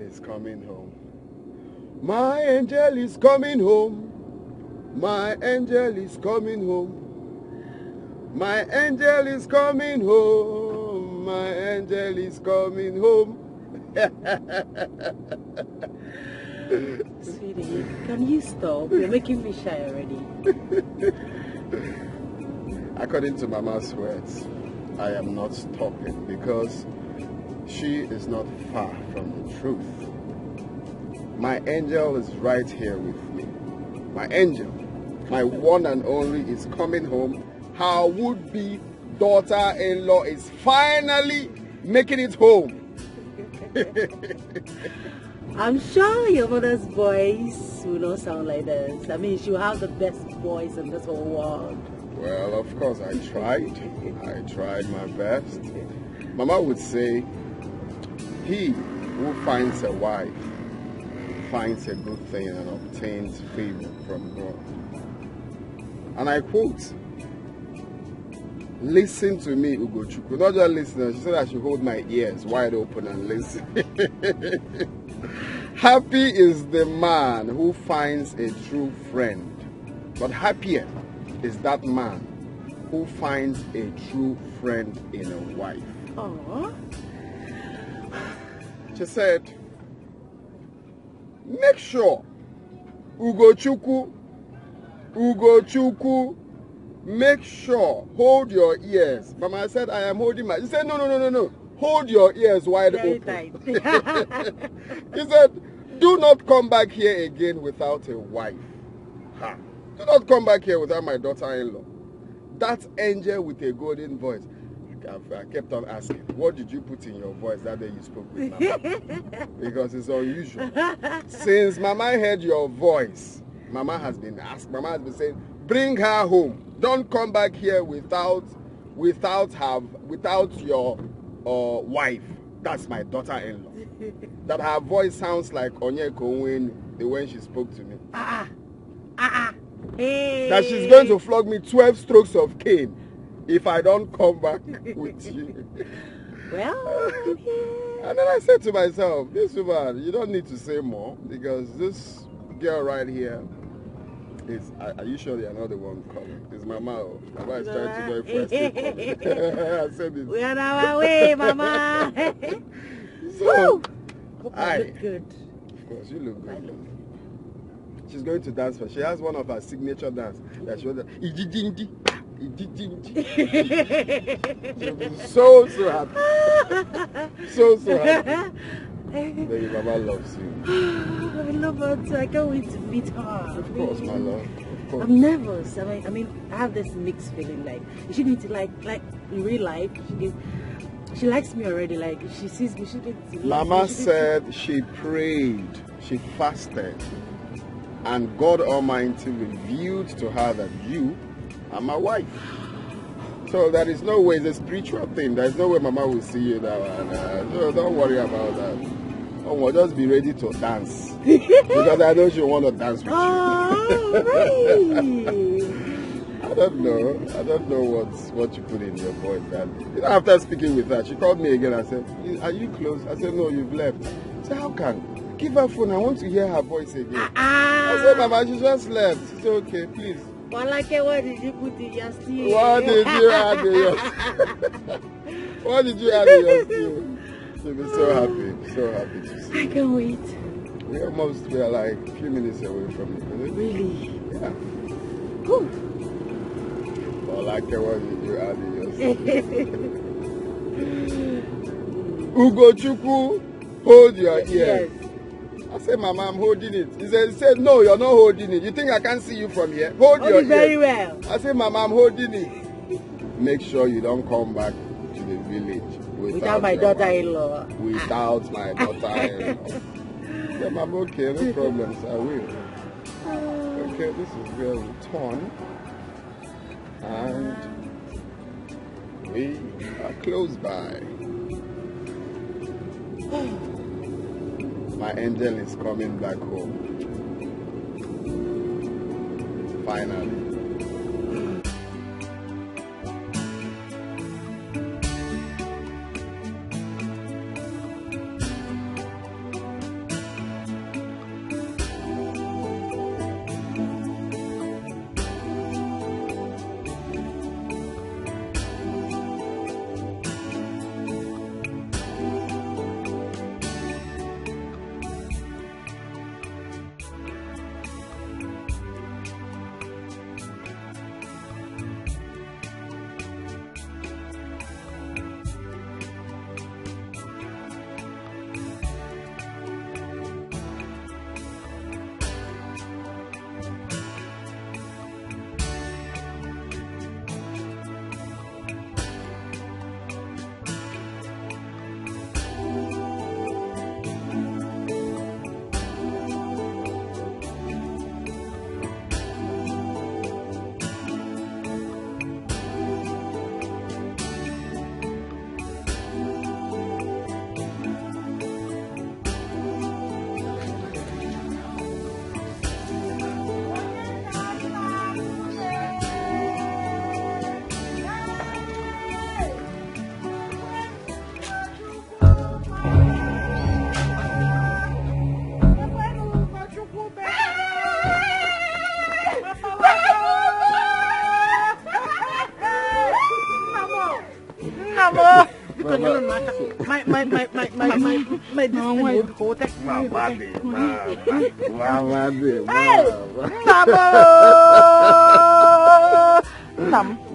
is coming home. My angel is coming home. My angel is coming home. My angel is coming home. My angel is coming home. Sweetie, can you stop? You're making me shy already. According to Mama's words, I am not stopping because she is not far from the truth. My angel is right here with me. My angel, my one and only, is coming home. Her would-be daughter-in-law is finally making it home. I'm sure your mother's voice will not sound like this. I mean, she'll have the best voice in this whole world. Well, of course, I tried. I tried my best. Mama would say, he who finds a wife finds a good thing and obtains favor from God. And I quote, listen to me, Ugochukwu. Not just listen, she said I should hold my ears wide open and listen. Happy is the man who finds a true friend, but happier is that man who finds a true friend in a wife. Aww. She said, make sure, Ugochukwu, make sure, hold your ears. Mama said, I am holding my... She said, no. Hold your ears wide Very open. tight. He said, do not come back here again without a wife. Ha. Do not come back here without my daughter-in-law. That angel with a golden voice. I kept on asking, what did you put in your voice that day you spoke with Mama? Because it's unusual. Since Mama heard your voice, Mama has been saying, bring her home. Don't come back here without your wife. That's my daughter-in-law. That her voice sounds like Onyeko when she spoke to me. Hey. That she's going to flog me 12 strokes of cane if I don't come back with you. Well, And then I said to myself, this woman, you don't need to say more, because this girl right here is, are you sure they are not the one calling? It's Mama. Mama is trying to go first. I said it. We are on our way, Mama. So, I look good. Of course, you look good. She's going to dance for. She has one of her signature dance that she was She'll be so happy. So happy. Baby, Mama loves you. I love her too. I can't wait to meet her. Of course, my love. Of course. I'm nervous. I mean, I have this mixed feeling. Like, she needs to like in real life. She likes me already. Like, she sees me. She gets. Mama said she prayed, she fasted, and God Almighty revealed to her that you are my wife. So there is no way, it's a spiritual thing. There is no way Mama will see you that one. So don't worry about that. Oh, just be ready to dance. Because I know she want to dance with you. Really? I don't know what you put in your voice. After speaking with her, she called me again and said, are you close? I said, no, you've left. I said, how can? Give her phone. I want to hear her voice again. I said, Mama, she just left. She said, okay, please. Well, like, what did you put in your stew? What did you add in your stew? What did you add in your stew? She'll be so happy to see. I can't wait. We are like a few minutes away from it. Really? Yeah. Whew. Well, like, what did you add in your stew? Ugochukwu, hold your ear. Yes. I said, Mama, I'm holding it. He said, no, you're not holding it. You think I can't see you from here? Hold your ear. Very well. I said, Mama, I'm holding it. Make sure you don't come back to the village without my daughter-in-law. Without my daughter-in-law. Yeah, Mama, okay, no problems. I will. Okay, this is where we turn. And we are close by. My angel is coming back home. Finally.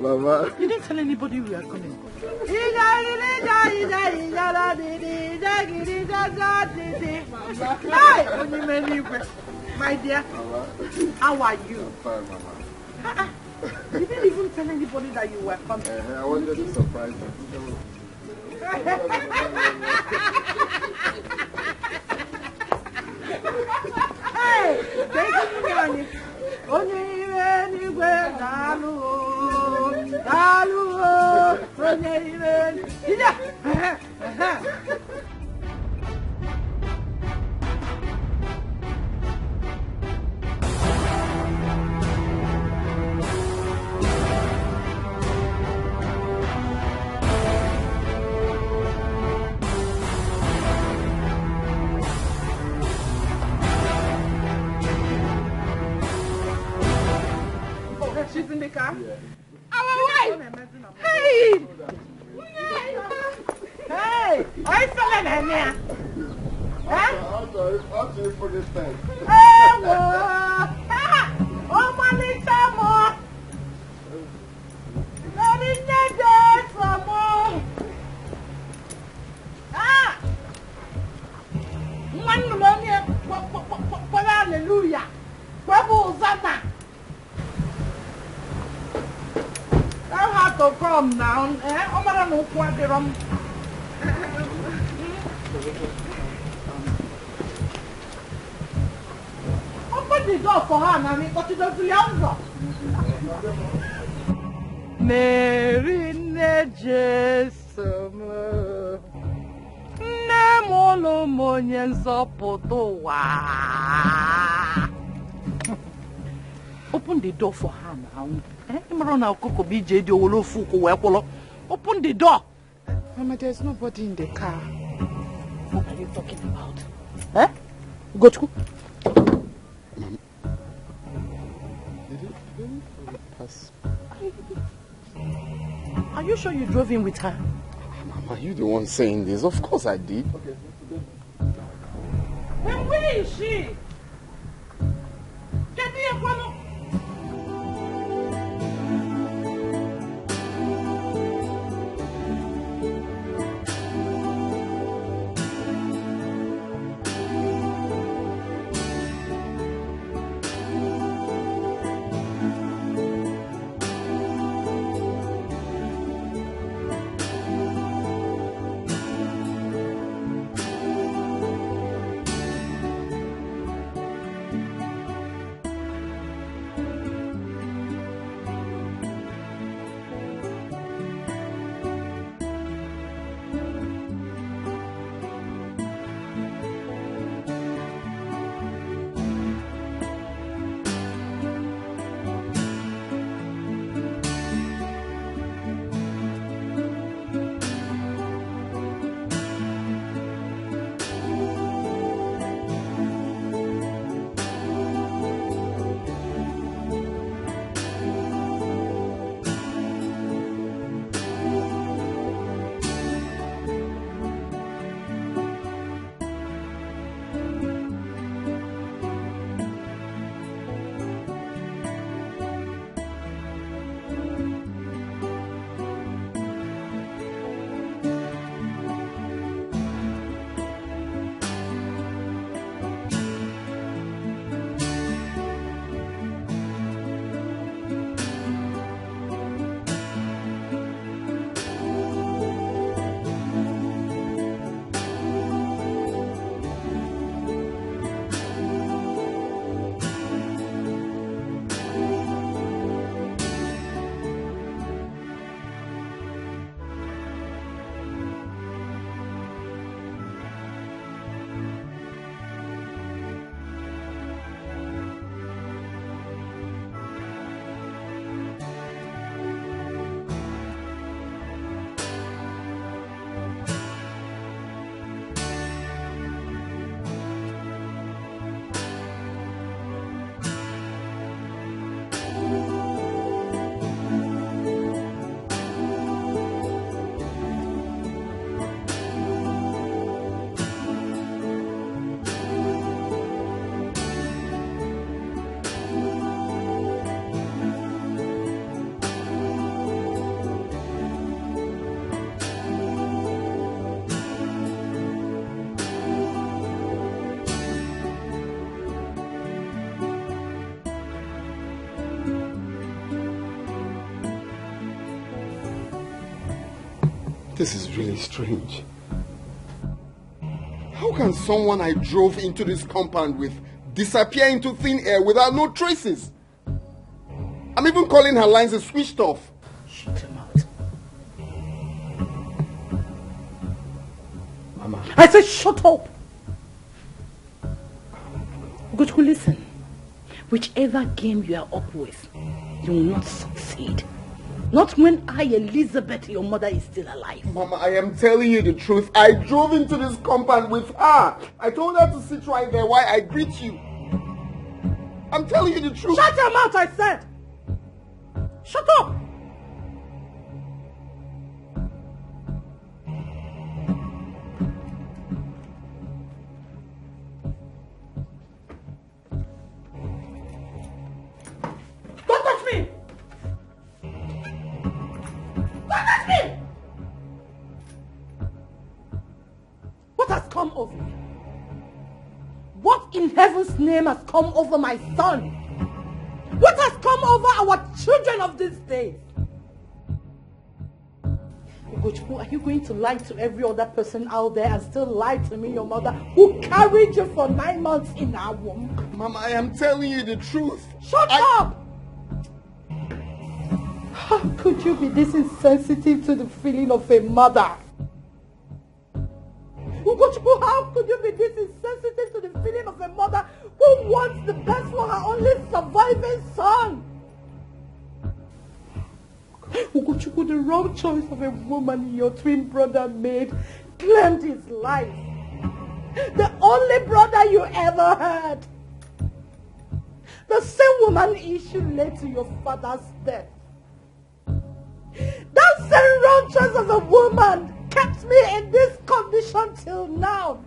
Mama, you didn't tell anybody we are coming. My dear, how are you? I'm fine, Mama. You didn't even tell anybody that you were coming. I wanted to surprise you. Hey, she's in the car? Yeah. Our wife! Hey! Hey! I fell in here. How do you put this thing? Hey, what? Oh, my little more. Not in the day for more. One pneumonia. Hallelujah. Zata. Thou have to come now. I'm going to quite the rum. Open the door for her, Nanny, but you don't do younger. Mary Nejesum Nemolo Monian Sopotoa. Open the door for her now. Open the door. Mama, there's nobody in the car. What are you talking about? Eh? Go to. Mama. Did it pass? Are you sure you drove in with her? Mama, you the one saying this. Of course I did. Okay. Then where is she? Get me a follow. This is really strange. How can someone I drove into this compound with disappear into thin air without no traces? I'm even calling her lines are switched off. Shut him out. Mama. I said shut up. Ugochukwu, listen. Whichever game you are up with, you will not succeed. Not when I, Elizabeth, your mother, is still alive. Mama, I am telling you the truth. I drove into this compound with her. I told her to sit right there while I greet you. I'm telling you the truth. Shut your mouth, I said. Shut up. Don't touch me. Don't touch me. What has come over you? What in heaven's name has come over my son? What has come over our children of these days? Ugochukwu, are you going to lie to every other person out there and still lie to me, your mother, who carried you for 9 months in our womb? Mama, I am telling you the truth. Shut up! How could you be this insensitive to the feeling of a mother? Ugochukwu, how could you be this insensitive to the feeling of a mother who wants the best for her only surviving son? Ugochukwu, the wrong choice of a woman your twin brother made claimed his life. The only brother you ever had. The same woman issue led to your father's death. That same wrong choice of a woman kept me in this condition till now.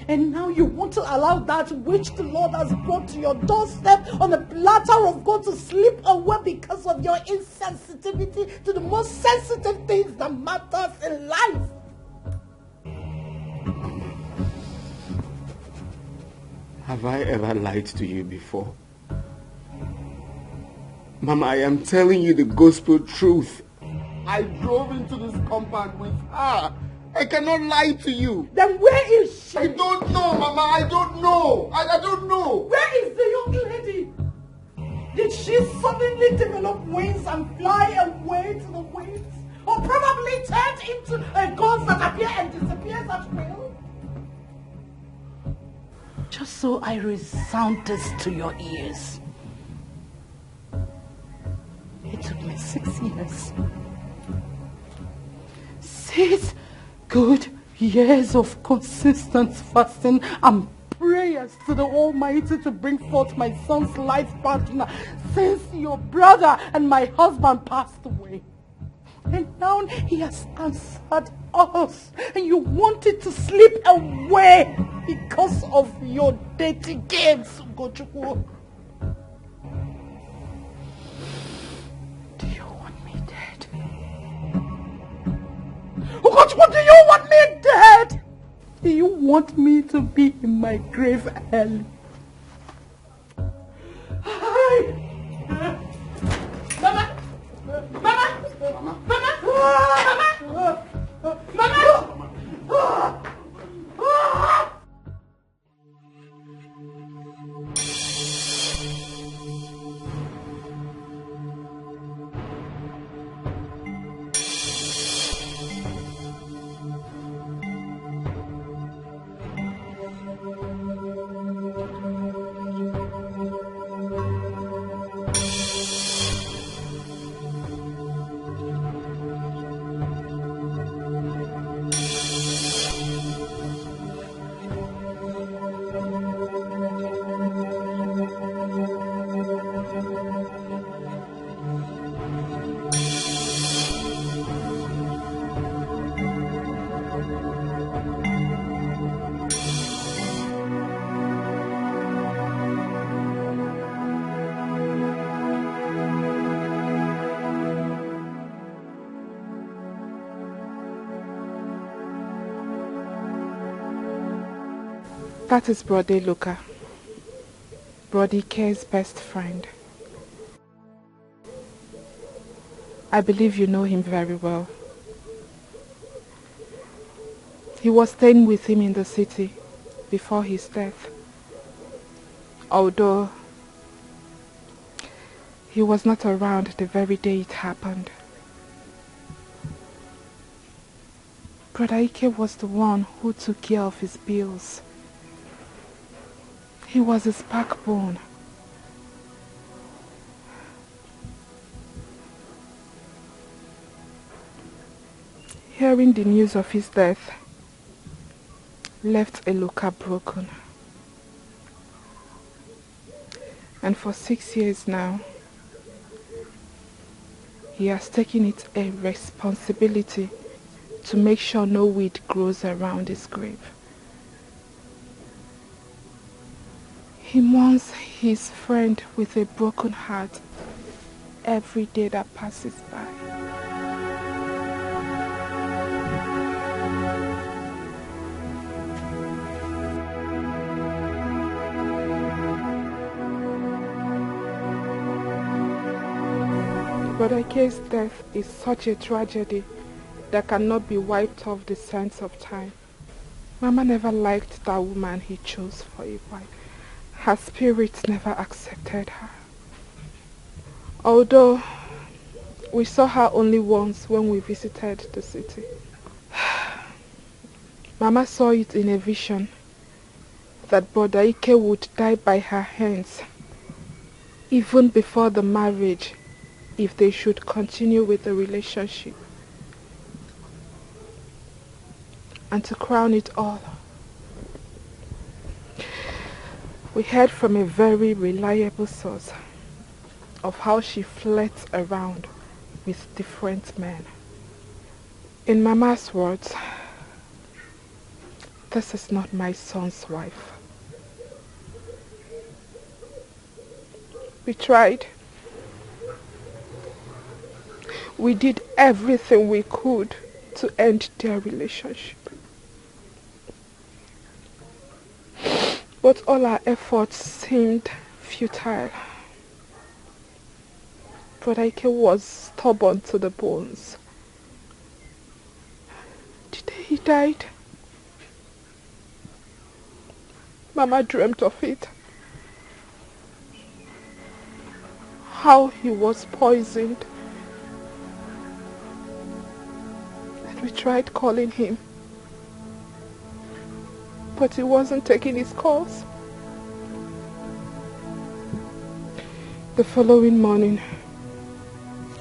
And now you want to allow that which the Lord has brought to your doorstep on a platter of gold to slip away because of your insensitivity to the most sensitive things that matters in life. Have I ever lied to you before? Mama, I am telling you the gospel truth. I drove into this compound with her. I cannot lie to you. Then where is she? I don't know, Mama. I don't know. I don't know. Where is the young lady? Did she suddenly develop wings and fly away to the winds? Or probably turned into a ghost that appears and disappears at will? Just so I resound this to your ears. It took me 6 years. 6 good years of consistent fasting and prayers to the Almighty to bring forth my son's life partner since your brother and my husband passed away. And now he has answered us, and you wanted to slip away because of your dirty games, Ugochukwu. Do you want me dead? Ugochukwu, do you want me dead? Do you want me to be in my grave early? Mama! Mama! Mama! Mama! Mama! Mama! That is Brother Luca, Brother Dikeh's best friend. I believe you know him very well. He was staying with him in the city before his death. Although he was not around the very day it happened. Brother Ike was the one who took care of his bills. He was his backbone. Hearing the news of his death left Eloka broken. And for 6 years now, he has taken it a responsibility to make sure no weed grows around his grave. He mourns his friend with a broken heart every day that passes by. Brother Ike's death is such a tragedy that cannot be wiped off the sands of time. Mama never liked that woman he chose for a wife. Her spirit never accepted her. Although we saw her only once when we visited the city. Mama saw it in a vision that Brother Ike would die by her hands even before the marriage if they should continue with the relationship. And to crown it all, we heard from a very reliable source of how she flirts around with different men. In Mama's words, this is not my son's wife. We tried. We did everything we could to end their relationship. But all our efforts seemed futile. Brother Ike was stubborn to the bones. The day he died, Mama dreamt of it. How he was poisoned. And we tried calling him, but he wasn't taking his calls. The following morning,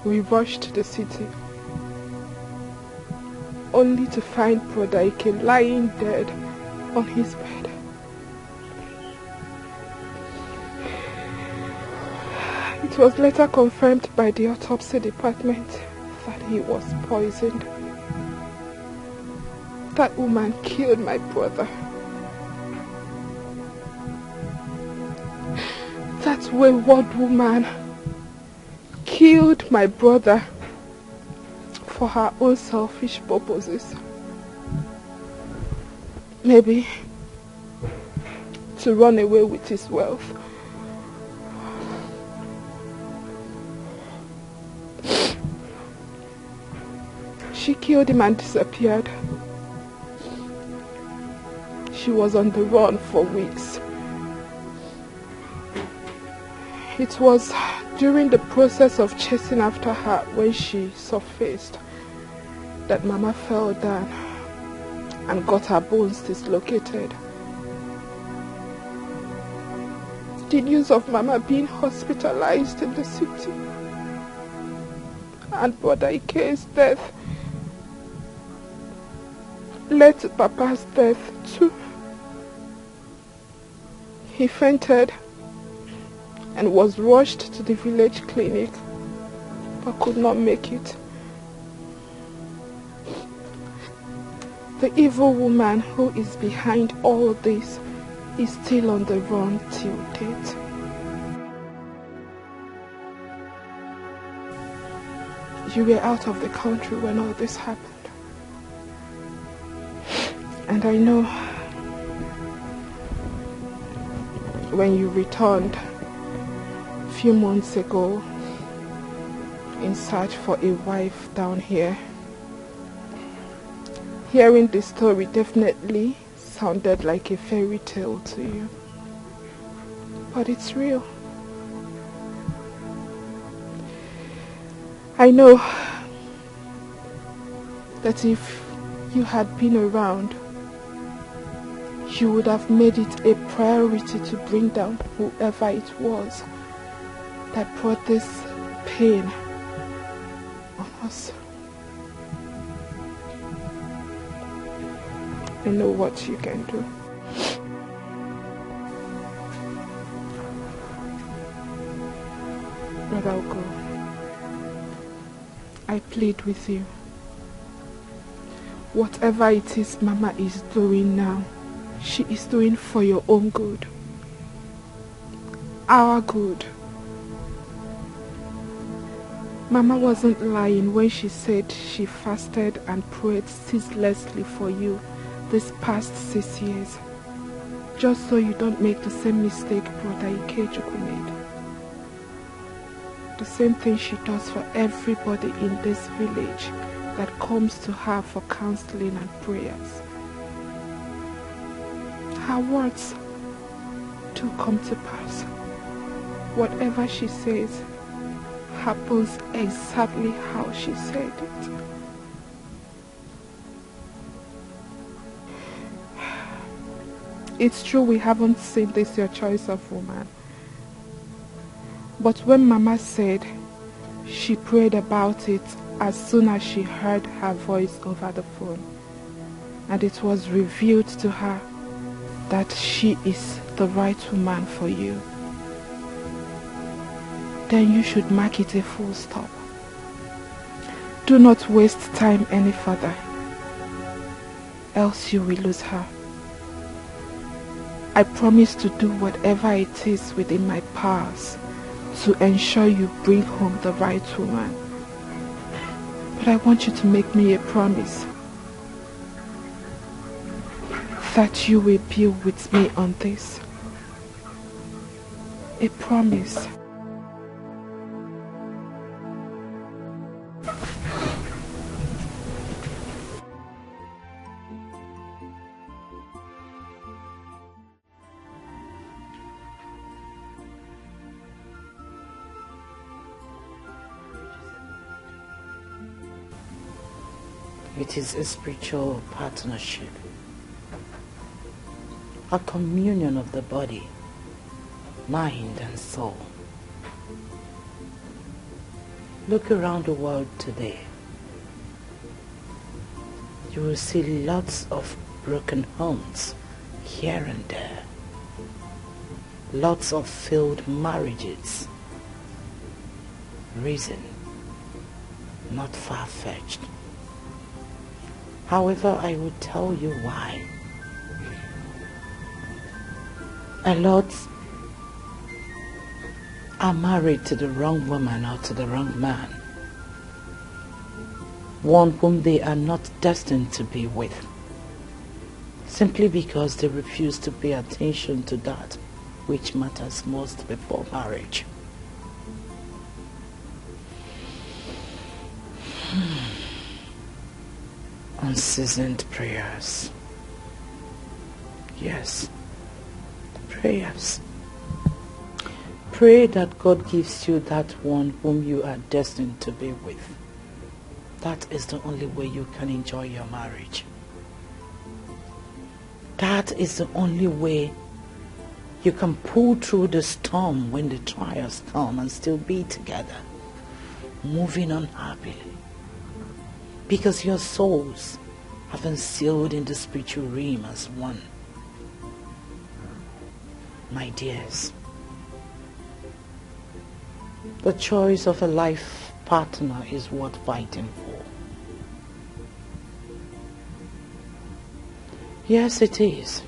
we rushed to the city, only to find Brother Ike lying dead on his bed. It was later confirmed by the autopsy department that he was poisoned. That woman killed my brother. That wayward woman killed my brother for her own selfish purposes. Maybe to run away with his wealth. She killed him and disappeared. She was on the run for weeks. It was during the process of chasing after her when she surfaced that Mama fell down and got her bones dislocated. The news of Mama being hospitalized in the city and Brother Ike's death led to Papa's death too. He fainted and was rushed to the village clinic, but could not make it. The evil woman who is behind all this is still on the run till date. You were out of the country when all this happened. And I know when you returned a few months ago, in search for a wife down here. Hearing the story definitely sounded like a fairy tale to you. But it's real. I know that if you had been around, you would have made it a priority to bring down whoever it was that brought this pain on us. I know what you can do. But I'll go. I plead with you. Whatever it is Mama is doing now, she is doing for your own good. Our good. Mama wasn't lying when she said she fasted and prayed ceaselessly for you these past 6 years, just so you don't make the same mistake Brother Ikechukwu made. The same thing she does for everybody in this village that comes to her for counseling and prayers. Her words do come to pass. Whatever she says happens exactly how she said it. It's true we haven't seen this your choice of woman. But when Mama said she prayed about it as soon as she heard her voice over the phone, and it was revealed to her that she is the right woman for you, then you should mark it a full stop. Do not waste time any further, else you will lose her. I promise to do whatever it is within my powers to ensure you bring home the right woman. But I want you to make me a promise that you will be with me on this. A promise. It is a spiritual partnership, a communion of the body, mind and soul. Look around the world today. You will see lots of broken homes here and there, lots of failed marriages. Reason, not far-fetched. However, I will tell you why. A lot are married to the wrong woman or to the wrong man, one whom they are not destined to be with, simply because they refuse to pay attention to that which matters most before marriage. Unseasoned prayers. Yes, prayers. Pray that God gives you that one whom you are destined to be with. That is the only way you can enjoy your marriage. That is the only way you can pull through the storm when the trials come and still be together, moving on happily. Because your souls have been sealed in the spiritual realm as one. My dears, the choice of a life partner is worth fighting for. Yes, it is.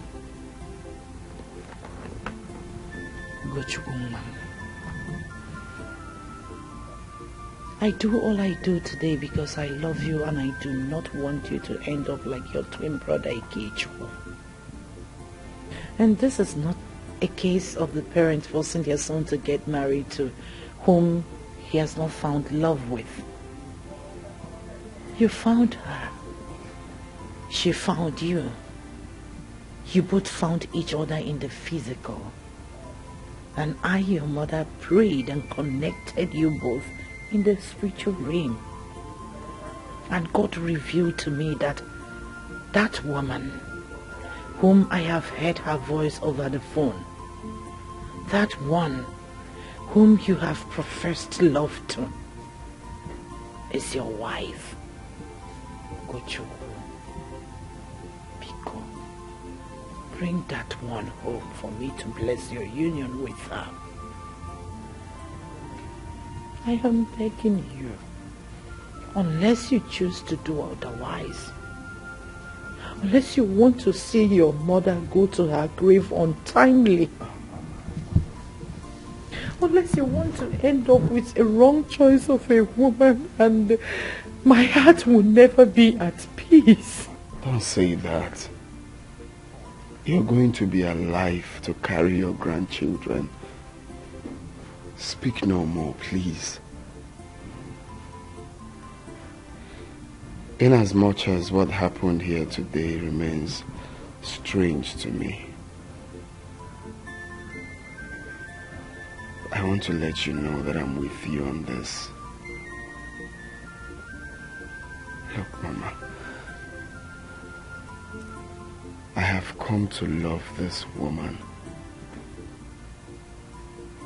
I do all I do today because I love you and I do not want you to end up like your twin brother Ikechukwu. And this is not a case of the parents forcing their son to get married to whom he has not found love with. You found her. She found you. You both found each other in the physical. And I, your mother, prayed and connected you both in the spiritual realm. And God revealed to me that that woman, whom I have heard her voice over the phone, that one whom you have professed love to, is your wife. Gochukwu. Biko, bring that one home for me to bless your union with her. I am begging you, unless you choose to do otherwise. Unless you want to see your mother go to her grave untimely. Unless you want to end up with a wrong choice of a woman and my heart will never be at peace. Don't say that. You're going to be alive to carry your grandchildren. Speak no more, please. Inasmuch as what happened here today remains strange to me, I want to let you know that I'm with you on this. Look, Mama, I have come to love this woman.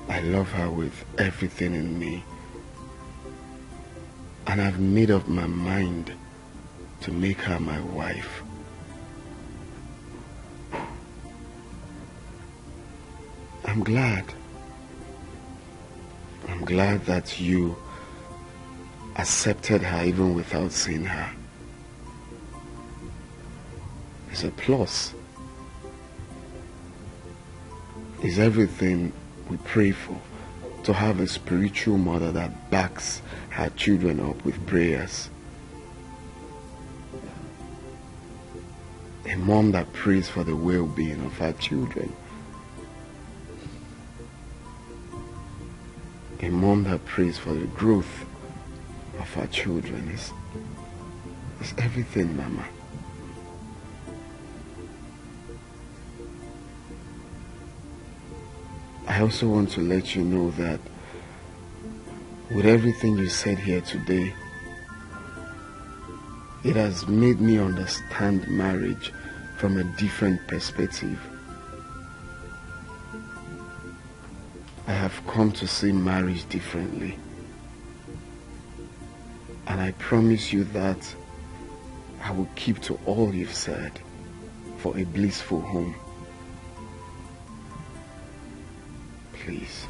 I love her with everything in me. And I've made up my mind to make her my wife. I'm glad that you accepted her even without seeing her. It's a plus. It's everything we pray for, to have a spiritual mother that backs her children up with prayers. A mom that prays for the well-being of her children. A mom that prays for the growth of her children is everything, Mama. I also want to let you know that with everything you said here today, it has made me understand marriage from a different perspective. I have come to see marriage differently. And I promise you that I will keep to all you've said for a blissful home. Please.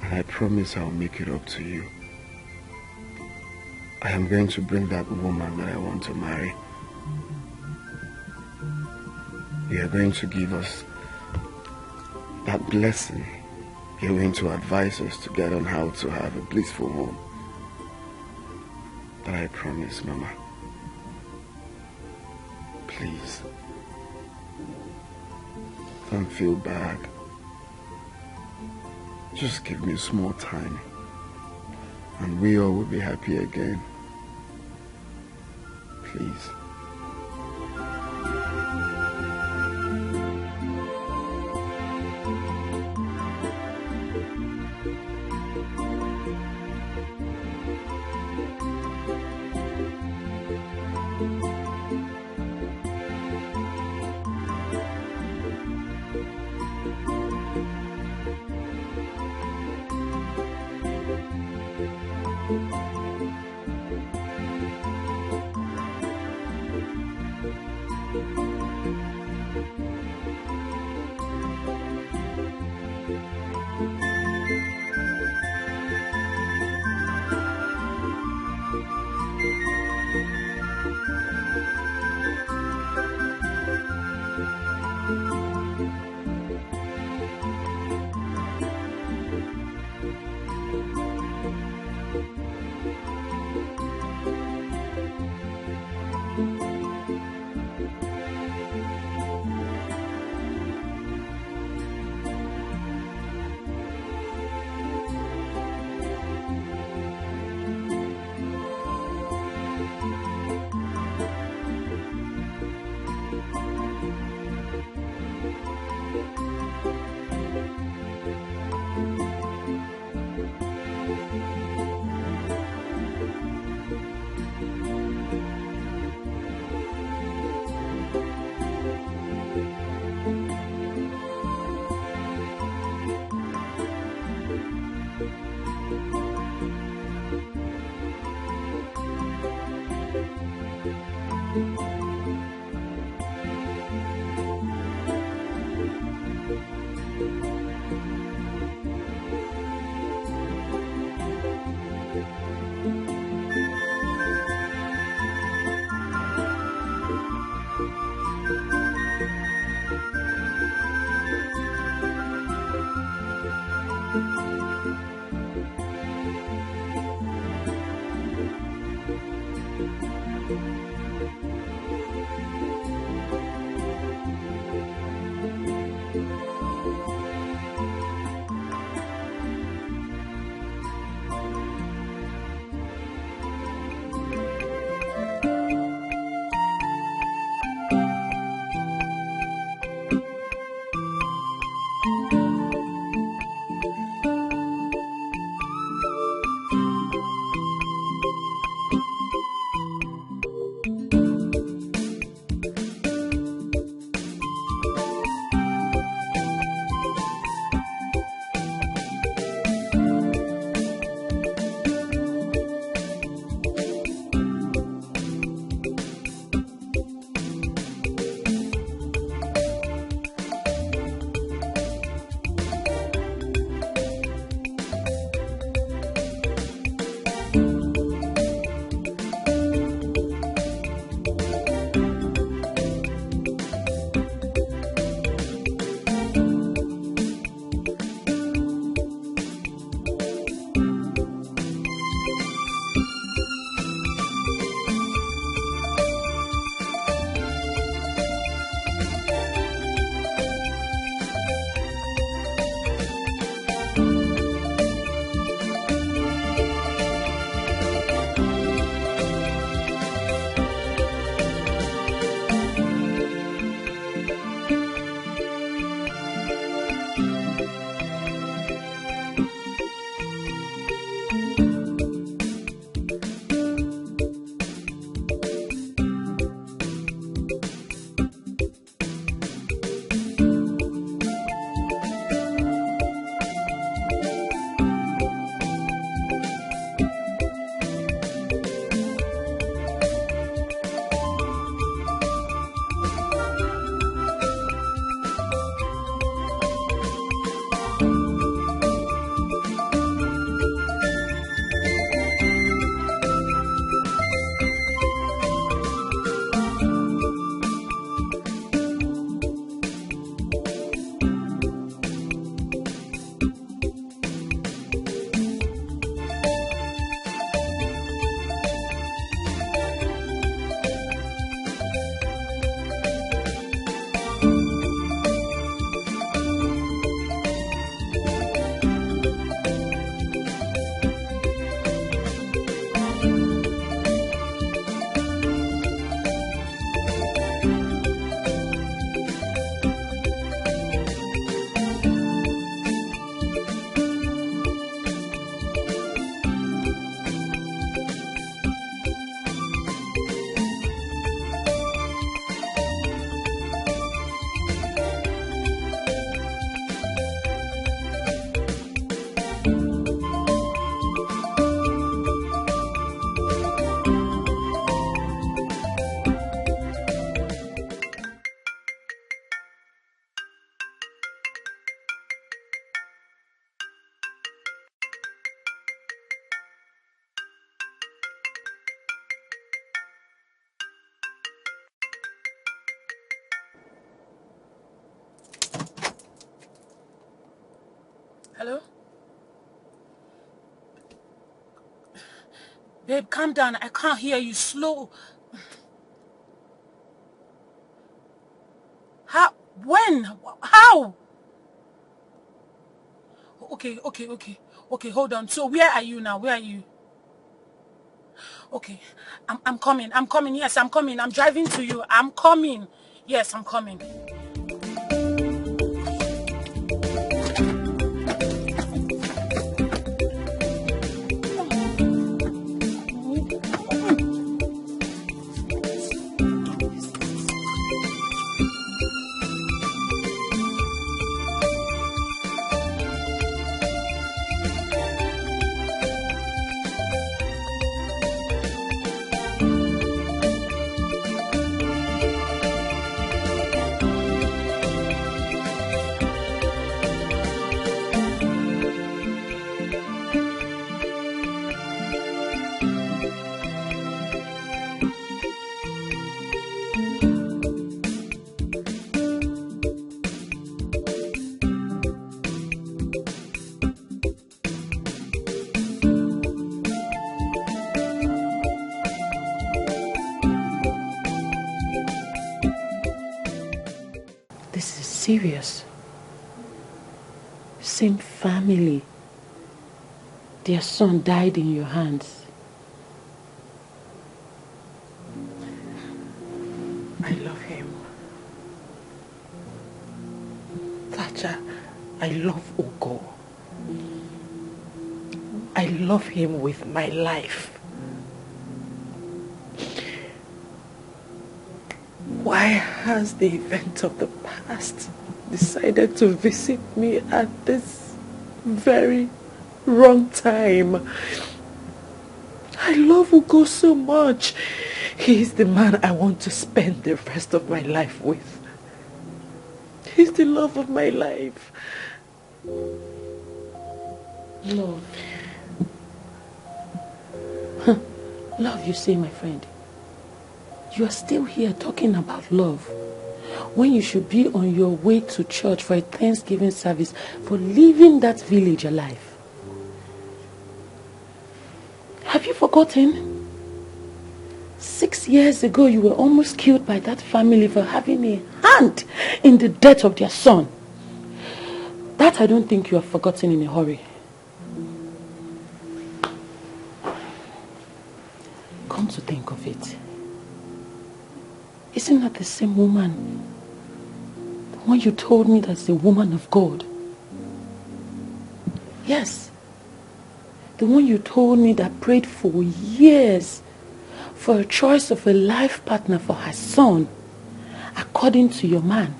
And I promise I'll make it up to you. I am going to bring that woman that I want to marry. You are going to give us that blessing. You're going to advise us to get on how to have a blissful home. But I promise, Mama. Please. Don't feel bad. Just give me some more time. And we all will be happy again. Please. Hello? Babe, calm down. I can't hear you. Slow. How? When? How? Okay. Okay, hold on. So where are you now? Where are you? Okay. I'm coming. I'm coming. Yes, I'm coming. I'm driving to you. I'm coming. Yes, I'm coming. This is serious. Same family. Their son died in your hands. I love him. Thatcher, I love Ugo. I love him with my life. Why has the event of the past decided to visit me at this very wrong time? I love Ugo so much. He is the man I want to spend the rest of my life with. He's the love of my life. Love. Love, you say, my friend. You are still here talking about love when you should be on your way to church for a Thanksgiving service for leaving that village alive. Have you forgotten? 6 years ago, you were almost killed by that family for having a hand in the death of their son. That I don't think you have forgotten in a hurry. Come to think of it, isn't that the same woman? The one you told me that's the woman of God? Yes. The one you told me that prayed for years for a choice of a life partner for her son, according to your man.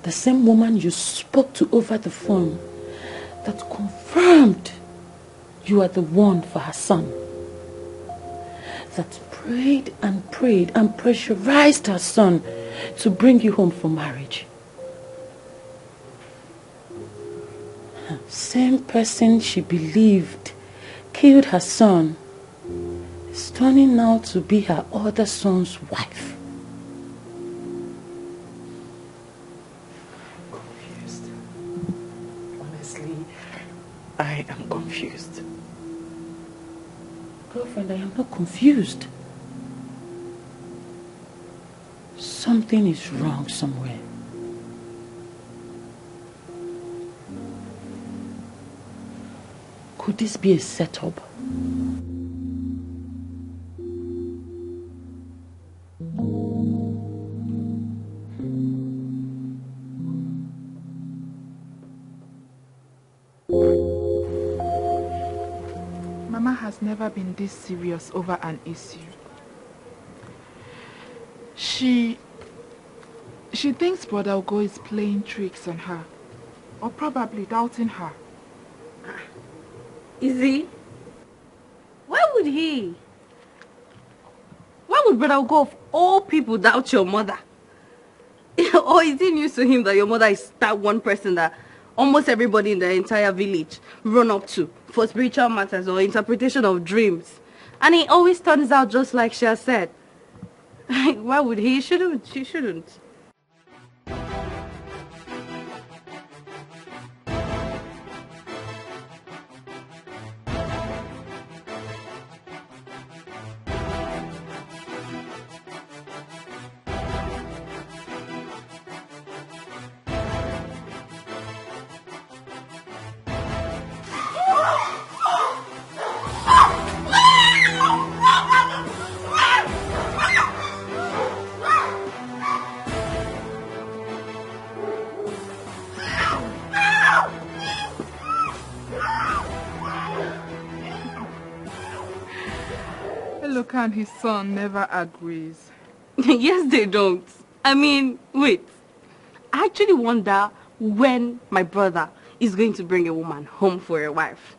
The same woman you spoke to over the phone that confirmed you are the one for her son. That prayed and pressurized her son to bring you home for marriage. Same person she believed killed her son is turning now to be her other son's wife. Confused. Honestly, I am confused. Girlfriend, I am not confused. Something is wrong somewhere. Could this be a setup? Mama has never been this serious over an issue. She thinks Brother Ugo is playing tricks on her, or probably doubting her. Is he? Why would he? Why would Brother Ugo of all people doubt your mother? Or is it news to him that your mother is that one person that almost everybody in the entire village run up to for spiritual matters or interpretation of dreams? And it always turns out just like she has said. Why would he? She shouldn't. Eloka and his son never agrees. Yes, they don't. I mean, wait. I actually wonder when my brother is going to bring a woman home for a wife.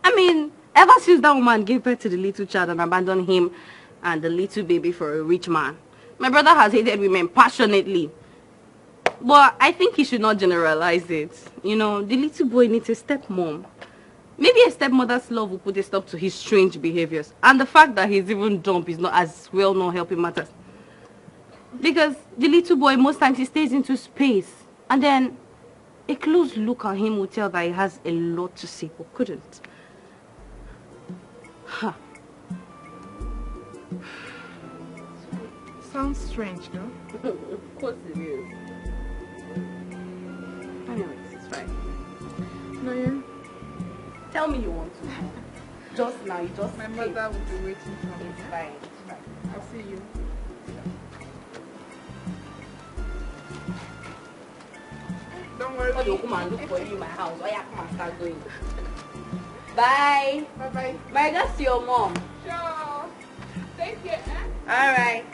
I mean, ever since that woman gave birth to the little child and abandoned him and the little baby for a rich man, my brother has hated women passionately. But I think he should not generalize it. You know, the little boy needs a stepmom. Maybe a stepmother's love will put a stop to his strange behaviors. And the fact that he's even dumb is not as well known helping matters. Because the little boy, most times he stays into space. And then a close look at him will tell that he has a lot to say, but couldn't. Huh. Sounds strange, no? Of course it is. Anyways, it's fine. No, yeah. Tell me you want to. Just now, you just My stay. mother will be waiting for me. It's fine, it's fine. I'll see you. Don't worry. Oh, you come and look for you in my house. Oh, yeah, come and start going. Bye. Bye-bye. Bye, that's your mom. Sure. Take care, eh? All right.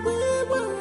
We were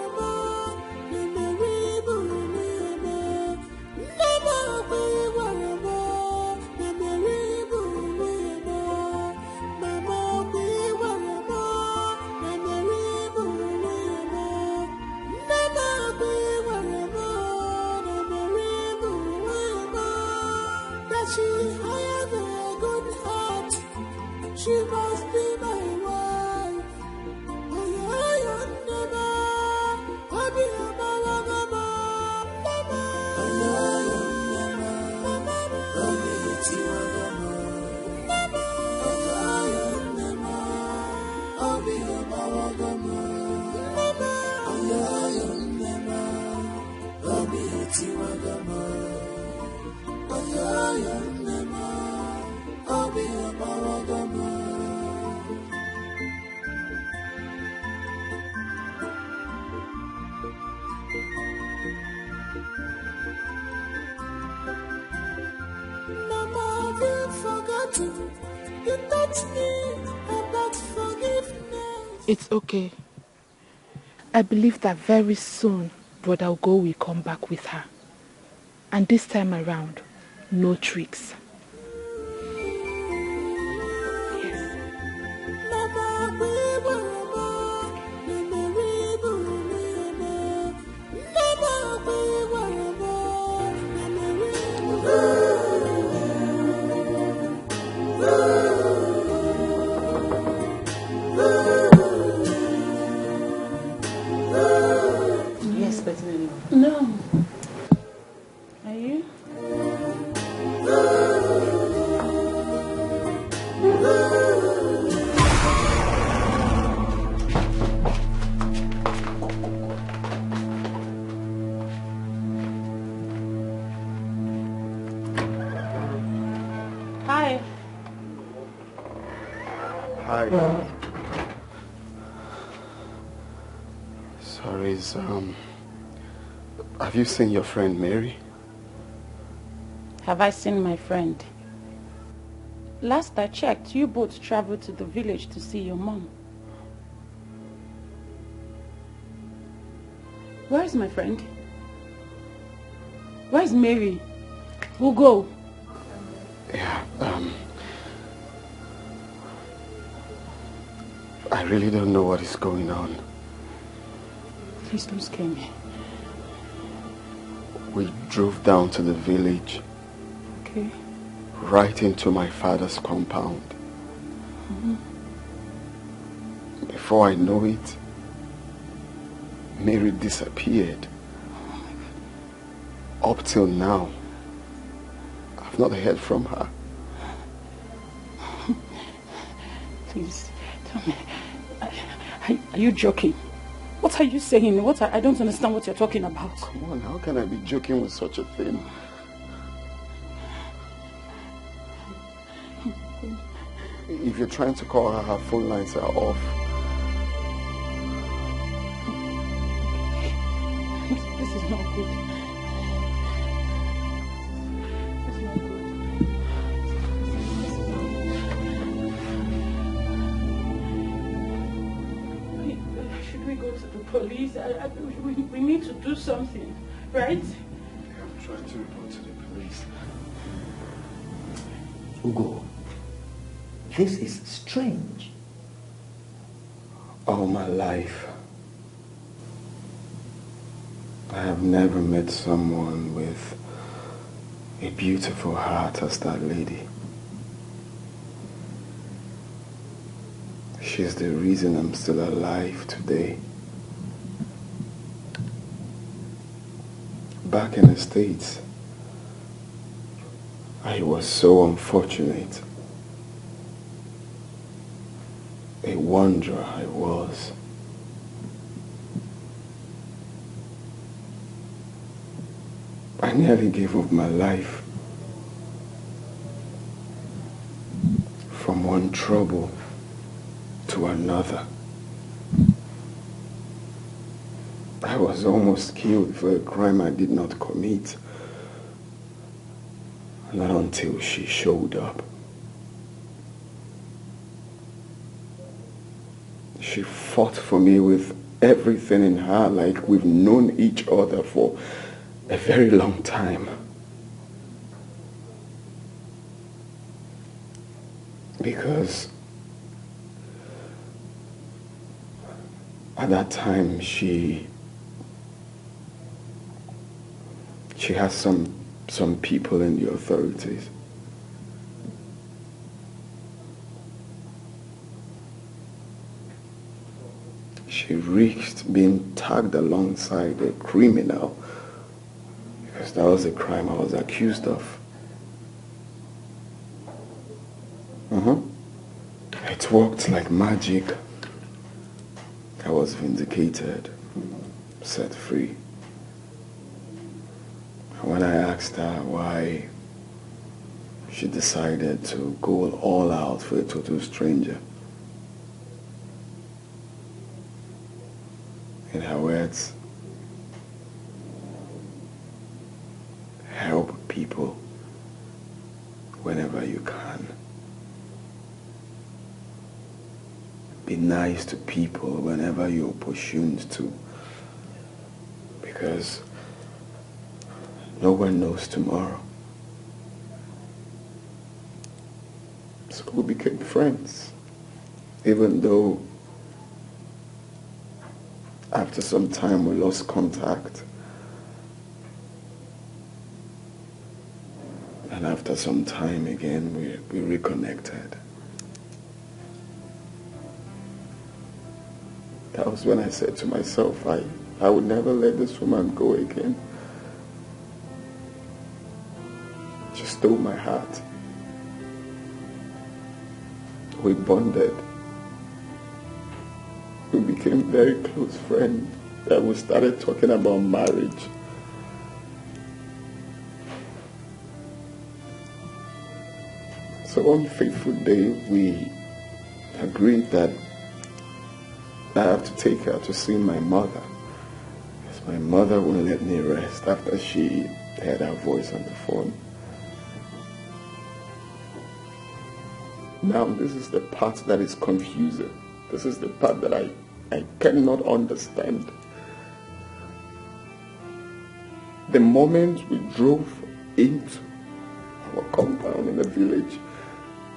It's okay. I believe that very soon Brother Ugo will come back with her. And this time around, no tricks. No. Are you? Hi. Hi. Sorry, have you seen your friend Mary? Have I seen my friend? Last I checked, you both traveled to the village to see your mom. Where is my friend? Where is Mary? Ugo? Yeah, I really don't know what is going on. Please don't scare me. We drove down to the village. Okay. Right into my father's compound. Before I know it, Mary disappeared. Up till now, I've not heard from her. Please, tell me, are you joking? What are you saying? I don't understand what you're talking about. Come on, how can I be joking with such a thing? If you're trying to call her, her phone lines are off. This is not good. This is not good. Should we go to the police? We need to do something, right? I'm trying to report to the police. Ugo, this is strange. All my life, I have never met someone with a beautiful heart as that lady. She's the reason I'm still alive today. Back in the States, I was so unfortunate. A wanderer I was. I nearly gave up my life from one trouble to another. I was almost killed for a crime I did not commit. Not until she showed up. She fought for me with everything in her, like we've known each other for a very long time. Because at that time she has some people in the authorities. She risked being tagged alongside a criminal because that was a crime I was accused of. It worked like magic. I was vindicated, set free. When I asked her why she decided to go all out for a total stranger, in her words, help people whenever you can. Be nice to people whenever you're opportuned to, because no one knows tomorrow. So we became friends, even though after some time we lost contact. And after some time again, we reconnected. That was when I said to myself, I would never let this woman go again. She stole my heart. We bonded. We became very close friends. And we started talking about marriage. So one fateful day, we agreed that I have to take her to see my mother. Because my mother wouldn't let me rest after she heard her voice on the phone. Now, this is the part that is confusing. This is the part that I cannot understand. The moment we drove into our compound in the village,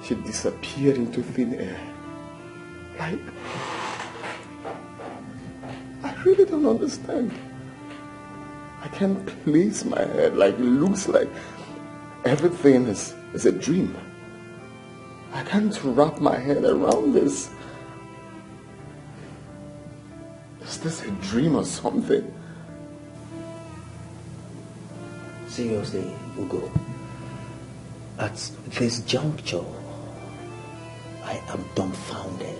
she disappeared into thin air. Like, I really don't understand. I can't place my head. Like, it looks like everything is a dream. I can't wrap my head around this. Is this a dream or something? Seriously, Ugo, at this juncture, I am dumbfounded.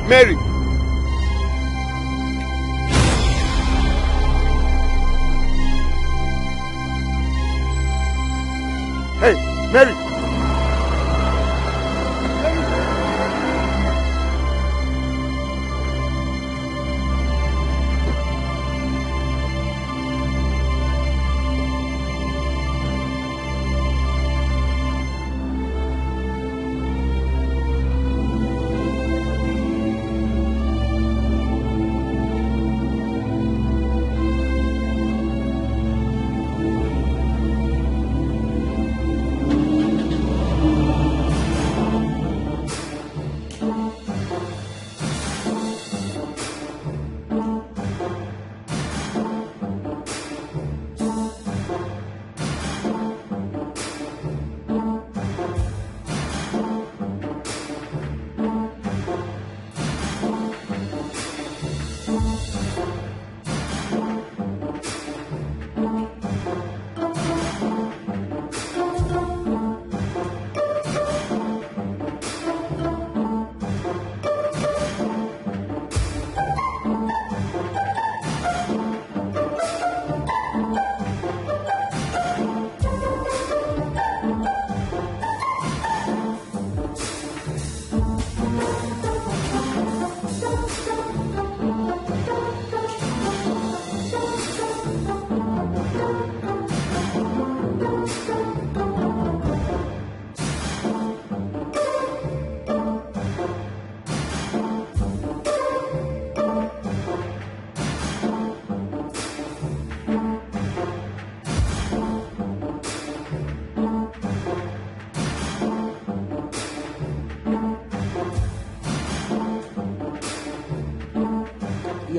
Mary! Hey, Mary!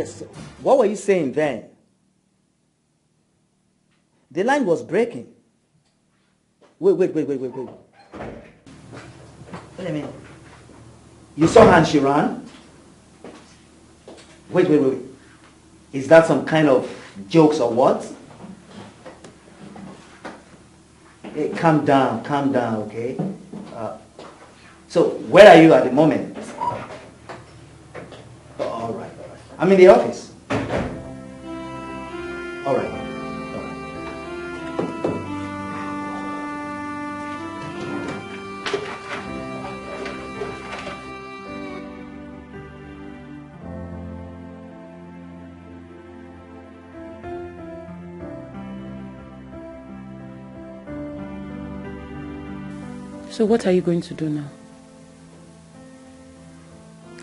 Yes. What were you saying then? The line was breaking. Wait. Wait a minute. You saw her and she ran? Wait. Is that some kind of jokes or what? Hey, calm down, okay? So, where are you at the moment? All right. I'm in the office. All right. So what are you going to do now?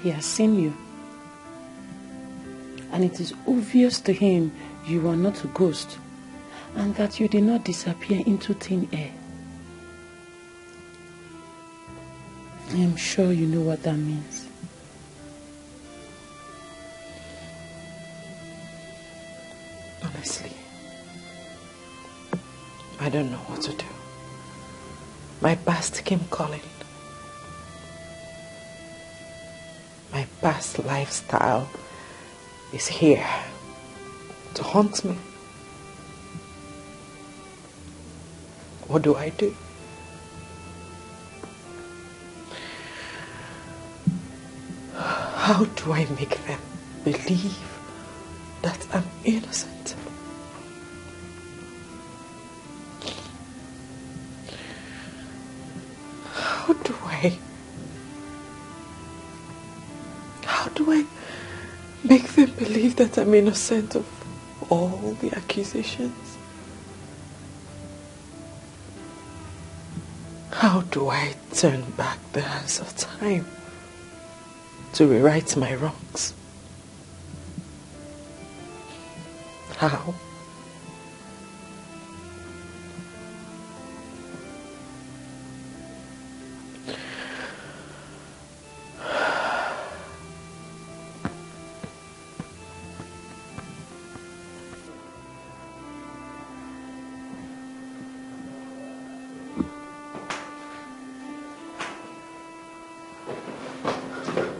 He has seen you. And it is obvious to him you are not a ghost and that you did not disappear into thin air. I am sure you know what that means. Honestly, I don't know what to do. My past came calling. My past lifestyle is here to haunt me. What do I do? How do I make them believe that I'm innocent? How do I make them believe that I'm innocent of all the accusations? How do I turn back the hands of time to rewrite my wrongs? How?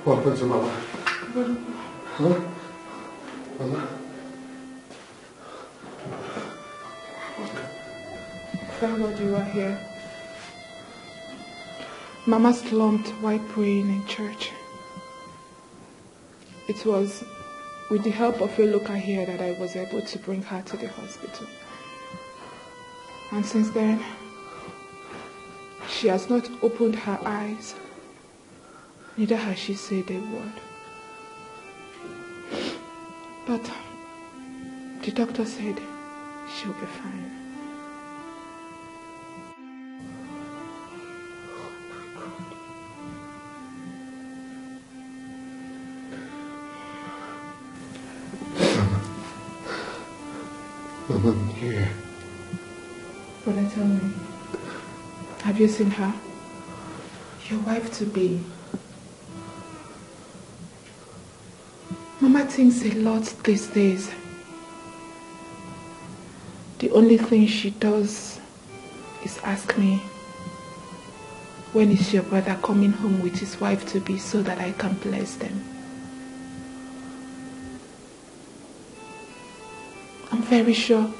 What happened to Mama? Huh? Mama? Thank God you are here. Mama slumped while praying in church. It was with the help of a local here that I was able to bring her to the hospital. And since then, she has not opened her eyes. Neither has she said a word. But the doctor said she'll be fine. Mama, I'm here. Brother, tell me, have you seen her? Your wife-to-be. Mama thinks a lot these days. The only thing she does is ask me, when is your brother coming home with his wife-to-be so that I can bless them? I'm very sure.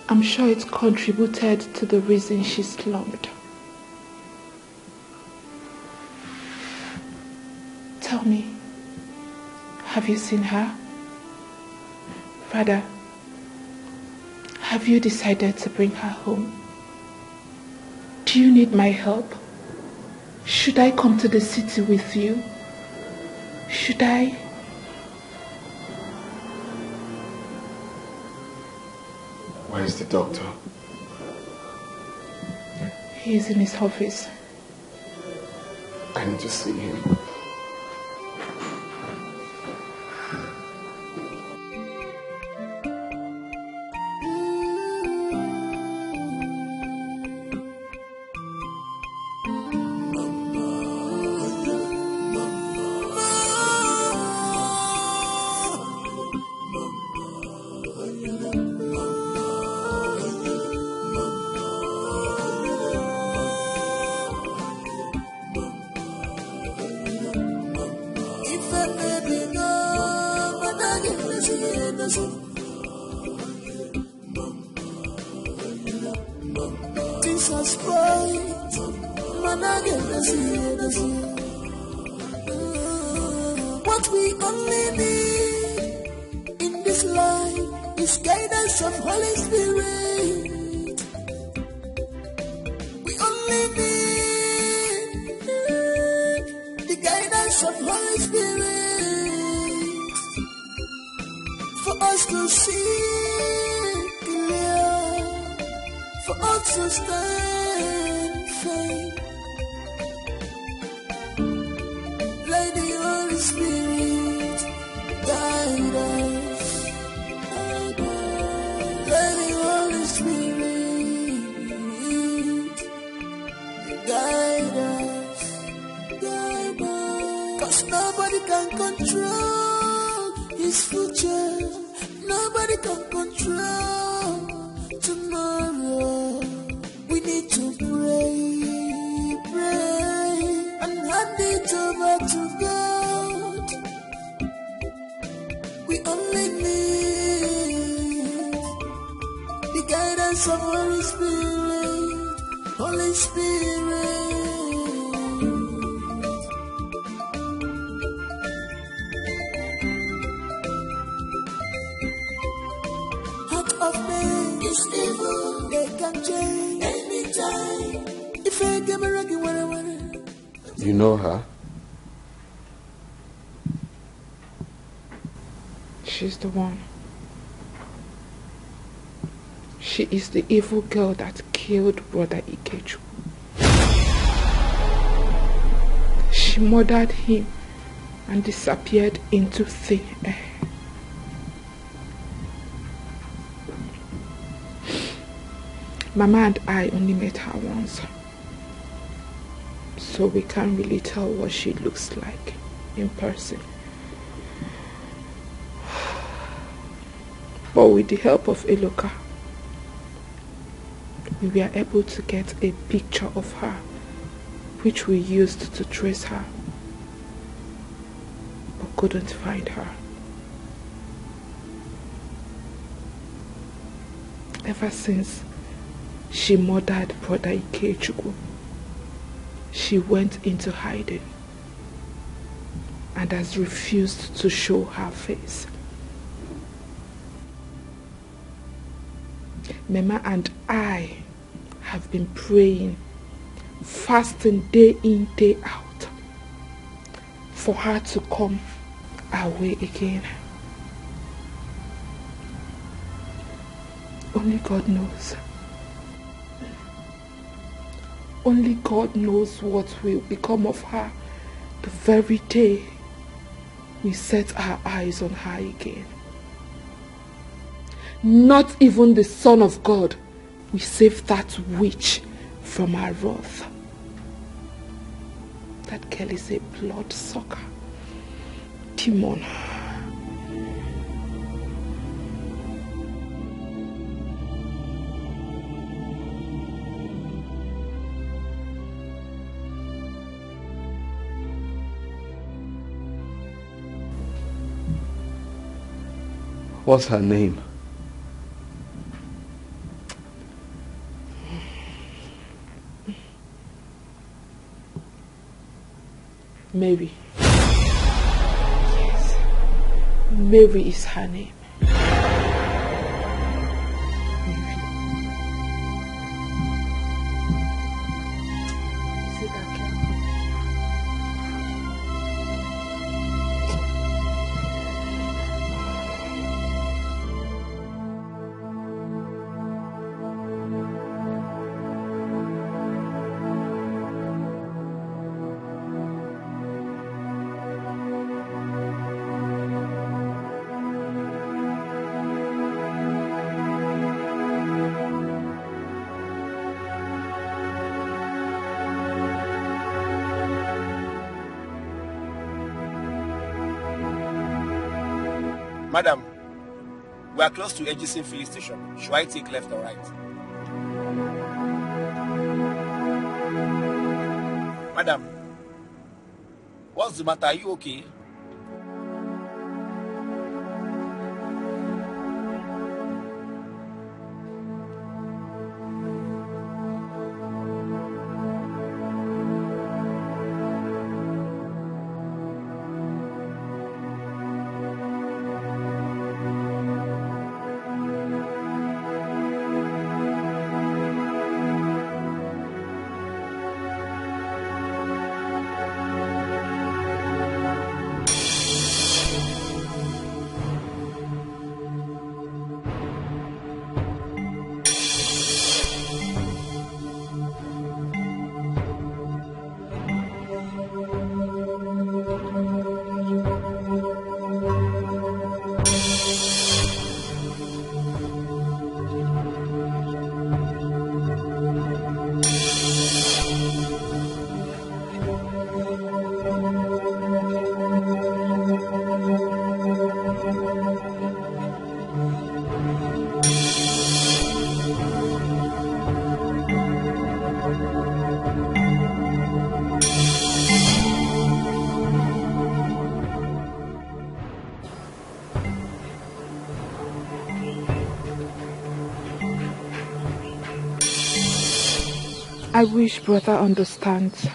I'm sure it contributed to the reason she slumped. Tell me, have you seen her? Father, have you decided to bring her home? Do you need my help? Should I come to the city with you? Should I? Where is the doctor? He is in his office. I need to see him. Jesus Christ, man, I get to see. What we only need in this life is guidance of Holy Spirit. We only need the guidance of Holy Spirit for us to see clear, for us to stand firm. Let the Holy Spirit guide us. Let the Holy Spirit guide us. Cause nobody can control his future. Nobody can control tomorrow. We need to pray, and hand it over to God. We only need the guidance of Holy Spirit. Holy Spirit. Heart of man is evil. They can change anytime. If I give a rocky, whatever. You know her? She's the one. She is the evil girl that killed Brother Ikechu. She murdered him and disappeared into thin air. Mama and I only met her once, so we can't really tell what she looks like in person. But with the help of Eloka, we were able to get a picture of her, which we used to trace her, but couldn't find her. Ever since she murdered Brother Ikechukwu, she went into hiding and has refused to show her face. Mama and I have been praying, fasting day in, day out, for her to come our way again. Only God knows. Only God knows what will become of her the very day we set our eyes on her again. Not even the Son of God will save that witch from her wrath. That girl is a bloodsucker. Demon. What's her name? Mary. Yes. Mary is her name. Madam, we are close to Edison Filling Station. Should I take left or right? Madam, what's the matter? Are you okay? I wish brother understands.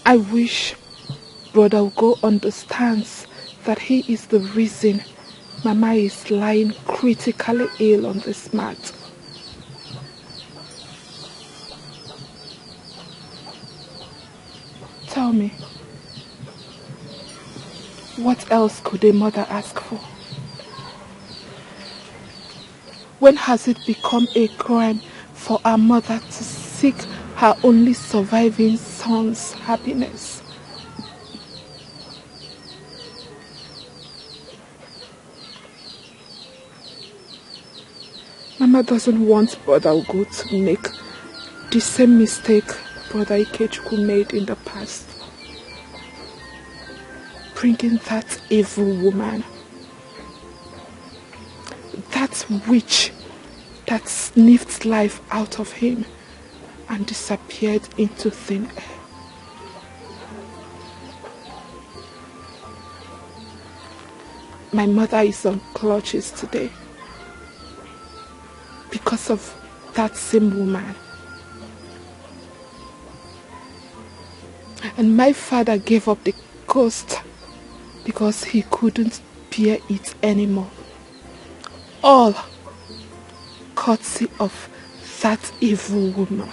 I wish Brother Ugo understands that he is the reason Mama is lying critically ill on this mat. Tell me, what else could a mother ask for? When has it become a crime for a mother to seek her only surviving son's happiness? Mama doesn't want Brother Ugo to make the same mistake Brother Ikechukwu made in the past. Bringing that evil woman, that witch that sniffed life out of him and disappeared into thin air. My mother is on clutches today because of that same woman. And my father gave up the ghost because he couldn't bear it anymore. All courtesy of that evil woman.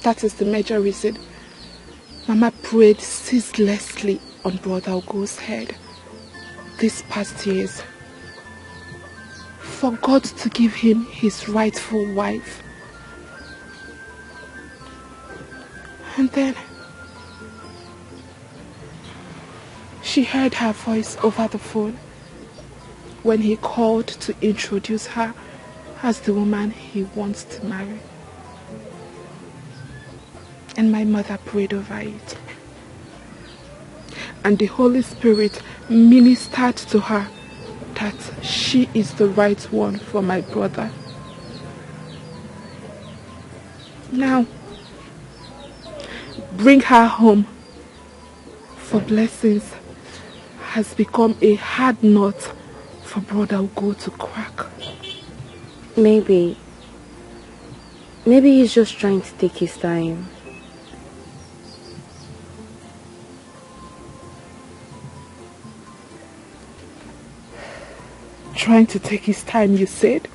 That is the major reason Mama prayed ceaselessly on Brother Ugo's head these past years for God to give him his rightful wife. And then she heard her voice over the phone when he called to introduce her as the woman he wants to marry. And my mother prayed over it. And the Holy Spirit ministered to her that she is the right one for my brother. Now, bring her home for blessings has become a hard nut for Brother Ugo to crack. Maybe he's just trying to take his time. Trying to take his time, you said?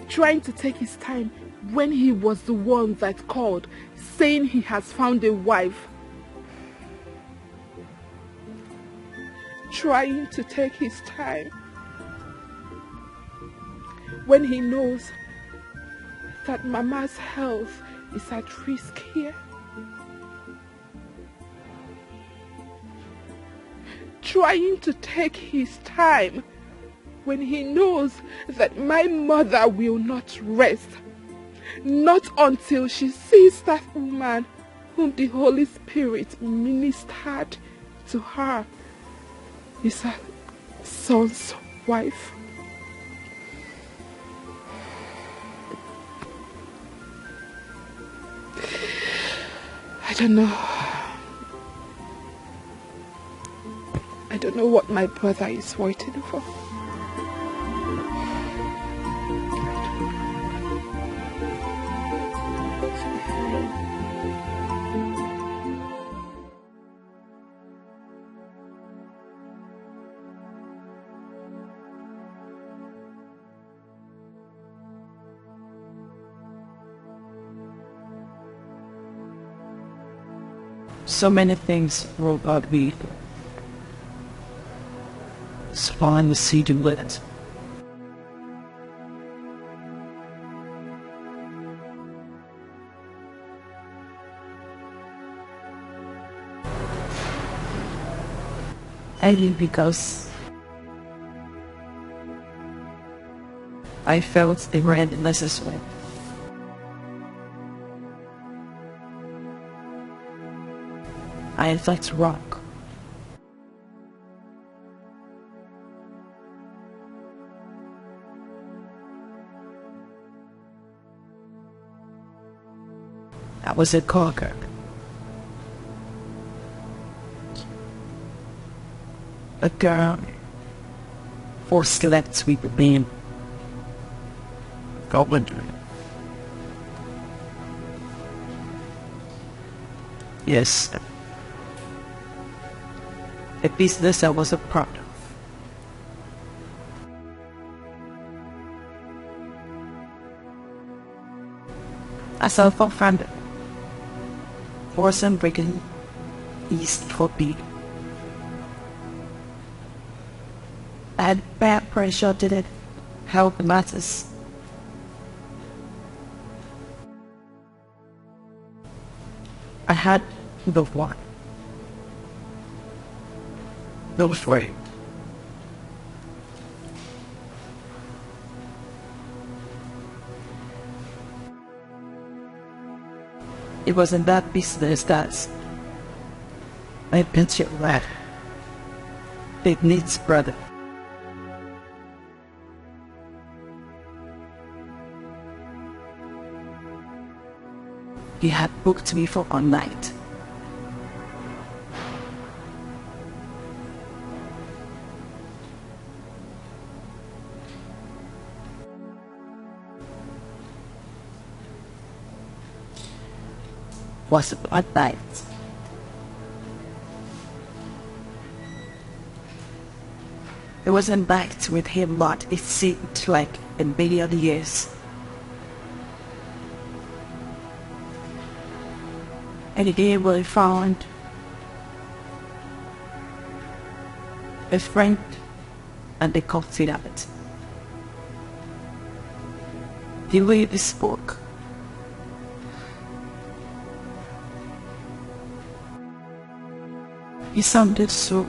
Trying to take his time when he was the one that called, saying he has found a wife. Trying to take his time when he knows that Mama's health is at risk here. Trying to take his time when he knows that my mother will not rest, not until she sees that woman whom the Holy Spirit ministered to her is her son's wife. I don't know. I don't know what my brother is waiting for. So many things were about me. Spawn the sea to lit. Only because I felt they were unnecessary. I felt wrong. I was a cocker. A girl forced slept with me. Goblin. Yes. A business I was a part of. I self-funded. Wasn't breaking East for B. I had bad pressure, didn't help matters. I had the one. No way. It was in that business that I met your lad. It needs brother. He had booked me for one night. Was a bad night. It was a night with him, but it seemed like a million years. And again we found a friend and a confidant. The way they spoke, he sounded so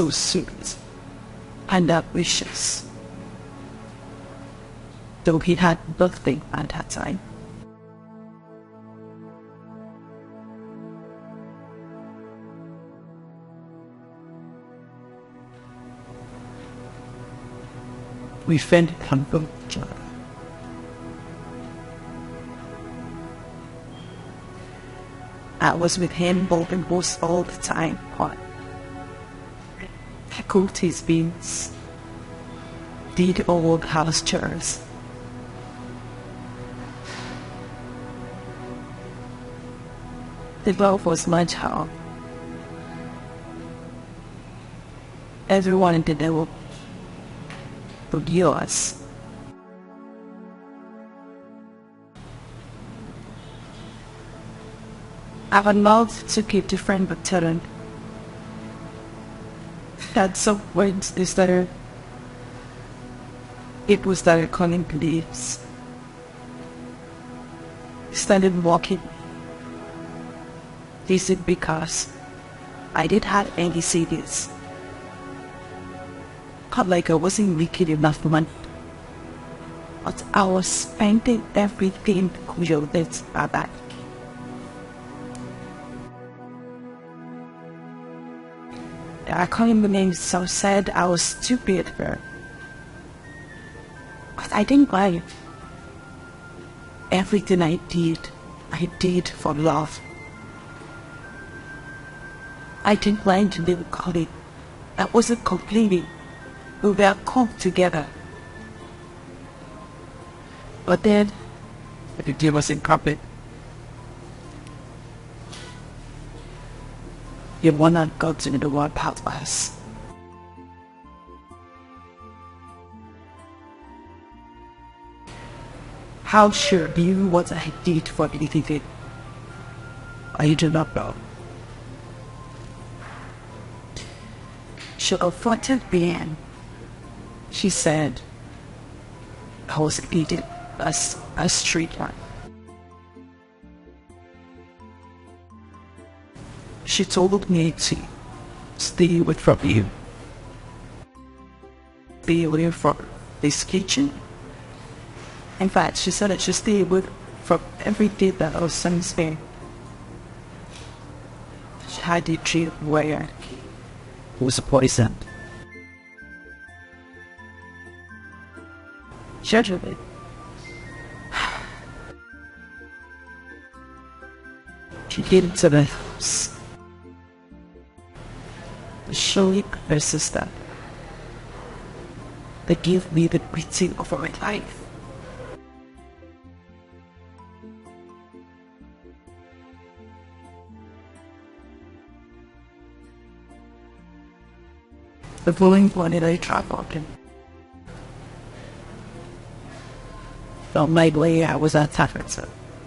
sweet and ambitious, though he had nothing at that time. We fell on both each other. I was with him almost all the time, but I cooked his beans, did all the house chores. The love was much hard. Everyone in the world but yours. I would love to keep the friend but Terran. At some point they started, people started calling police. Started walking. This is because I didn't have any CDs. Not like I wasn't making enough money, but I was spending everything with my back. I calling the name so sad I was stupid for. But I didn't lie. Everything I did for love. I didn't lie to live calling. I wasn't complaining. We were come together. But then, the deal was incomplete. You wanna go to the world part of us. How sure you what I did for anything? I do not know. She confronted me. She said I was eating a street rat. She told me to stay away from you. Stay away from this kitchen. In fact, she said that she stay away from everything that our son's there. She had a dream where he was poisoned. Judgment. into the house. Showing her sister. They gave me the beating of my life. The following morning I traveled him. On my way I was attacked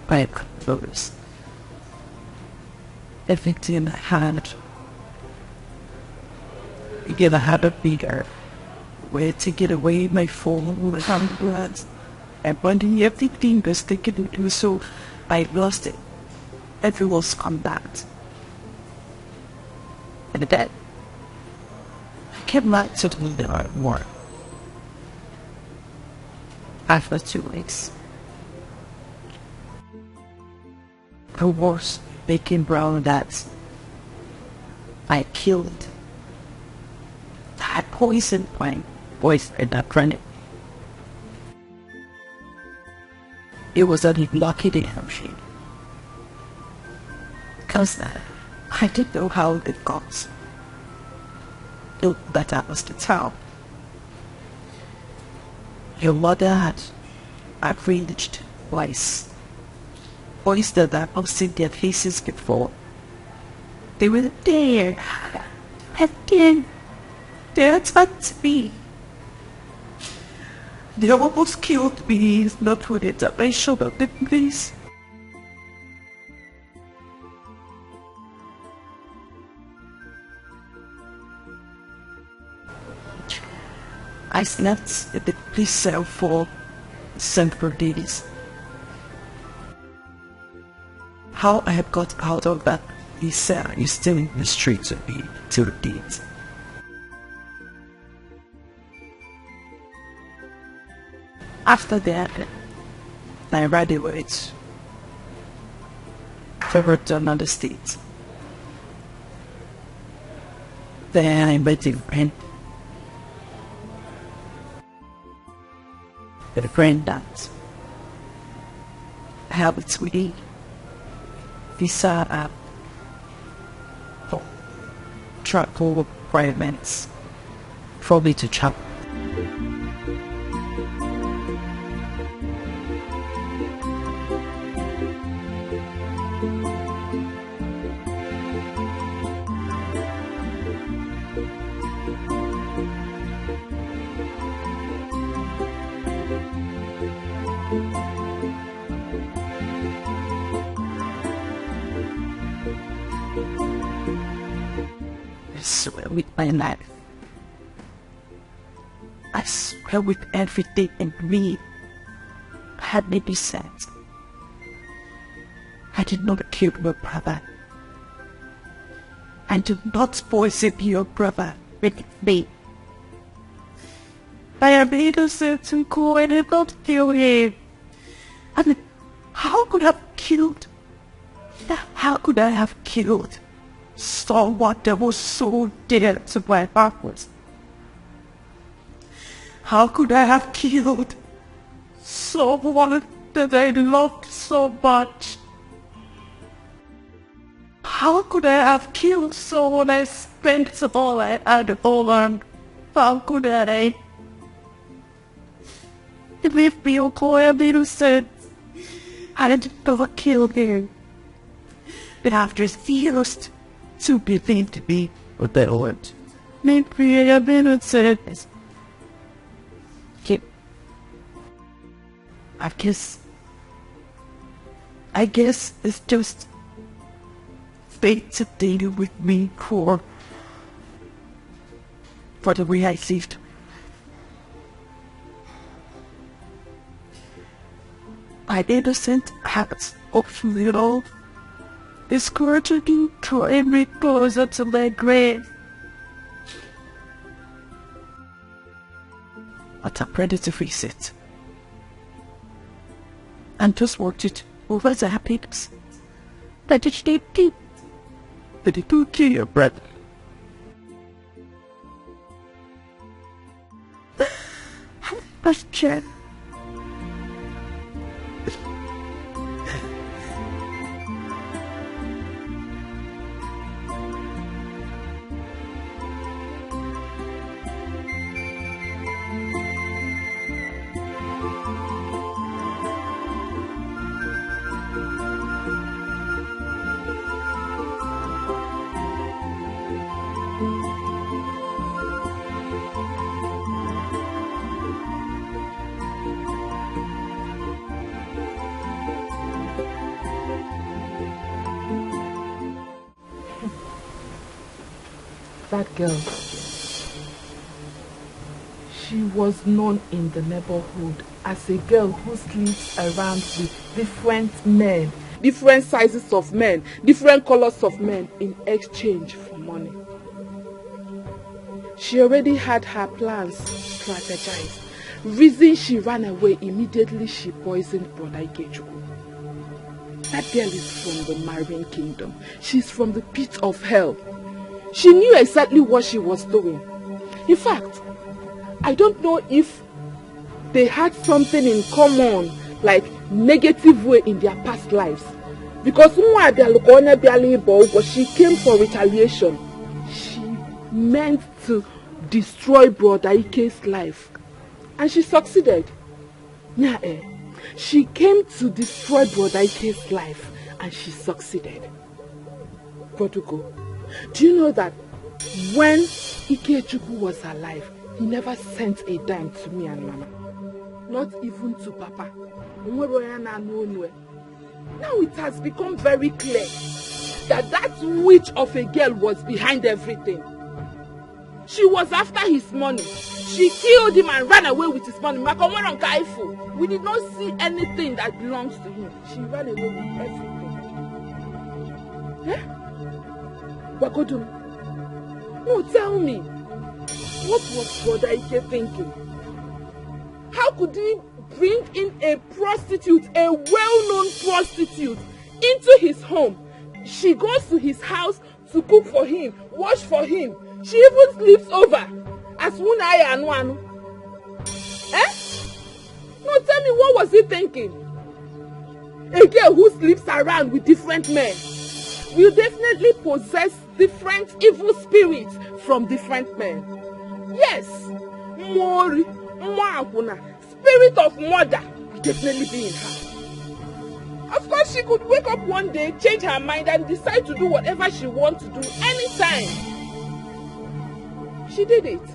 by controllers. The victim had a habit bigger way to get away my phone with blood. And when the everything was taken to do so, I lost it. Everyone's contact. And then I came back to the war. After 2 weeks, the worst baking brown that I killed. I poisoned my boyfriend that friend. It was a lucky day of shit. Because I didn't know how it got. That I was the town. Your mother had outraged twice. Boys that I've seen their faces before. They were there. Again. They attacked me. They almost killed me, not with it at my shoulder, please. I slept at the police cell for several days. How I have got out of that police cell is still in the streets of me till date. After that, I ran away to another state. Then I met a friend. A friend that helped me visa app for travel requirements for me to travel. I swear with my life. I swear with everything in me. Had me be said. I did not kill your brother. I did not poison your brother with me. I am innocent to go and did not kill him. And how could I have killed? How could I have killed someone that was so dear to my heart? How could I have killed someone that I loved so much? How could I have killed someone I spent all I had on? How could I? Leave me, okay, I'm innocent. I didn't ever kill him. But I've refused to believe me what they want. Maybe I am innocent. I guess it's just fate to deal with me for the way I lived. My innocent habits of little is gradually drawing me closer to my grave. But I'm ready to face it. And just worked it over the happiness that it did keep. That it took your brother. Question. that girl? She was known in the neighborhood as a girl who sleeps around with different men, different sizes of men, different colors of men in exchange for money. She already had her plans strategized. Reason she ran away, immediately she poisoned Brother Ikechukwu. That girl is from the Marine Kingdom. She's from the pit of hell. She knew exactly what she was doing. In fact, I don't know if they had something in common, like negative way in their past lives. Because she came for retaliation. She meant to destroy Brother Ike's life. And she succeeded. She came to destroy Brother Ike's life and she succeeded. Brodugo, do you know that when Ikechukwu was alive, he never sent a dime to me and Mama? Not even to Papa. Now it has become very clear that that witch of a girl was behind everything. She was after his money. She killed him and ran away with his money. We did not see anything that belongs to him. She ran away with everything. Wagodum, no, tell me, what was Brother Ike thinking? How could he bring in a prostitute, a well-known prostitute, into his home? She goes to his house to cook for him, wash for him. She even sleeps over as Unai and one. No, tell me, what was he thinking? A girl who sleeps around with different men will definitely possess different evil spirits from different men. Yes, Mori, Mwakuna, spirit of murder will definitely be in her. Of course, she could wake up one day, change her mind, and decide to do whatever she wants to do anytime. She did it.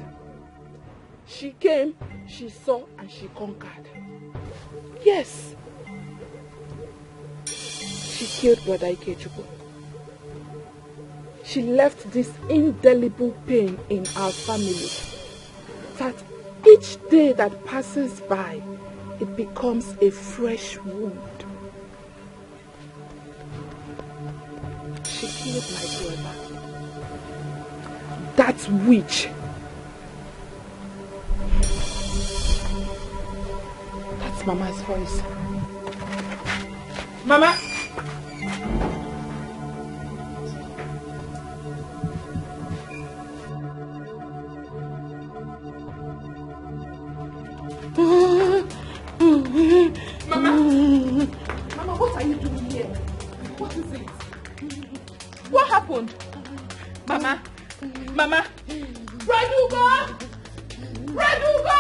She came, she saw, and she conquered. Yes. She killed Brother Ikechukwu. She left this indelible pain in our family, that each day that passes by, it becomes a fresh wound. She killed my brother. That witch. That's Mama's voice. Mama! Mama! Mama, what are you doing here? What is it? What happened? Mama! Mama! Braduga! Braduga!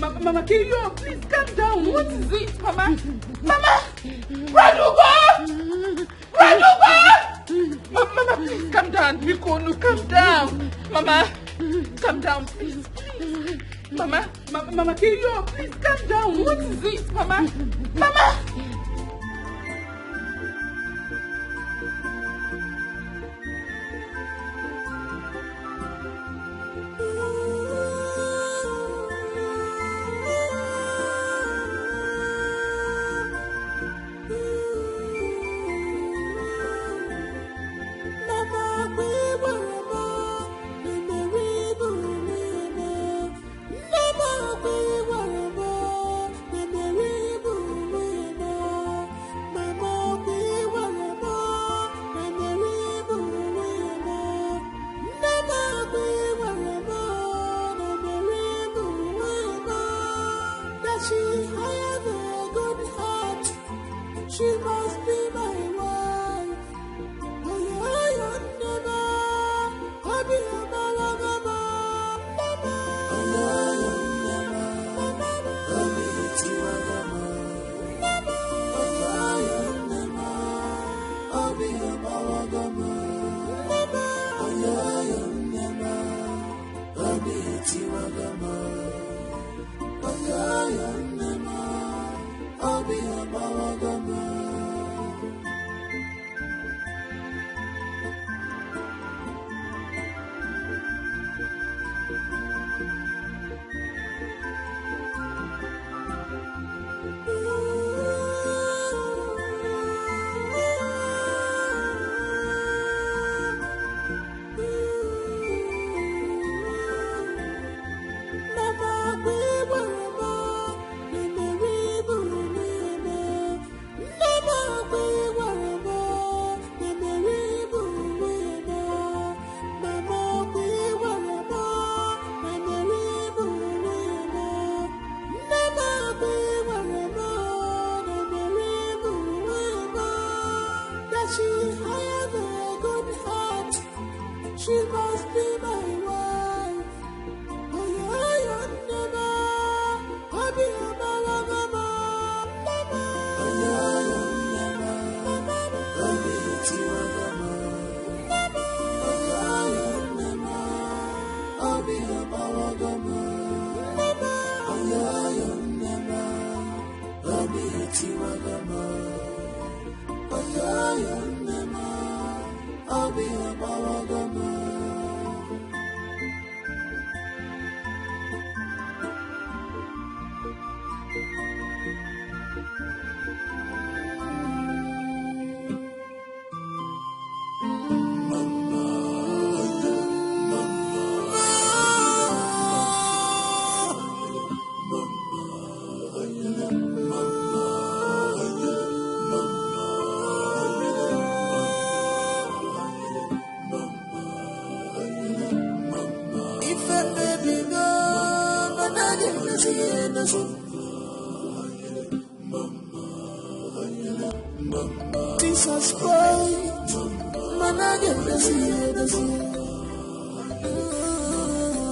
Mama, Kirio, please calm down. What is it, Mama? Mama! Braduga! Braduga! Mama, please calm down. Mikonu, calm down. Mama, calm down, please. Mama, Mama Kirio, please calm down. What is it, Mama? Mama!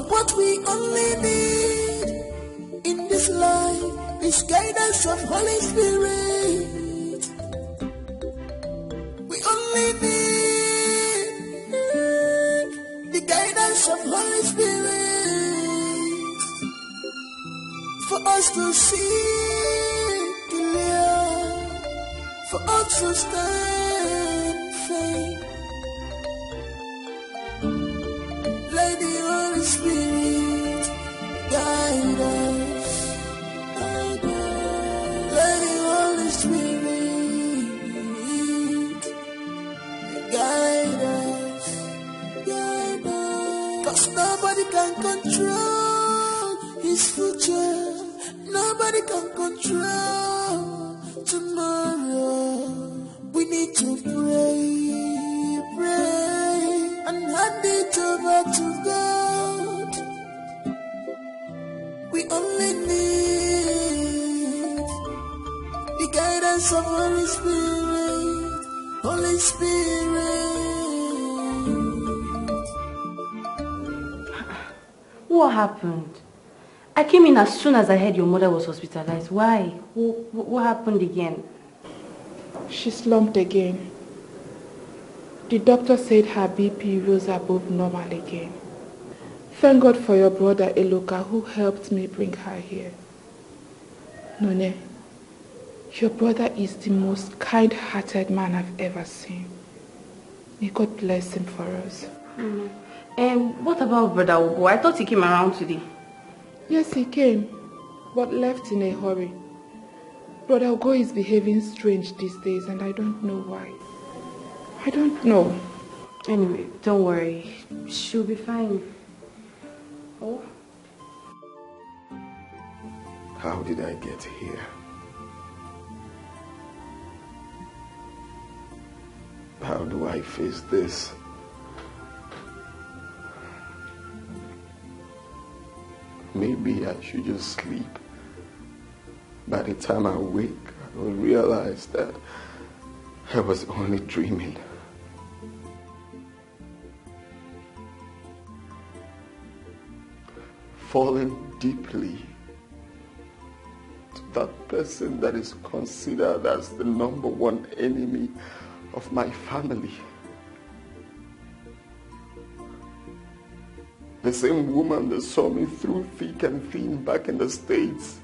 What we only need in this life is guidance of Holy Spirit. We only need the guidance of Holy Spirit for us to see clear, for us to stand firm. Let the Holy Spirit guide us. Let the Holy Spirit guide us. Cause nobody can control his future. Nobody can control tomorrow. We need to pray, and hand it over to God. We only need the guidance of Holy Spirit. Holy Spirit. What happened? I came in as soon as I heard your mother was hospitalized. Why? What happened again? She slumped again. The doctor said her BP rose above normal again. Thank God for your brother Eloka who helped me bring her here. None, your brother is the most kind-hearted man I've ever seen. May God bless him for us. And what about Brother Ugo? I thought he came around today. Yes, he came, but left in a hurry. Brother Ugo is behaving strange these days and I don't know why. I don't know. Anyway, don't worry. She'll be fine. Oh? How did I get here? How do I face this? Maybe I should just sleep. By the time I wake, I will realize that I was only dreaming. Falling deeply to that person that is considered as the #1 enemy of my family. The same woman that saw me through thick and thin back in the States.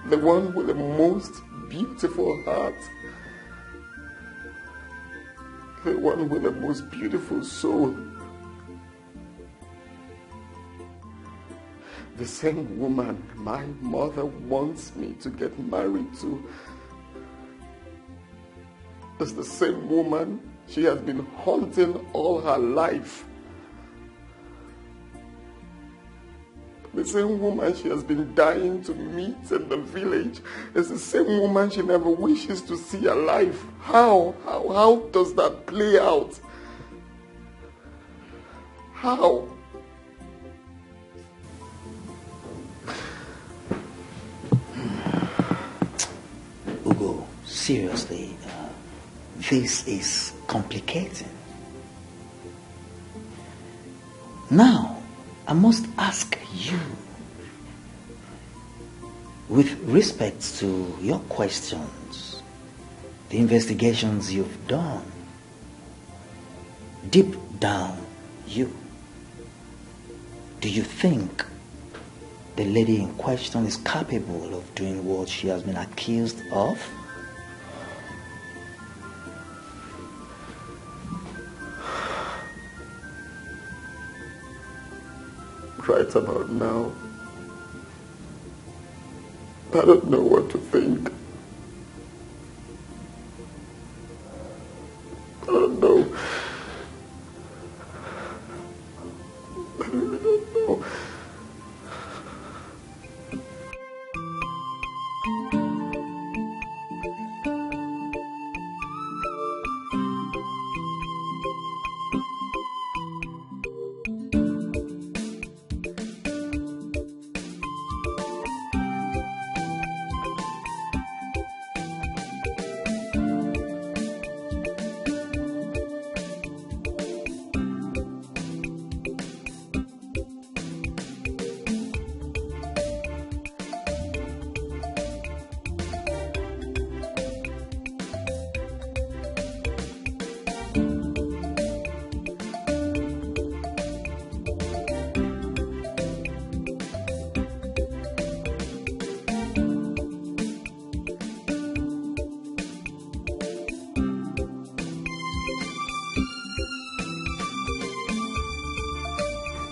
The one with the most beautiful heart. The one with the most beautiful soul. The same woman my mother wants me to get married to. Is the same woman she has been haunting all her life. The same woman she has been dying to meet in the village is the same woman she never wishes to see alive. How does that play out? How? Ugo, seriously, this is complicating. Now, I must ask you, with respect to your questions, the investigations you've done, deep down, Do you think the lady in question is capable of doing what she has been accused of? Right about now, I don't know what to think. I don't know. I really don't know.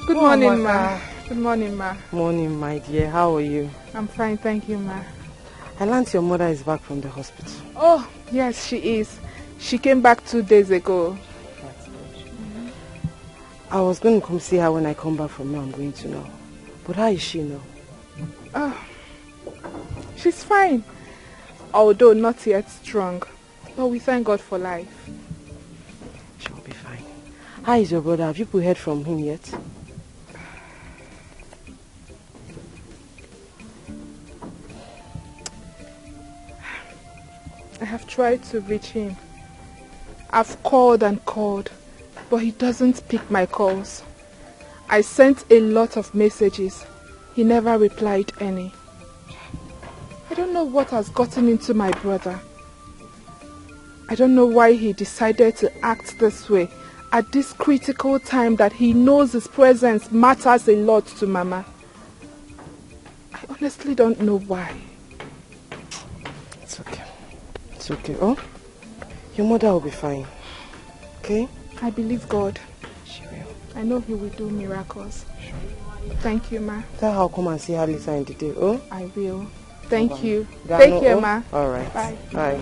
Good morning, ma. Good morning, ma. Morning, my dear. How are you? I'm fine, thank you, ma. I learned your mother is back from the hospital. Oh, yes, she is. She came back 2 days ago. I was going to come see her when I come back from here. I'm going to know. But how is she now? Oh, she's fine. Although not yet strong. But we thank God for life. She'll be fine. How is your brother? Have you heard from him yet? I have tried to reach him. I've called and called, but he doesn't pick my calls. I sent a lot of messages. He never replied any. I don't know what has gotten into my brother. I don't know why he decided to act this way at this critical time that he knows his presence matters a lot to Mama. I honestly don't know why. It's okay. It's okay. Oh, your mother will be fine. Okay? I believe God. She will. I know he will do miracles. Sure. Thank you, ma. Tell her I'll come and see her later in the day. Oh? I will. Thank you. Gano, Take care, ma. All right. Bye. Bye.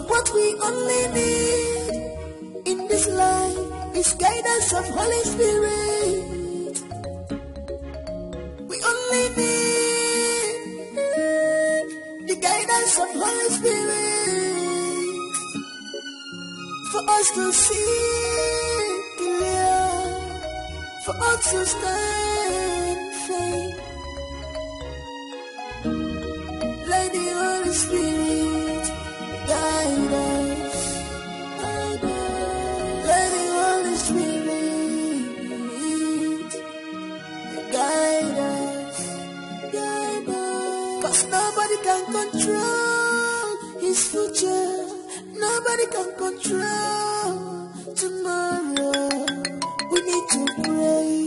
What we only need in this life is guidance of Holy Spirit. We only need the guidance of Holy Spirit for us to see clear, for us to stand firm. Let the Holy Spirit guide us. Let the Holy Spirit guide us. 'Cause nobody can control his future. Nobody can control tomorrow. We need to pray,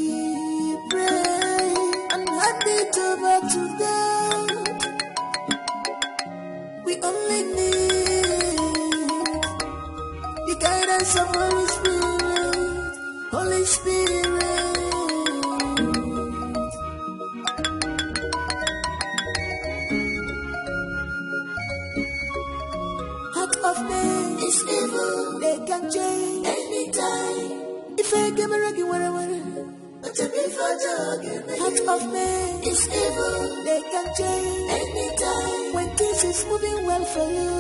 and hand it over to God. We only need guidance of Holy Spirit, Holy Spirit. Heart of man is evil, they can change anytime. If I give a reggae, what but to be for jogging. Heart of man is evil, they can change anytime. When things is moving well for you,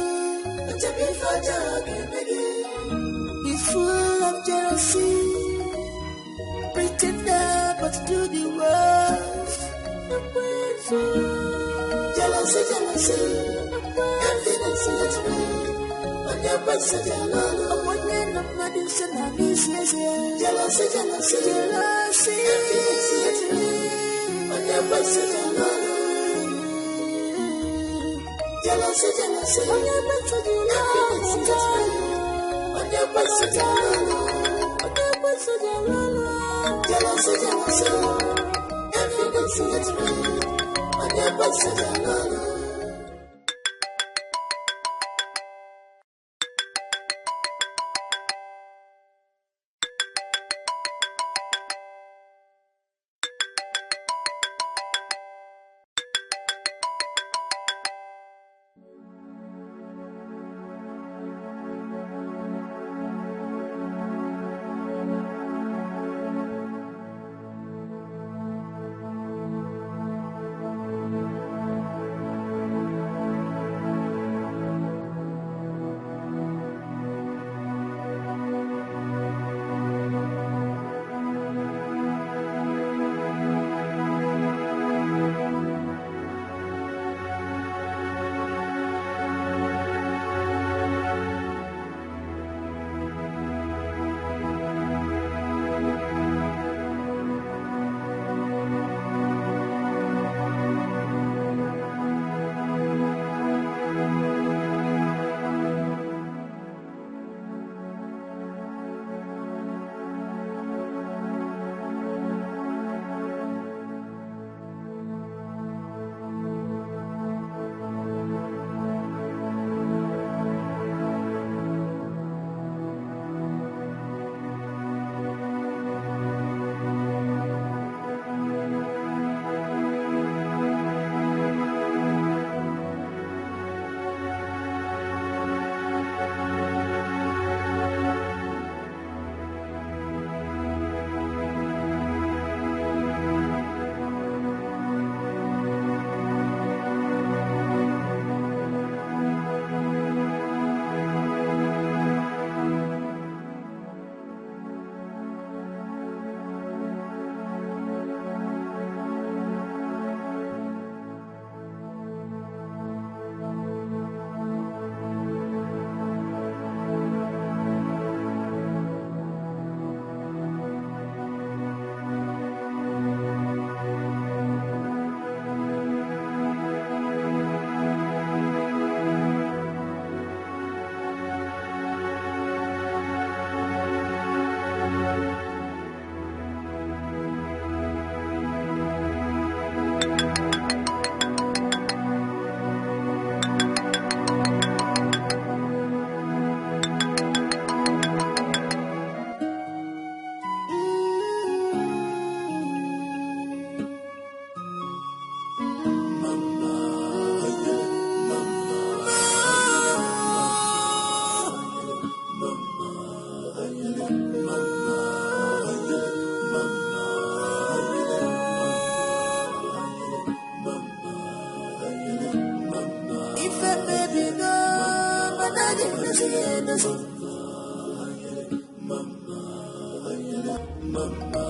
but to be for jogging again. He's full of jealousy, pretender but do the worst. Jealousy, jealousy, confidence in its way. On your person, jealousy, upon your number, jealousy, jealousy, jealousy, confidence in its way. On your person, jealousy, jealousy, on your person, confidence in its way. On your person, jealousy, jealousy, confidence in its way. On your person,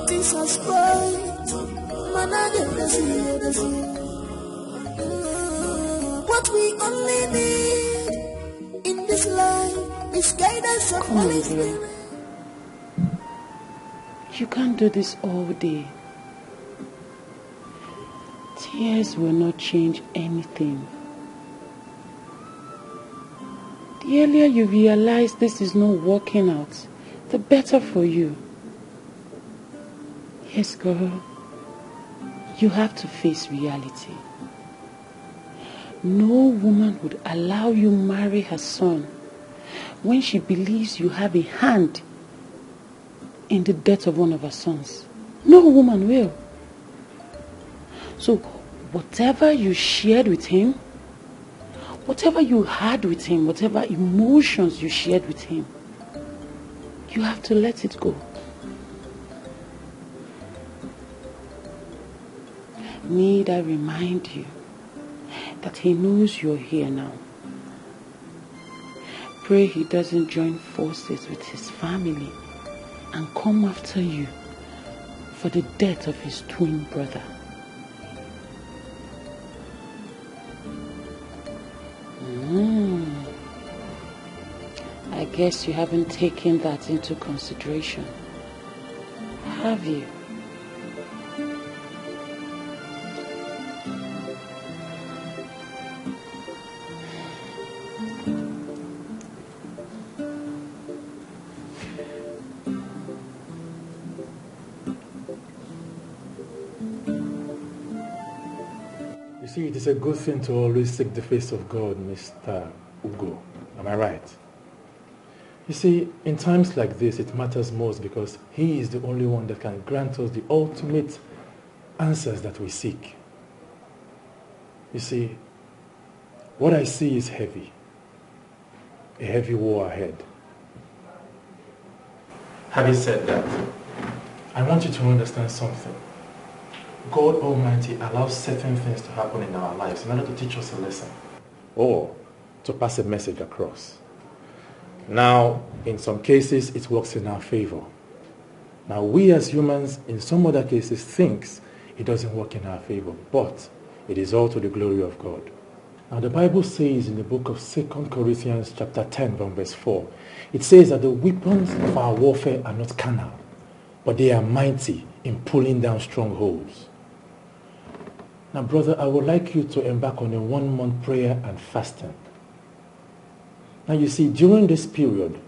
Jesus Christ, what we only need in this life is guidance of Holy Spirit. You can't do this all day. Tears will not change anything. The earlier you realize this is not working out, the better for you. Yes, girl. You have to face reality. No woman would allow you marry her son when she believes you have a hand in the death of one of her sons? No woman will. So whatever you shared with him, whatever you had with him, whatever emotions you shared with him, you have to let it go. Need I remind you that he knows you're here now? Pray he doesn't join forces with his family and come after you for the death of his twin brother. I guess you haven't taken that into consideration, have you? You see, it is a good thing to always seek the face of God, Mr. Ugo. Am I right? You see, in times like this, it matters most because he is the only one that can grant us the ultimate answers that we seek. You see, what I see is heavy. A heavy war ahead. Having said that, I want you to understand something. God Almighty allows certain things to happen in our lives in order to teach us a lesson or to pass a message across. Now, in some cases, it works in our favor. Now, we as humans, in some other cases, thinks it doesn't work in our favor, but it is all to the glory of God. Now, the Bible says in the book of 2 Corinthians chapter 10, verse 4, it says that the weapons of our warfare are not carnal, but they are mighty in pulling down strongholds. Now, brother, I would like you to embark on a 1-month prayer and fasting. Now, you see, during this period,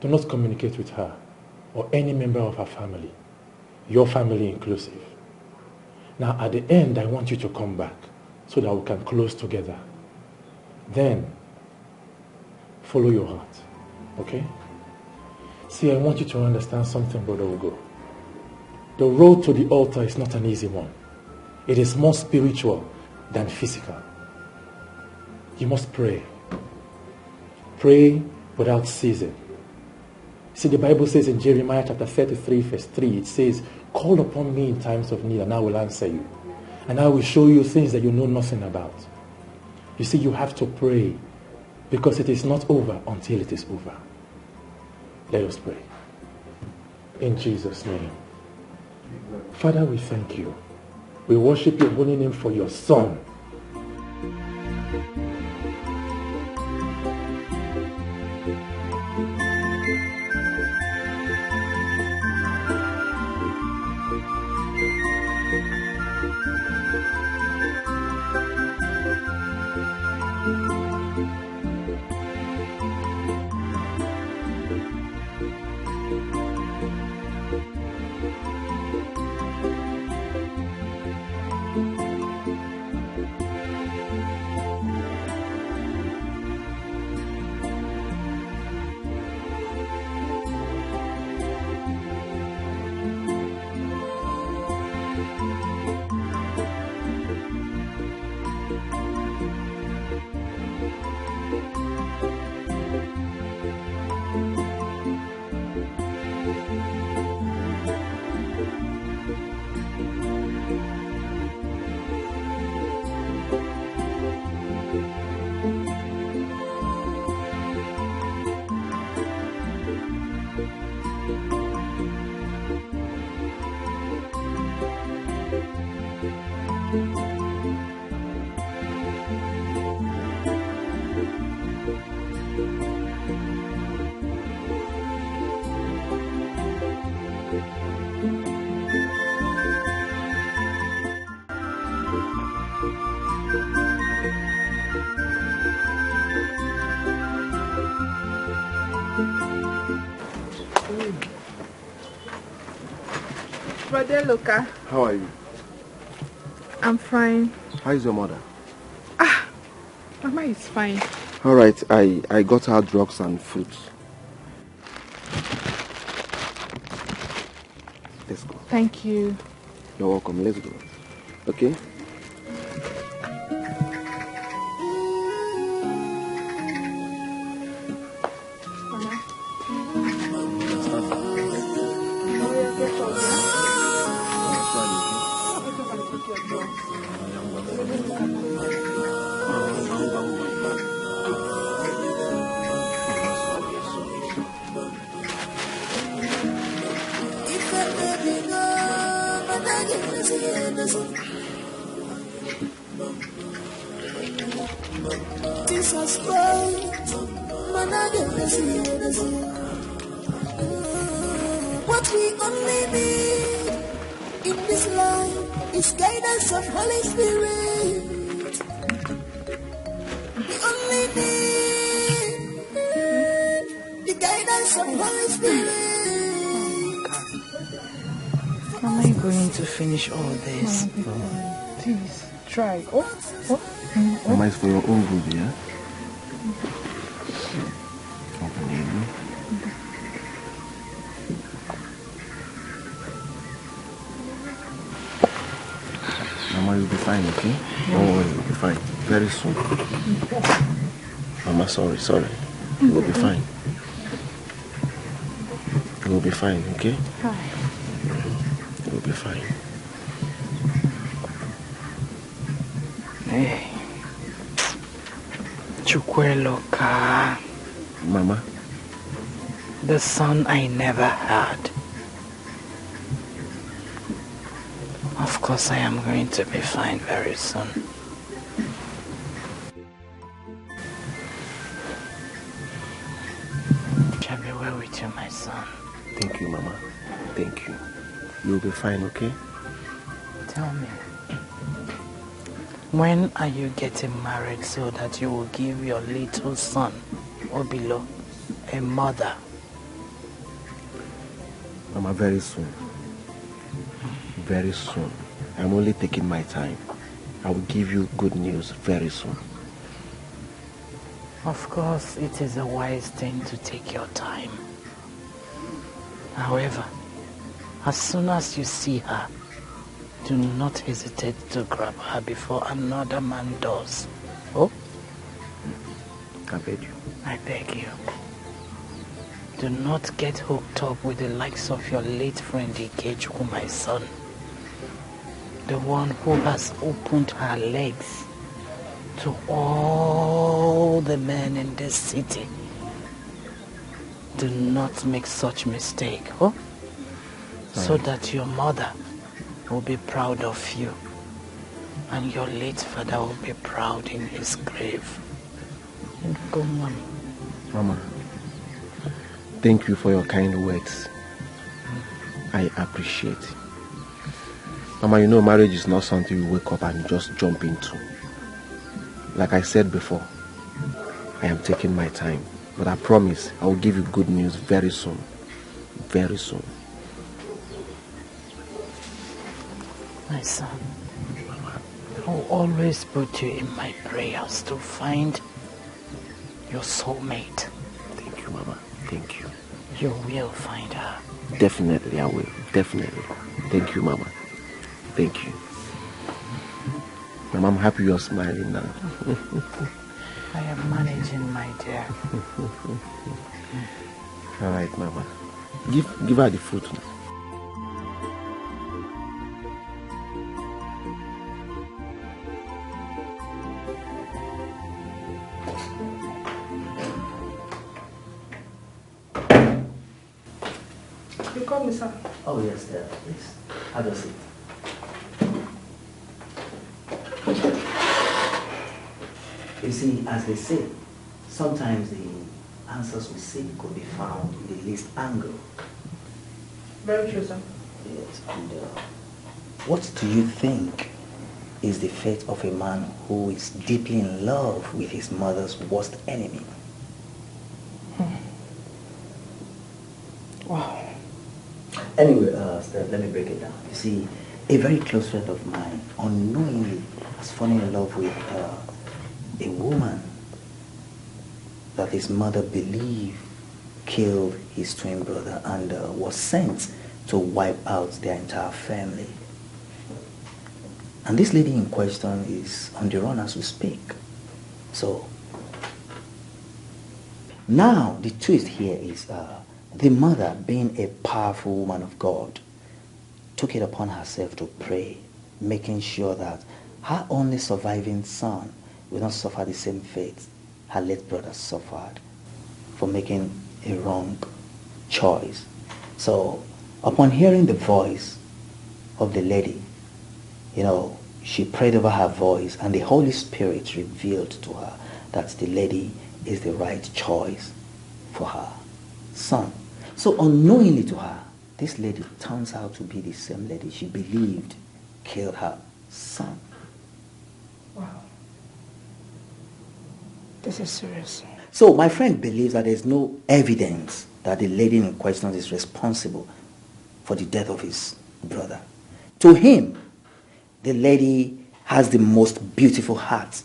do not communicate with her or any member of her family, your family inclusive. Now, at the end, I want you to come back so that we can close together. Then, follow your heart, okay? See, I want you to understand something, Brother Ugo. The road to the altar is not an easy one. It is more spiritual than physical. You must pray. Pray without ceasing. See, the Bible says in Jeremiah chapter 33, verse 3, it says, call upon me in times of need and I will answer you. And I will show you things that you know nothing about. You see, you have to pray because it is not over until it is over. Let us pray. In Jesus' name. Father, we thank you. We worship your holy name for your Son. Brother Luca. How are you? I'm fine. How is your mother? Mama is fine. Alright, I got her drugs and fruits. Let's go. Thank you. You're welcome. Let's go. Okay? What we only need in this life is guidance of Holy Spirit. We only need the guidance of Holy Spirit. Am I going to finish all this? Please, try. Mama, it's for your own good, yeah? Open it. Mama, you'll be fine, okay? Don't worry, you'll be fine. Very soon. Mama, sorry. You will be fine. You will be fine, okay? You will be fine. Hey. Chukweloka. Mama? The son I never had. Of course I am going to be fine very soon. Shall be well with you, my son. Thank you, Mama. Thank you. You'll be fine, okay? Tell me, when are you getting married so that you will give your little son, Obilo, a mother? Mama, very soon. Very soon. I'm only taking my time. I will give you good news very soon. Of course, it is a wise thing to take your time. However, as soon as you see her, do not hesitate to grab her before another man does. Oh? I beg you. I beg you. Do not get hooked up with the likes of your late friend Dikeh, my son. The one who has opened her legs to all the men in this city. Do not make such mistake, oh? So that your mother will be proud of you and your late father will be proud in his grave. Go on. Mama, thank you for your kind words. I appreciate it. Mama, you know marriage is not something you wake up and just jump into. Like I said before, I am taking my time. But I promise I will give you good news very soon. Very soon. My son, I will always put you in my prayers to find your soulmate. Thank you, Mama. Thank you. You will find her. Definitely I will. Definitely. Thank you, Mama. Thank you. Mama, I'm happy you're smiling now. I am managing, my dear. All right, Mama. Give her the fruit now. You call me, sir? Oh, yes, there, please. Have a seat. You see, as they say, sometimes the answers we seek could be found in the least angle. Very true, sir. Yes, and what do you think is the fate of a man who is deeply in love with his mother's worst enemy? Wow. Anyway, Steph, let me break it down. You see, a very close friend of mine unknowingly has fallen in love with a woman that his mother believed killed his twin brother and was sent to wipe out their entire family. And this lady in question is on the run as we speak. So, now the twist here is the mother, being a powerful woman of God, took it upon herself to pray, making sure that her only surviving son will not suffer the same fate her late brother suffered for making a wrong choice. So, upon hearing the voice of the lady, she prayed over her voice, and the Holy Spirit revealed to her that the lady is the right choice for her son. So unknowingly to her, this lady turns out to be the same lady she believed killed her son. Wow. This is serious. So my friend believes that there's no evidence that the lady in question is responsible for the death of his brother. To him, the lady has the most beautiful heart,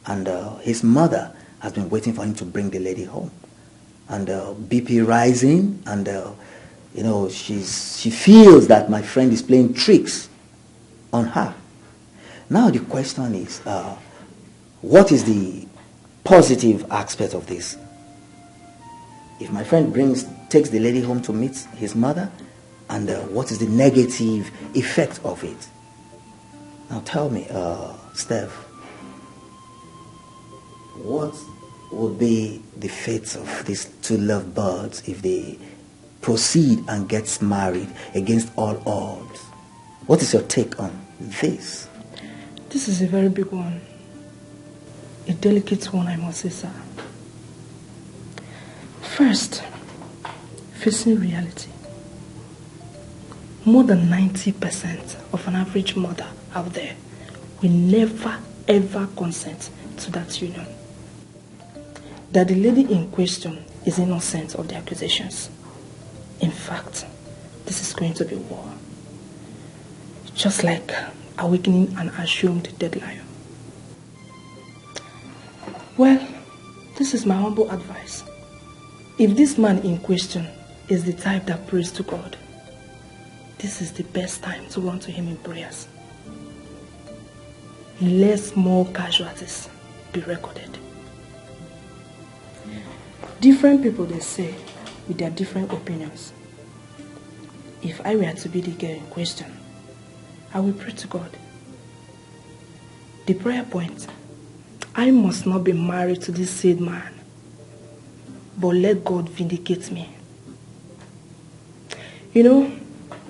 and his mother has been waiting for him to bring the lady home. And BP rising, and she feels that my friend is playing tricks on her. Now the question is, what is the positive aspect of this? If my friend takes the lady home to meet his mother, and what is the negative effect of it? Now tell me, Steph, what would be the fate of these two lovebirds if they proceed and get married against all odds? What is your take on this? This is a very big one. A delicate one, I must say, sir. First, facing reality. More than 90% of an average mother out there will never ever consent to that union. That the lady in question is innocent of the accusations. In fact, this is going to be war. Just like awakening an assumed dead lion. Well, this is my humble advice. If this man in question is the type that prays to God, this is the best time to run to him in prayers. Less more casualties be recorded. Different people, they say, with their different opinions. If I were to be the girl in question, I will pray to God. The prayer point: I must not be married to this said man, but let God vindicate me.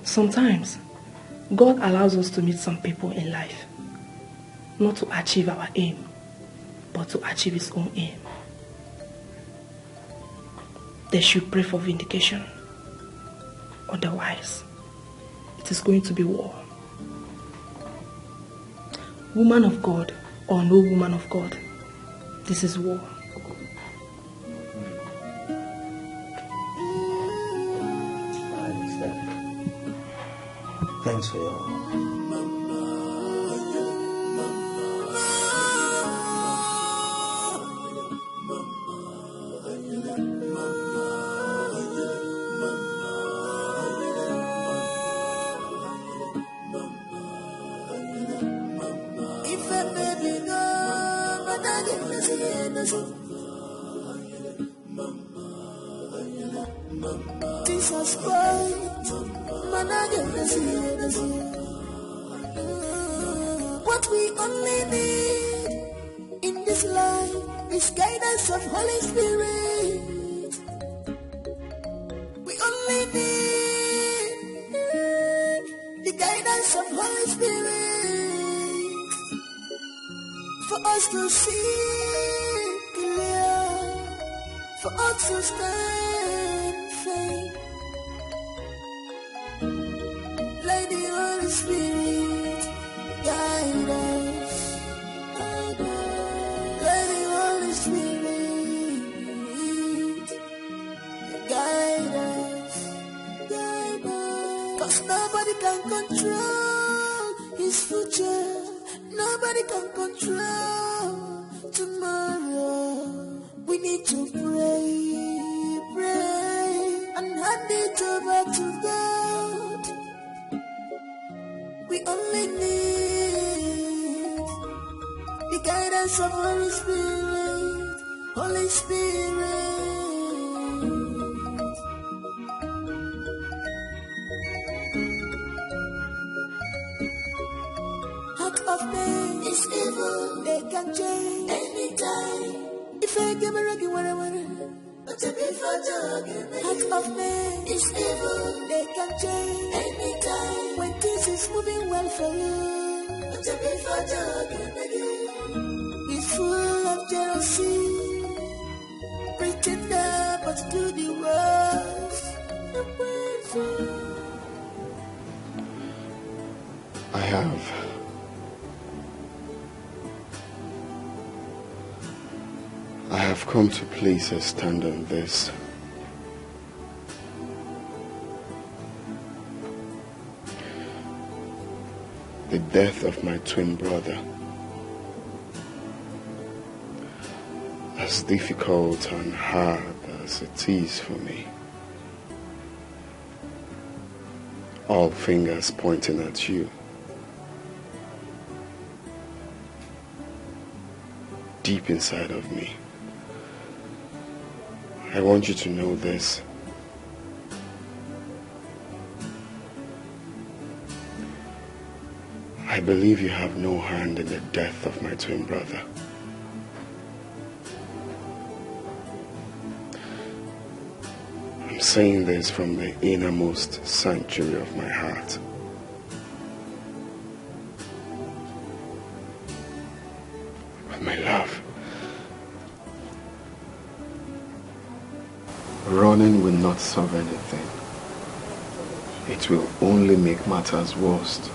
Sometimes God allows us to meet some people in life, not to achieve our aim, but to achieve his own aim. They should pray for vindication. Otherwise, it is going to be war. Woman of God or no woman of God, this is war. Thanks for your... Jesus Christ, what we only need in this life is guidance of Holy Spirit. We only need the guidance of Holy Spirit for us to see clear, for us to stand firm. Lady Holy Spirit, guide us. Lady Holy Spirit, guide us. Guide us. 'Cause nobody can control his future. Nobody can control tomorrow. We need to pray, and hand it over to God. We only need the guidance of Holy Spirit, Holy Spirit. Heart of man is evil, they can change anytime. If I give a ruggy, what I but to be for jogging. Heart of man is evil, they can change anytime. When things is moving well for you, but to be for jogging again. It's full of jealousy, pretender but do the worst. I have come to place a stand on this. The death of my twin brother. As difficult and hard as it is for me. All fingers pointing at you. Deep inside of me, I want you to know this. I believe you have no hand in the death of my twin brother. I'm saying this from the innermost sanctuary of my heart. But my love, running will not solve anything. It will only make matters worse.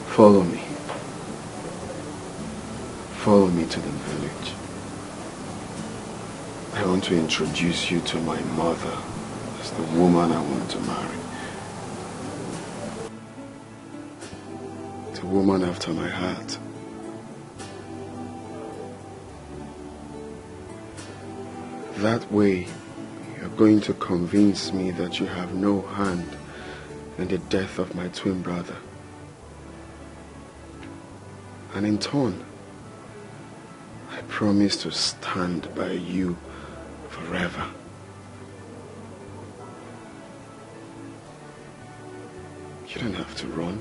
Follow me. Follow me to the village. I want to introduce you to my mother as the woman I want to marry. The woman after my heart. That way, you're going to convince me that you have no hand in the death of my twin brother. And in turn, I promise to stand by you forever. You don't have to run.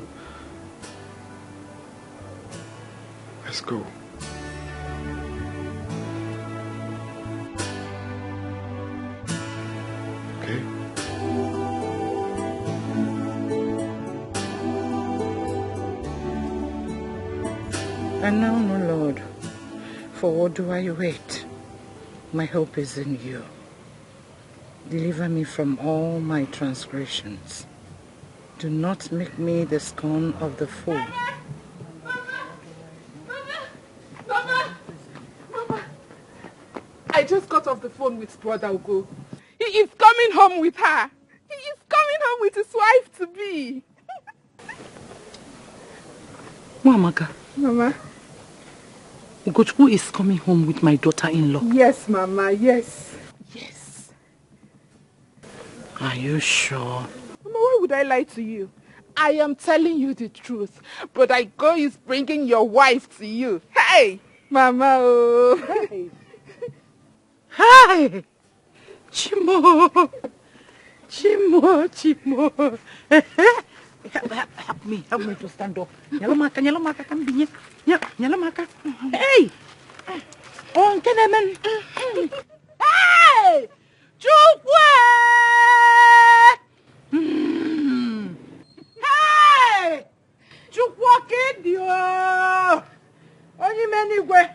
Let's go. Okay? And now, no Lord, for what do I wait? My hope is in you. Deliver me from all my transgressions. Do not make me the scorn of the fool. Mama! I just got off the phone with Brother Ugo. He is coming home with her. He is coming home with his wife-to-be. Mwamaka. Mama. Ugochukwu is coming home with my daughter-in-law. Yes, Mama, yes. Yes. Are you sure? Mama, why would I lie to you? I am telling you the truth. But Ugo is bringing your wife to you. Hey! Mama, oh. Hey! Hi! Chimo! Chimo! Help me to stand up. Nyalamaka, come be here. Nyalamaka. Hey! On Kenemen. Hey! Chukwe! Hey! Chukwa kedio! Onye menigwe.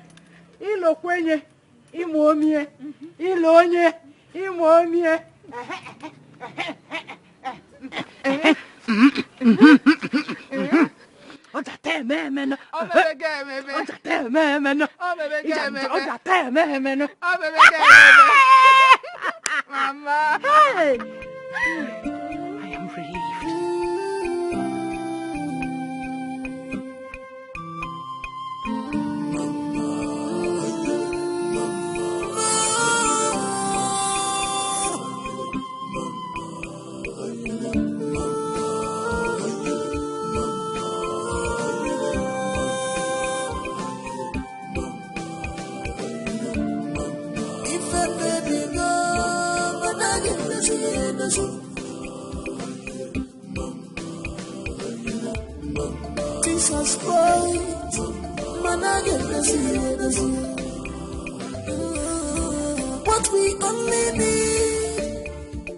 Ilo kwenye. Imo omie. Ilo onye. Imo omie. Mama. Hey! I am relieved. Jesus Christ, man, I get the see. What we only need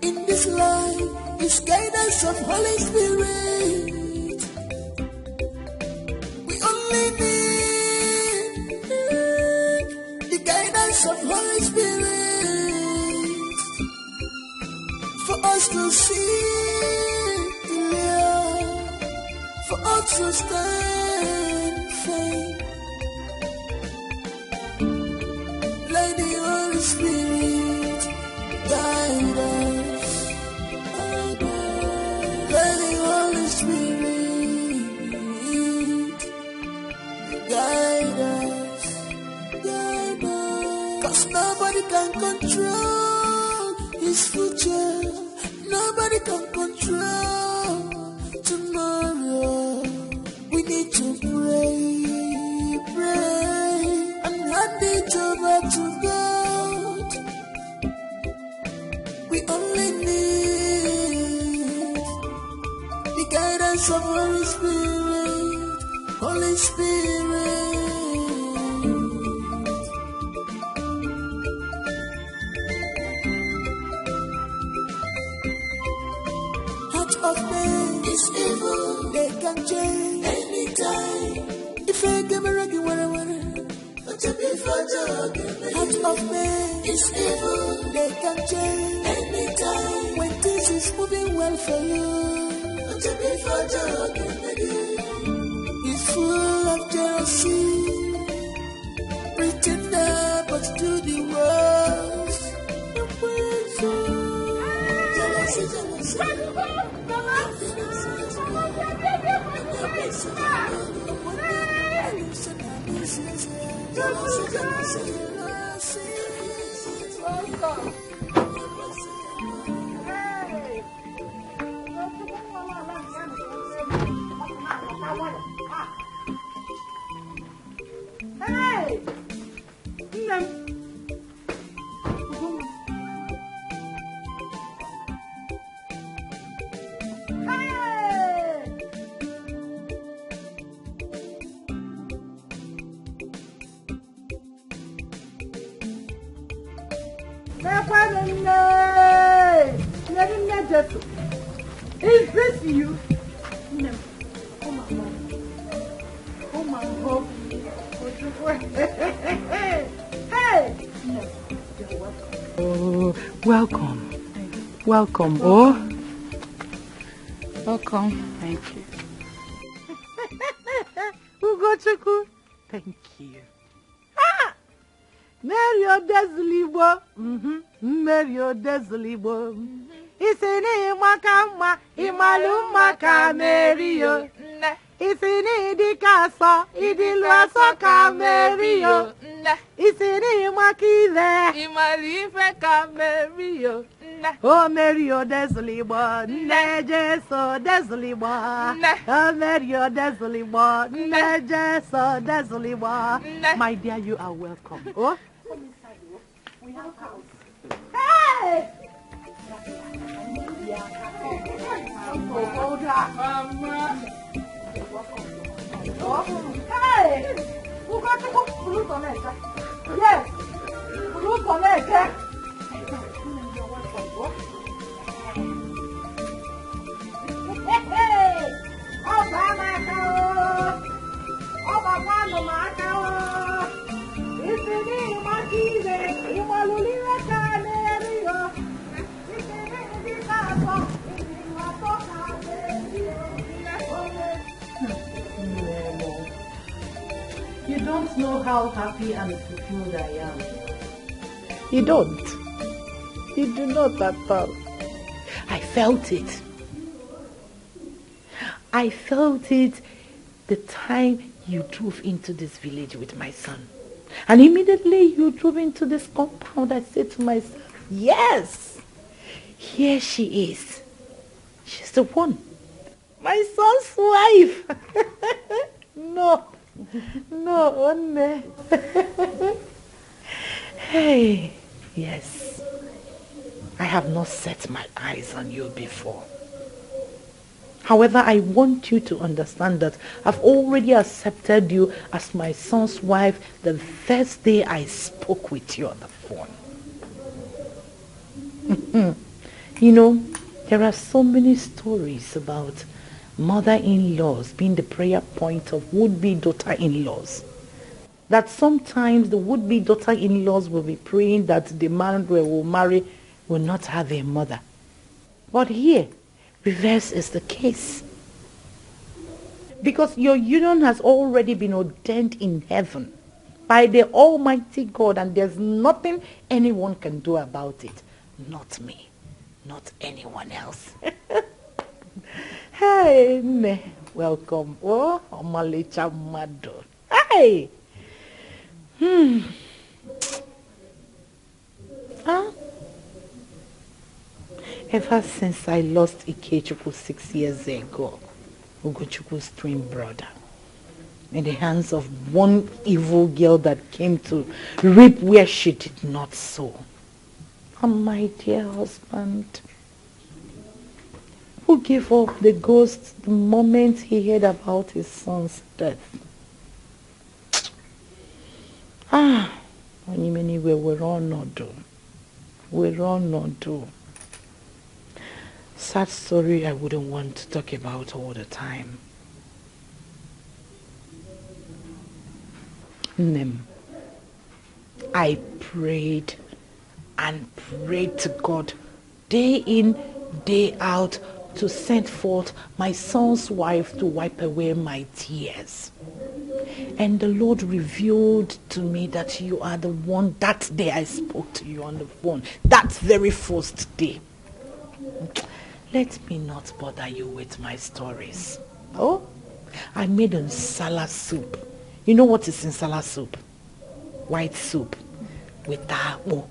in this life is guidance of Holy Spirit. We only need the guidance of Holy Spirit for us to see clear, for us to stand firm. Let the Holy Spirit guide us. Let the Holy Spirit guide us. Guide us. 'Cause nobody can control his future. Nobody can control tomorrow. We need to pray, and hand it over to God. We only need the guidance of Holy Spirit. Holy Spirit. Heart of man is evil. They can change anytime. If I give a regular, heart of man is evil. They can change anytime. When things is moving well for you, it's full of jealousy. Pretender, but do the worst. Jealousy. Hey! Is this you? No. Come on, home. Hey! No. You're welcome. Oh, welcome. Welcome. Oh. Welcome. Thank you. Ugochukwu. Thank you. Ah! Mary Odezlibo. Mary Odezlibo. Isini makama, imalu makamerio. Isini dikasa, idiluaso kamerio. Isini makile, imalife kamerio. Oh Mario Deslibo, Nejeso Deslibo. Oh Mario Deslibo, Nejeso Deslibo. My dear, you are welcome. Oh, come inside. We have house. Hey! Hey! Who got to go fruit on it? Yes! Fruit on it! Hey! Oh, Bamako! Oh, Bamako! It's in the Makide, Imalulira Canerio. You don't know how happy and fulfilled I am. You don't. You do not at all. I felt it. I felt it the time you drove into this village with my son. And immediately you drove into this compound, I said to myself, yes, here she is. She's the one. My son's wife. No, Onne. Hey, yes. I have not set my eyes on you before. However, I want you to understand that I've already accepted you as my son's wife the first day I spoke with you on the phone. You know, there are so many stories about mother-in-laws being the prayer point of would-be daughter-in-laws. That sometimes the would-be daughter-in-laws will be praying that the man they will marry will not have a mother. But here, reverse is the case. Because your union has already been ordained in heaven by the Almighty God, and there's nothing anyone can do about it. Not me, not anyone else. Hey, welcome. Oh, Omalicha Mado. Hey! Huh? Ever since I lost Ikechukwu 6 years ago, Ugochukwu's twin brother, in the hands of one evil girl that came to reap where she did not sow. And my dear husband, who gave up the ghost the moment he heard about his son's death. Anyway, we're all not do. We're all not do. Sad story I wouldn't want to talk about all the time. Nem, I prayed and prayed to God day in, day out to send forth my son's wife to wipe away my tears. And the Lord revealed to me that you are the one that day I spoke to you on the phone. That very first day. Let me not bother you with my stories. Oh, I made nsala soup. You know what is nsala soup? White soup with akpu.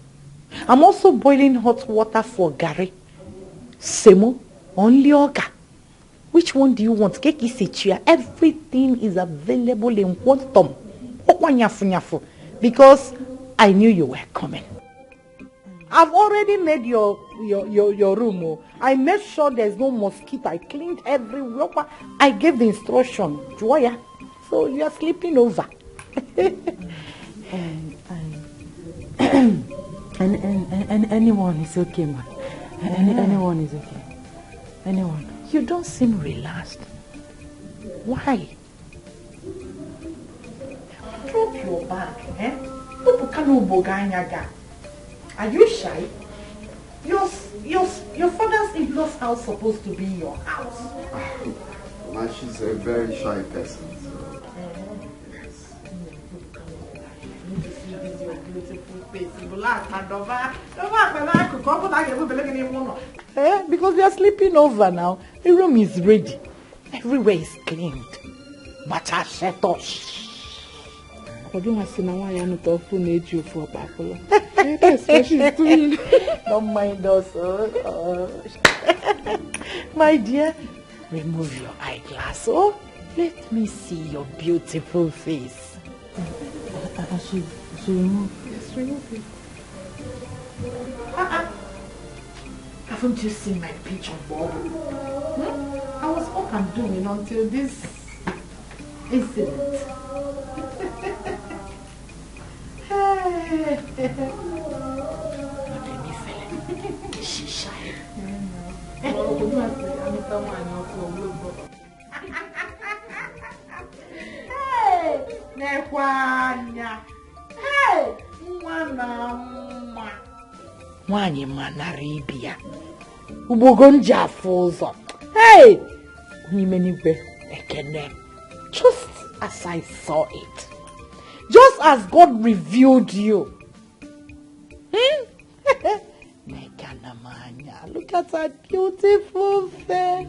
I'm also boiling hot water for gari, semo, only oga. Which one do you want? Keki sechia. Everything is available in quantum. Because I knew you were coming. I've already made your room. Oh. I made sure there's no mosquito. I cleaned everywhere. I gave the instruction. Joya. So you are sleeping over. and anyone is okay, man. Anyone is okay. Anyone. You don't seem relaxed. Why? Drop your bag, eh? Are you shy? Your father's in-law's house supposed to be your house. Man, she's a very shy person. So. Because we are sleeping over now. The room is ready. Everywhere is cleaned. But I set us. Don't mind us. My dear, remove your eyeglass. Oh, let me see your beautiful face. She remove. Yes, remove it. Haven't you seen my picture, Bob? I was up and doing until this incident. She's shy. Hey, Mwanya manaribia. Ubogonja fuzo. Hey! Just as I saw it. Just as God revealed you. Look at that beautiful face.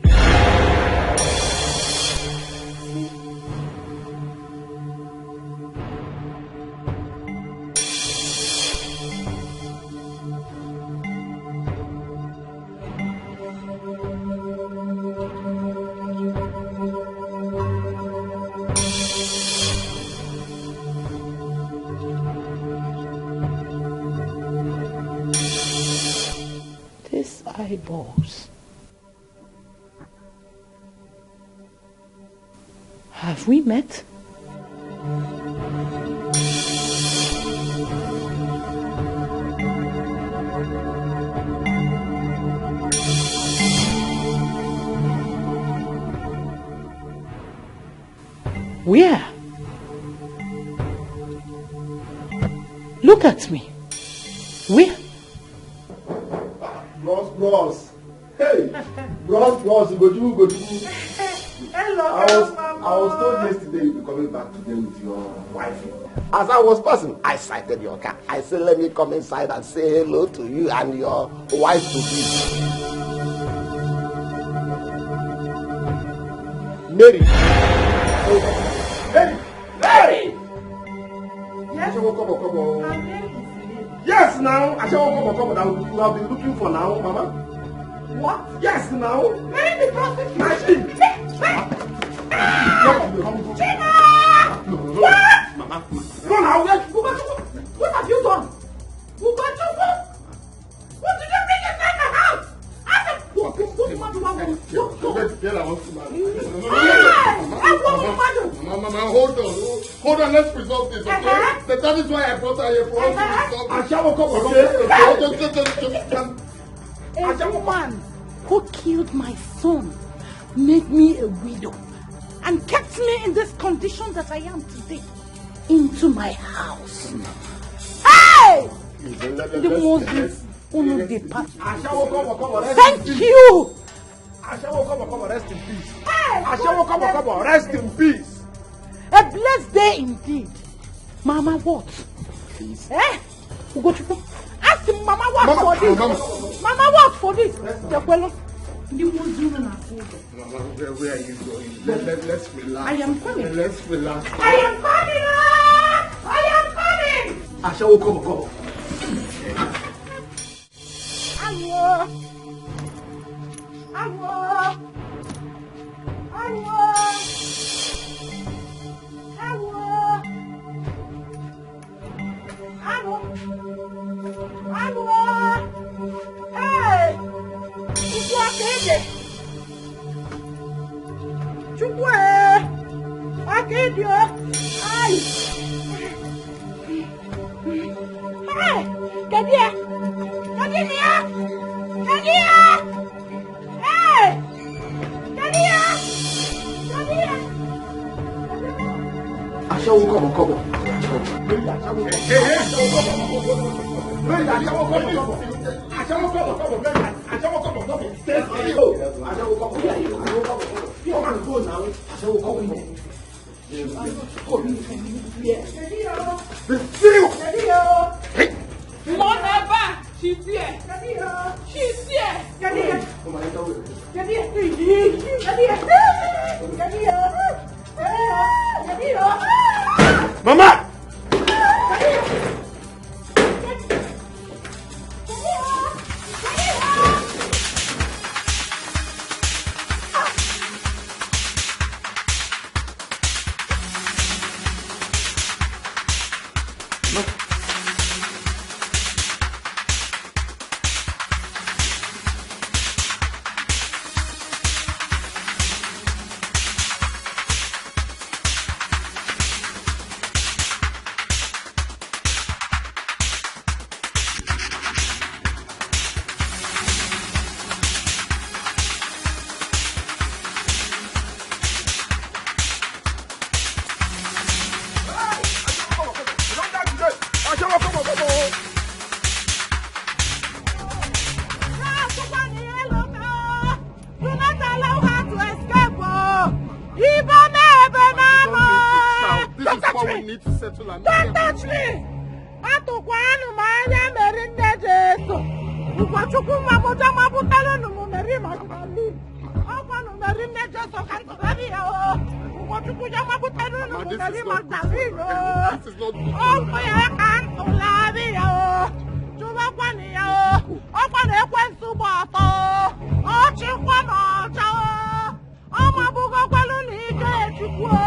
eyeballs. Have we met? Where? Look at me. Where? Bros. Hey! Bros, go do. Hello, I was told yesterday you'll be coming back today with your wife. As I was passing, I sighted your car. I said, let me come inside and say hello to you and your wife to be. Mary! Yes? Come on. Yes, now. I shall come on. You have been looking for now, Mama. What? Yes, now. Mary the prostitute. China! What? Mama. No, now. What have you done? What did you bring inside the house? I said, what? Mama, hold on, let's resolve this, okay? That is why I brought her here for us to resolve this. A woman who killed my son made me a widow and kept me in this condition that I am today into my house. Hey! The Muslims will depart. Thank you! Come on, rest in peace. Come on, rest in peace. A blessed day indeed. Mama, what? Please. Eh? Ask him, Mama, what for this? Mama, what for this? Mama, where are you going? Let's relax. I am coming. Let's relax. I am coming! Asha will come. Hey! Asha will come. She's here. She's here. Mama! Don't touch me! Atukwanu manya merinde Jesu. Ukwachukuma moja mabutalo numeri magdali. Akwanu merinde Jesu kantabi yo. Ukwachukuja mabutalo numeri magdali yo. Okwaya kantulabi yo. Chubakwani yo. Okwanu ekwensu bato. Ochikwa moja. Amabugo kwalu ni ike chukwu.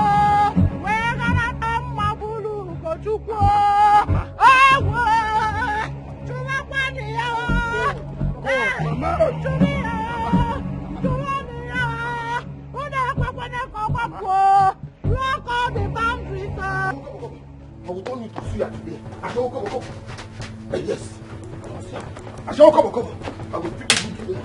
Lock all the boundaries, sir. I will turn you to Suya today. I shall come. Yes. I shall come. I will pick you today.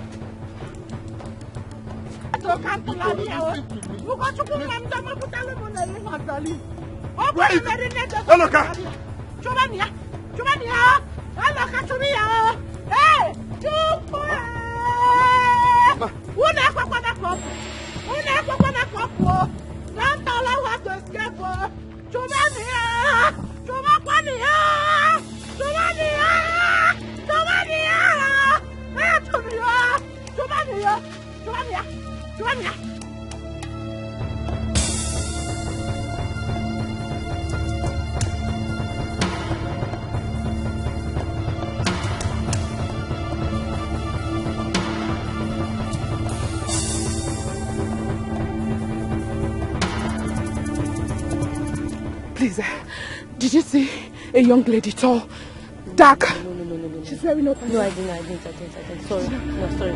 Don't allow her to escape. Please, did you see a young lady, tall, dark? No. She's wearing no pants. No, I didn't. Sorry. No, sorry.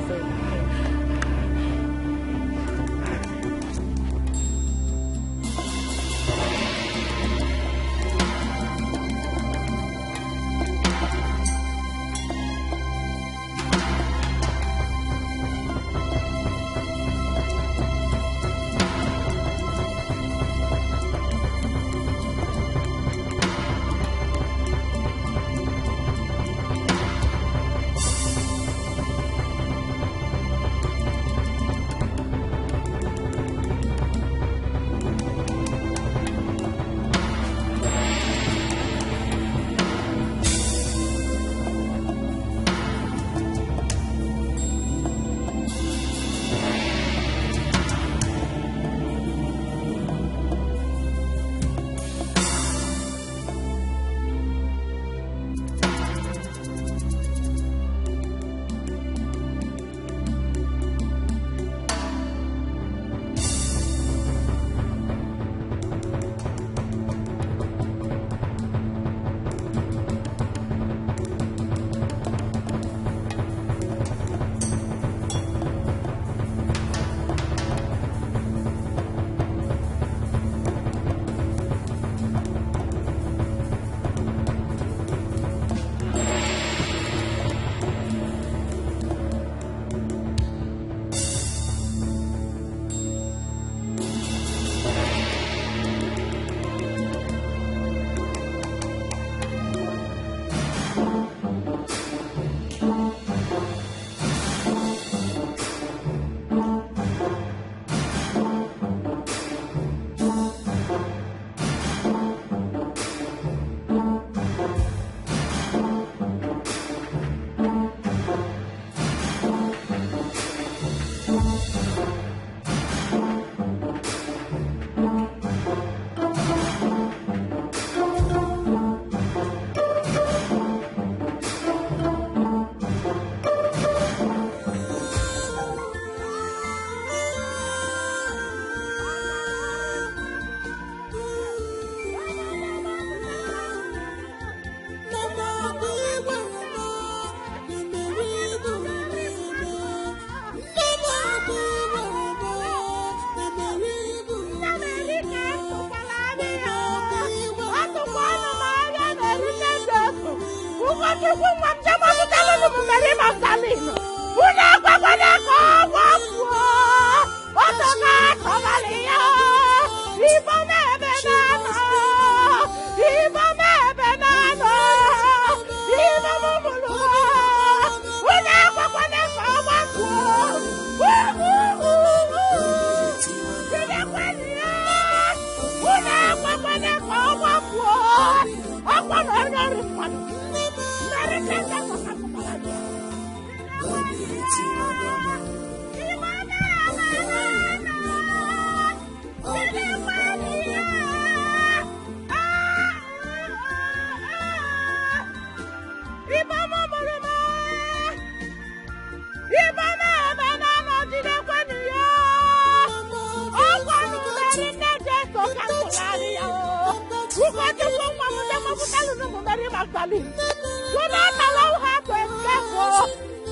Do not allow her to escape.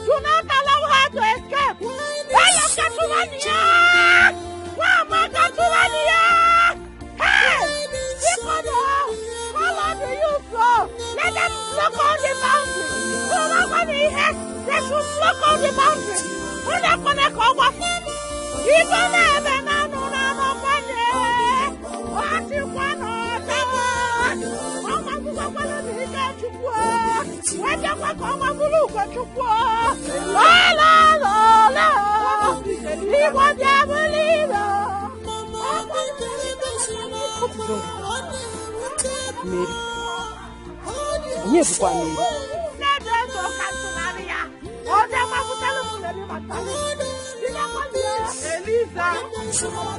Do not allow her to block all the boundaries. When I connect over, even if I know money, what you want to do? Mama, you want to get you work. When you want to look at you work. La la la la. He was never leave. Mary. Yes, Mary. Elisa.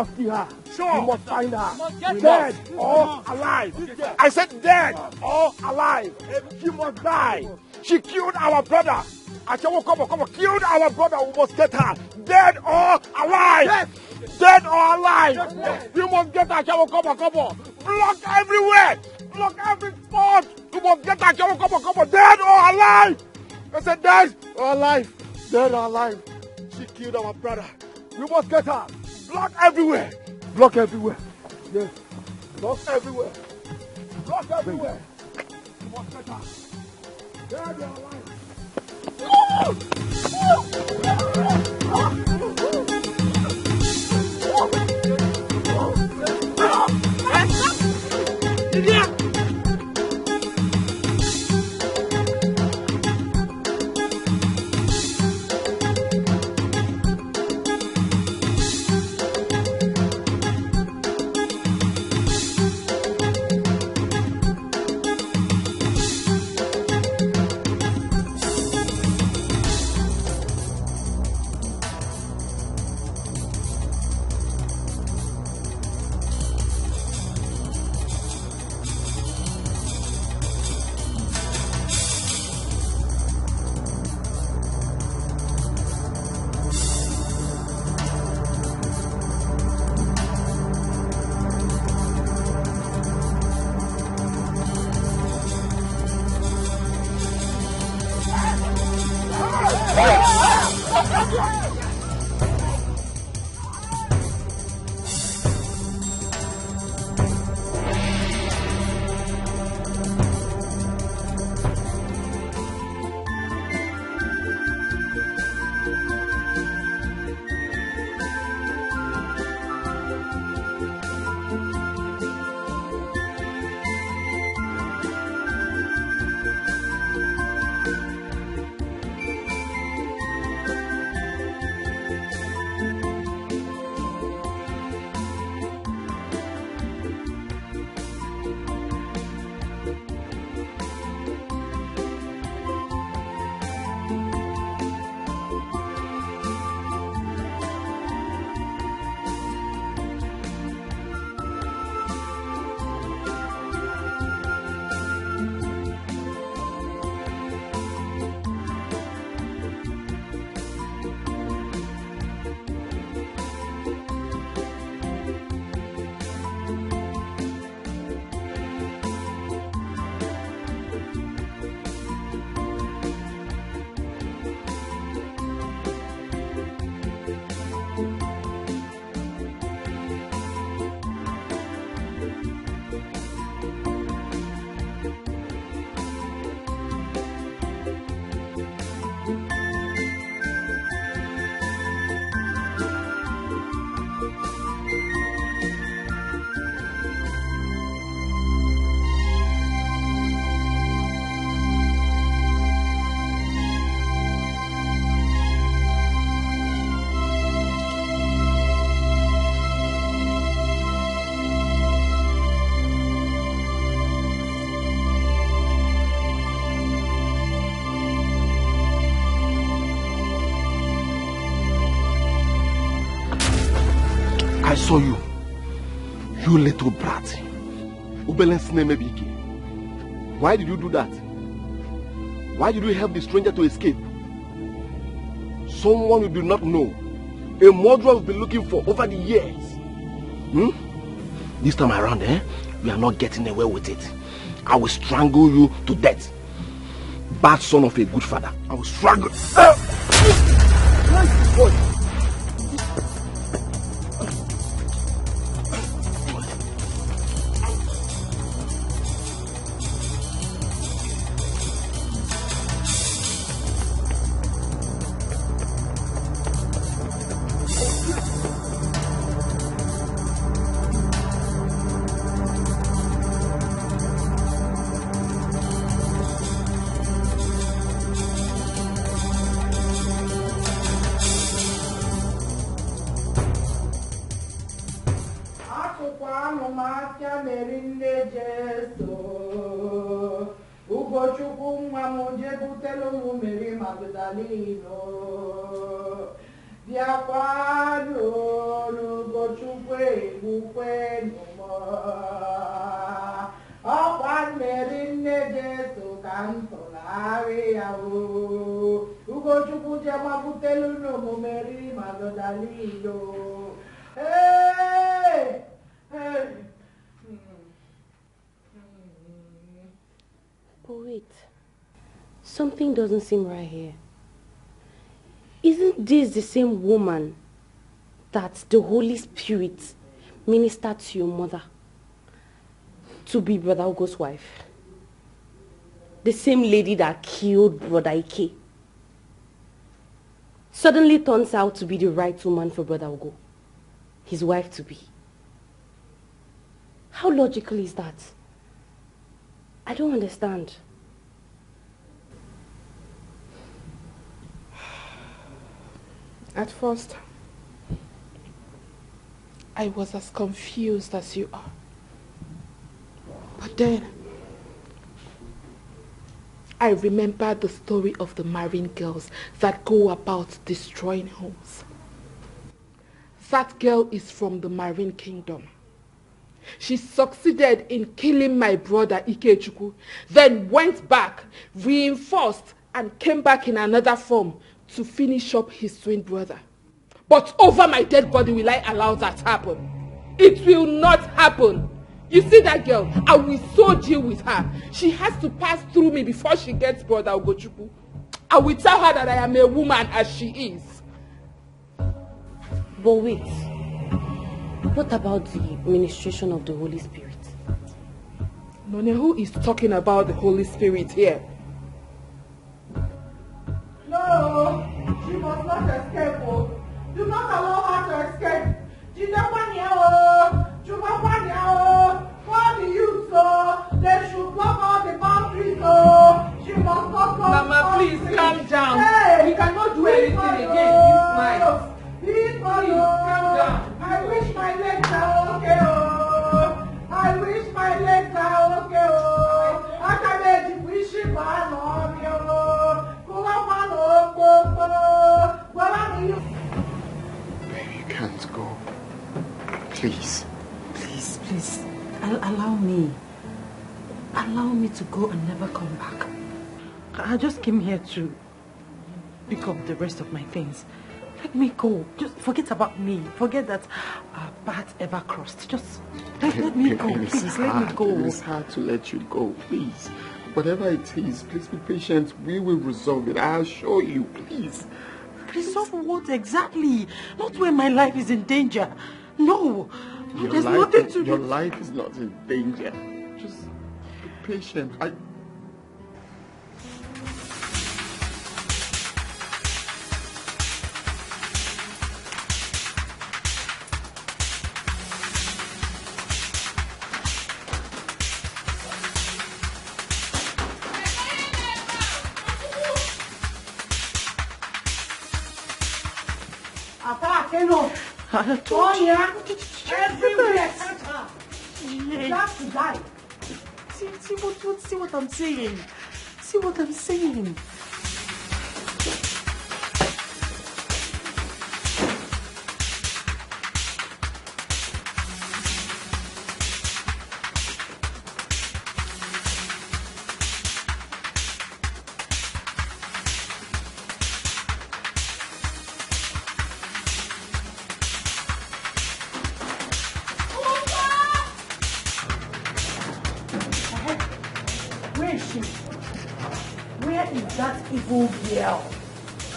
must see her. Sure. We must find her. Dead or alive. I said dead or alive. She must die. She killed our brother. Achawo, come on, killed our brother. We must get her. Dead or alive. Yes. Dead or alive. Yes. We must get her. Achawo, come on. Block everywhere. Block every spot. We must get her. Achawo, come on. Dead or alive. I said dead or alive. Dead or alive. She killed our brother. We must get her. Block everywhere. Block everywhere. Yes. Block everywhere. Block everywhere. We must get her. Dead or alive. I saw you. You little brat. Why did you do that? Why did you help the stranger to escape? Someone you do not know. A murderer we've been looking for over the years. This time around, we are not getting away with it. I will strangle you to death. Bad son of a good father. I will strangle. Diakwado, Ugochukwu But wait, something doesn't seem right here. Isn't this the same woman that the Holy Spirit ministered to your mother to be Brother Ugo's wife? The same lady that killed Brother Ike suddenly turns out to be the right woman for Brother Ugo, his wife to be. How logical is that? I don't understand. At first, I was as confused as you are. But then, I remembered the story of the marine girls that go about destroying homes. That girl is from the Marine Kingdom. She succeeded in killing my brother Ikechukwu, then went back, reinforced, and came back in another form to finish up his twin brother. But over my dead body will I allow that happen? It will not happen. You see that girl? I will so deal with her. She has to pass through me before she gets Brother Ugochukwu. I will tell her that I am a woman as she is. But wait, what about the ministration of the Holy Spirit? None, who is talking about the Holy Spirit here? No, she must not escape. Oh. Do not allow her to escape. Call the youth, so they should block all the boundaries. She must not come. Mama, please calm down. Hey, we cannot do anything again this night. Please calm down. I wish my legs are okay. Oh. I wish my legs are okay. Oh. I can't wish it my mom. You can't go. Please. Please, allow me. Allow me to go and never come back. I just came here to pick up the rest of my things. Let me go. Just forget about me. Forget that our path ever crossed. Just let me go. Please, let me go. It's hard to let you go, please. Whatever it is, please be patient. We will resolve it. I'll show you, please. Resolve what exactly? Not when my life is in danger. No. There's nothing to do. Your life is not in danger. Just be patient. Tonya, everywhere, you have to die. See what I'm saying. See what I'm saying.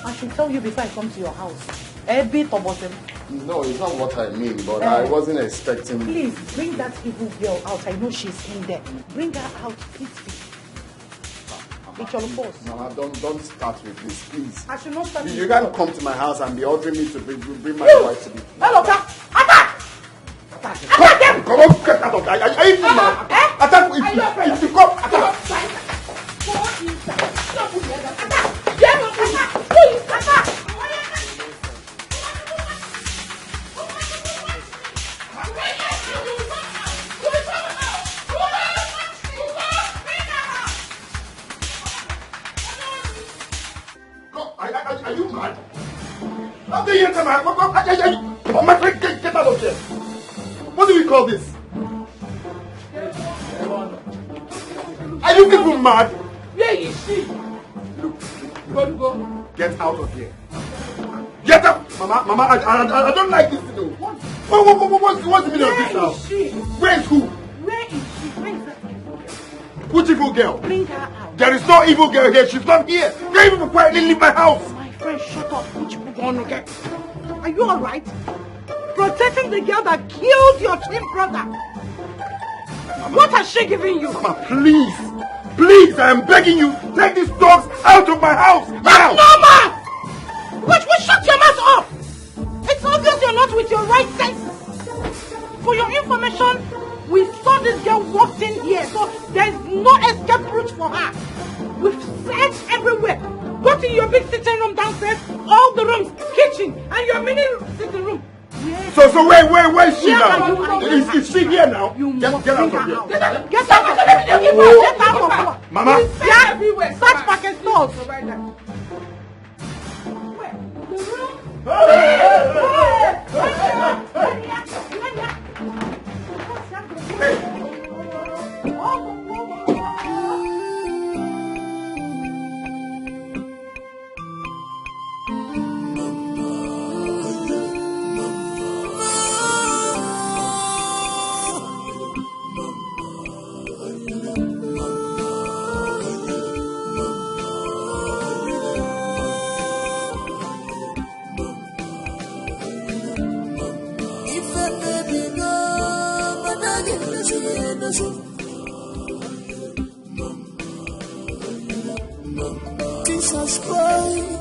I should tell you before I come to your house. A bit about them. No, it's not what I mean, but I wasn't expecting... Please, bring that evil girl out. I know she's in there. Bring her out quickly. It's your boss. Mama, don't start with this, please. I should not start with this. You can't come to my house and be ordering me to bring my wife to me. Hello, attack! Come on, get out of there. Are you mad? Attack! If you come, attack! Are you mad? How do you enter my friend, get out of here. you call this? Are you people mad? Where is she? Look, go. Get out of here. Get out! Mama, I don't like this, you know. What's the meaning of this now? Where is who? Where is she? Where is that? Which evil girl? Bring her out. There is no evil girl here. She's not here. You can't even quietly leave my house. My friend, shut up. Which one again? Are you alright? Protecting the girl that killed your twin brother. What has she given you? Mama, please. Please, I am begging you. Take these dogs out of my house. Now! Mama! Which will shut your mouth up! It's obvious you're not with your right senses. For your information, we saw this girl walked in here, so there's no escape route for her. We've searched everywhere. Go to your big sitting room downstairs, all the rooms, kitchen, and your mini sitting room. So where is she now? Is she here now? Get out of here. Get out of here. Get out of here. Mama. Yeah, everywhere. Search package stores. Right there. Jesus Christ,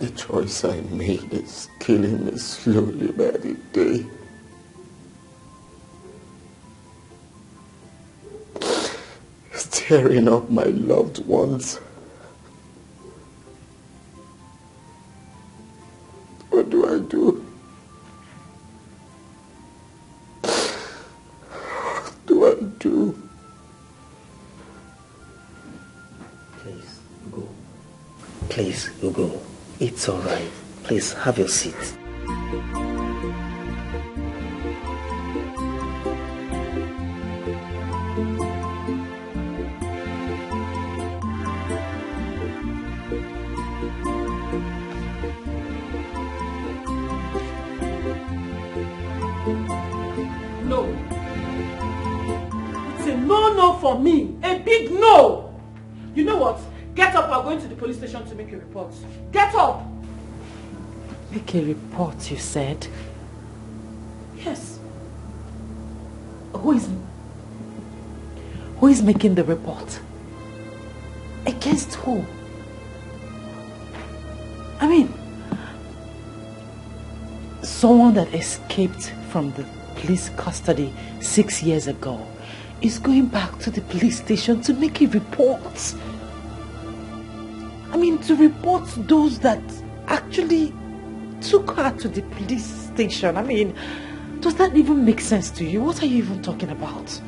The choice I made is killing me slowly by the day. It's tearing up my loved ones. What do I do? What do I do? Please, go. Please, go. It's all right. Please, have your seat. No. It's a no for me. A big no. You know what? Get up, we're going to the police station to make a report. Get up! Make a report, you said? Yes. Who is making the report? Against who? I mean, someone that escaped from the police custody 6 years ago is going back to the police station to make a report. I mean, to report those that actually took her to the police station. I mean, does that even make sense to you? What are you even talking about?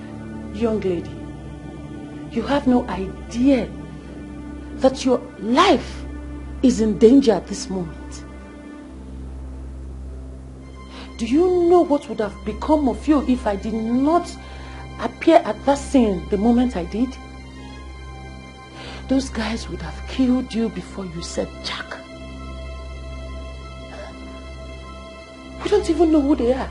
Young lady, you have no idea that your life is in danger at this moment. Do you know what would have become of you if I did not appear at that scene the moment I did? Those guys would have killed you before you said Jack. We don't even know who they are.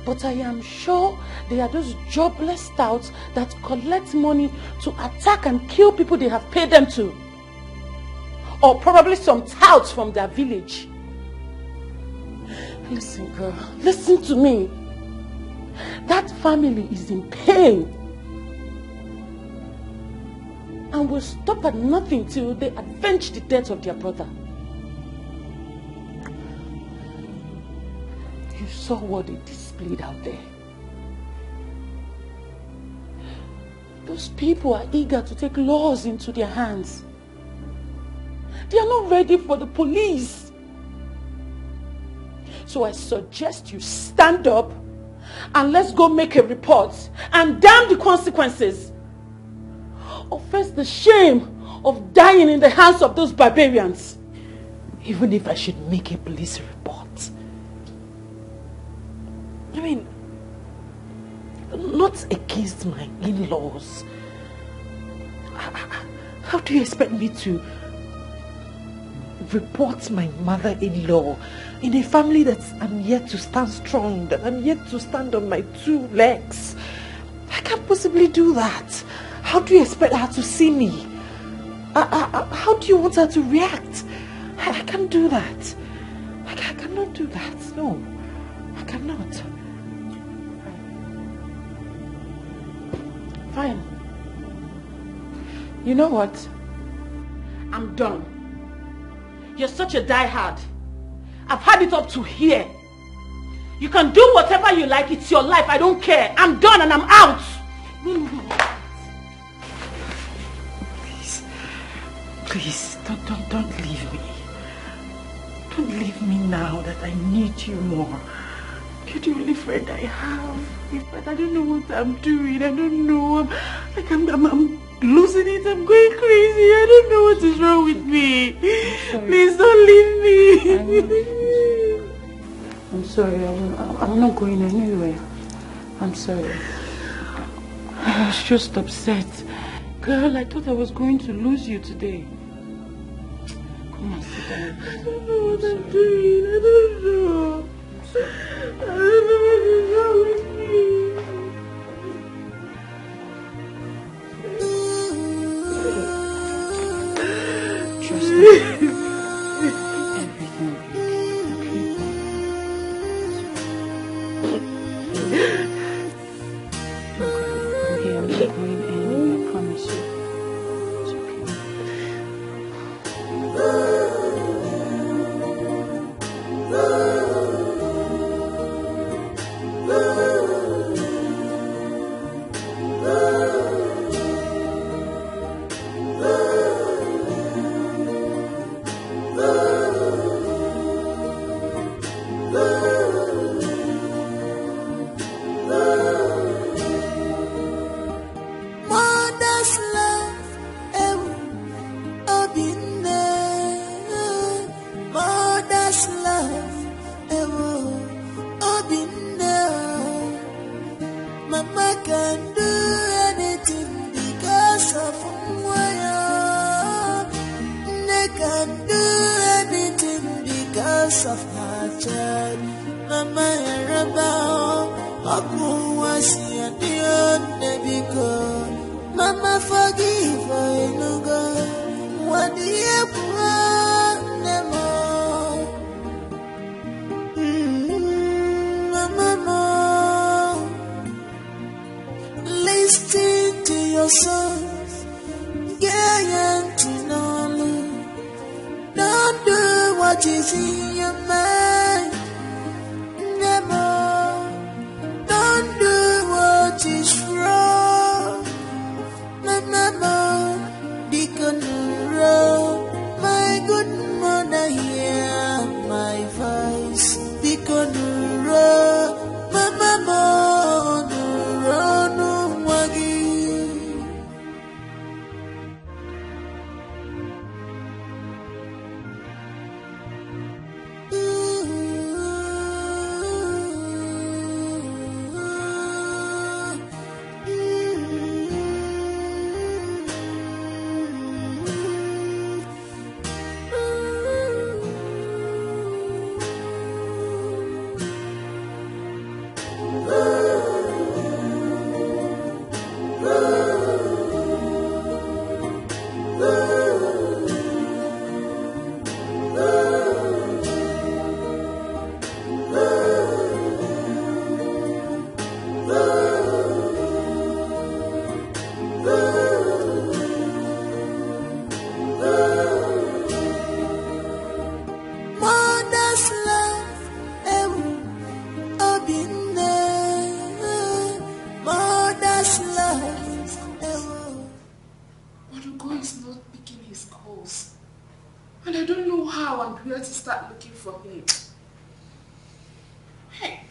But I am sure they are those jobless touts that collect money to attack and kill people they have paid them to. Or probably some touts from their village. Listen, girl, listen to me. That family is in pain. And will stop at nothing till they avenge the death of their brother. You saw what they displayed out there. Those people are eager to take laws into their hands. They are not ready for the police. So I suggest you stand up and let's go make a report and damn the consequences. Or face the shame of dying in the hands of those barbarians. Even if I should make a police report. I mean, not against my in-laws. How do you expect me to report my mother-in-law in a family that I'm yet to stand strong, that I'm yet to stand on my 2 legs? I can't possibly do that. How do you expect her to see me? How do you want her to react? I can't do that. I cannot do that. No, I cannot. Fine. You know what? I'm done. You're such a diehard. I've had it up to here. You can do whatever you like. It's your life. I don't care. I'm done and I'm out. Please, don't leave me. Don't leave me now that I need you more. You're the only friend I have. But I don't know what I'm doing. I don't know. I'm losing it. I'm going crazy. I don't know what is wrong with me. Please don't leave me. I'm sorry. I'm not going anywhere. I'm sorry. I was just upset. Girl, I thought I was going to lose you today. Come on, sit down. I don't know what I'm doing. I don't know. I don't know what is wrong with me. Trust me. Everything will be okay. I'm not going anywhere, I promise you. It's okay. Mother's love, I've been there. Mother's love, I've been there. Mama can do anything because of Mwaya. They can do anything because of her child. Mama Araba, Abu Wasi and the Nebiko. Mama forgive her, no God. What do you want, Mama? Listen to your sons, get don't do what is in your mind, don't do what is wrong. Mama, my good mother, hear my voice. Mama, no wagi. Adugo is not picking his calls. And I don't know how and where to start looking for him. Hey,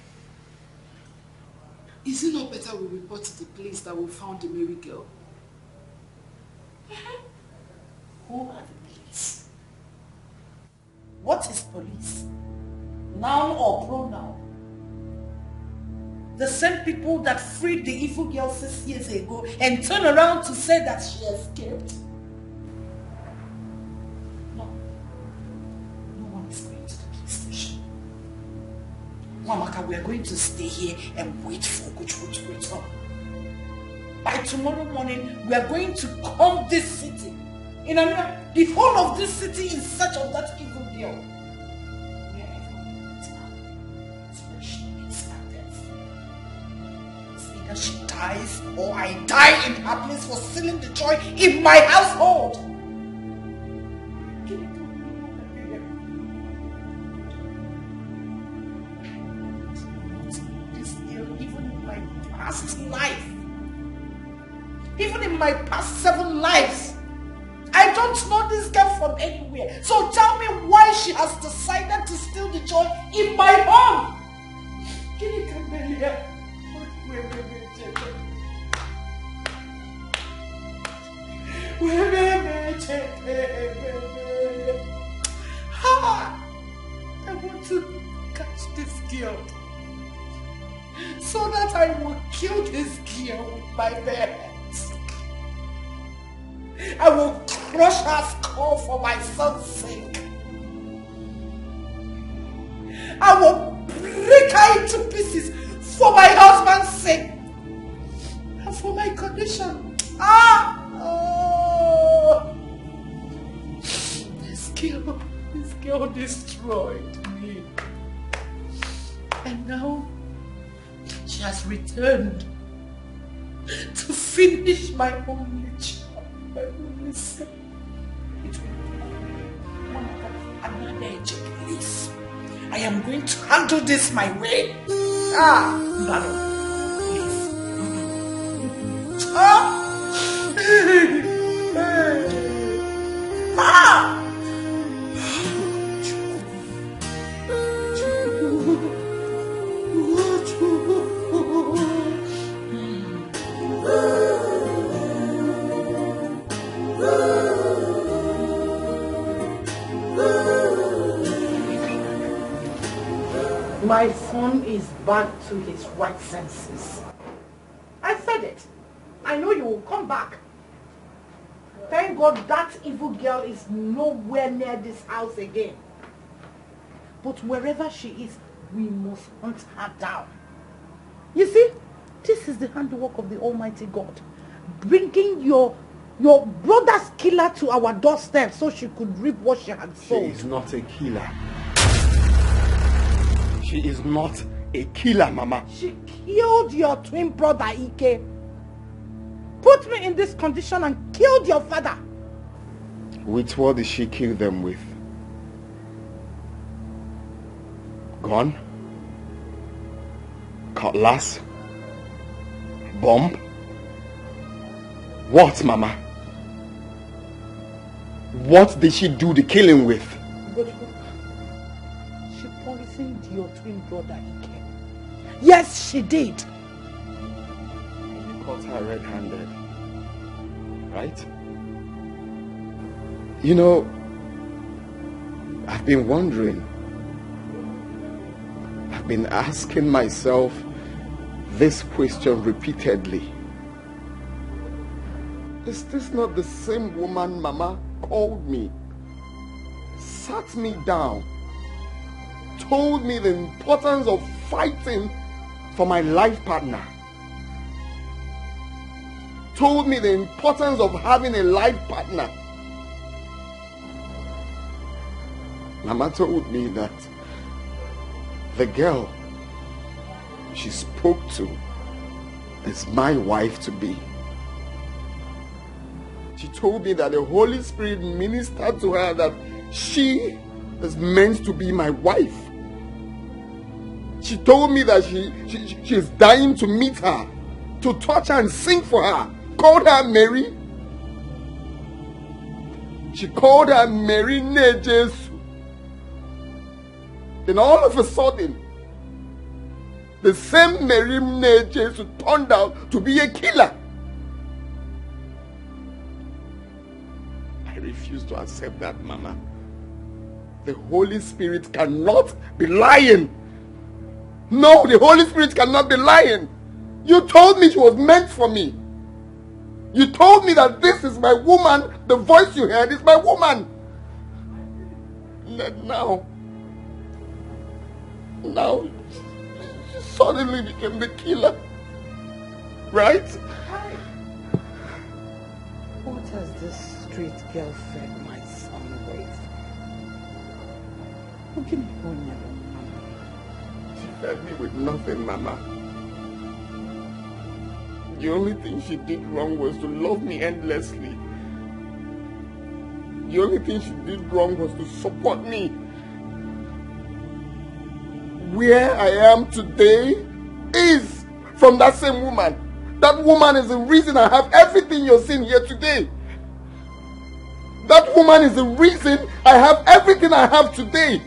is it not better we report to the police that we found the Mary girl? Who are the police? What is police? Noun or pronoun? The same people that freed the evil girl 6 years ago and turned around to say that she escaped? No. No one is going to the police station. Mamaka, we are going to stay here and wait for Guchu to return. By tomorrow morning, we are going to comb this city. In another, the whole of this city in search of that evil girl. She dies or I die in her place for stealing the joy in my household. This girl, even in my past life, even in my past 7 lives, I don't know this girl from anywhere. So tell me why she has decided to steal the joy in my home. Can you come here? Wait. I want to catch this girl so that I will kill this girl with my bare hands. I will crush her skull for my son's sake. I will break her into pieces for my husband's sake and for my condition. This girl destroyed me. And now she has returned to finish my only child, my only son. It will be another age, please. I am going to handle this my way. Baron, please. My son is back to his right senses. I said it. I know you will come back. Thank God that evil girl is nowhere near this house again. But wherever she is, we must hunt her down. You see, this is the handiwork of the Almighty God. Bringing your brother's killer to our doorstep so she could reap what she had sown. She is not a killer. She is not a killer, Mama. She killed your twin brother, Ike. Put me in this condition and killed your father. With what did she kill them with? Gun? Cutlass? Bomb? What, Mama? What did she do the killing with? She poisoned your twin brother, Ike. Yes, she did. You caught her red-handed, right? You know, I've been wondering. I've been asking myself this question repeatedly. Is this not the same woman Mama called me, sat me down, told me the importance of fighting for my life partner, told me the importance of having a life partner? Mama told me that the girl she spoke to is my wife to be. She told me that the Holy Spirit ministered to her that she is meant to be my wife. She told me that she is dying to meet her, to touch her and sing for her. Called her Mary. She called her Mary Nejesu. Then all of a sudden, the same Mary Nejesu turned out to be a killer. I refuse to accept that, Mama. The Holy Spirit cannot be lying. No, the Holy Spirit cannot be lying. You told me she was meant for me. You told me that this is my woman. The voice you heard is my woman. And now she suddenly became the killer. Right? What has this street girl fed my son with? She fed me with nothing, Mama. The only thing she did wrong was to love me endlessly. The only thing she did wrong was to support me. Where I am today is from that same woman. That woman is the reason I have everything you're seeing here today. That woman is the reason I have everything I have today.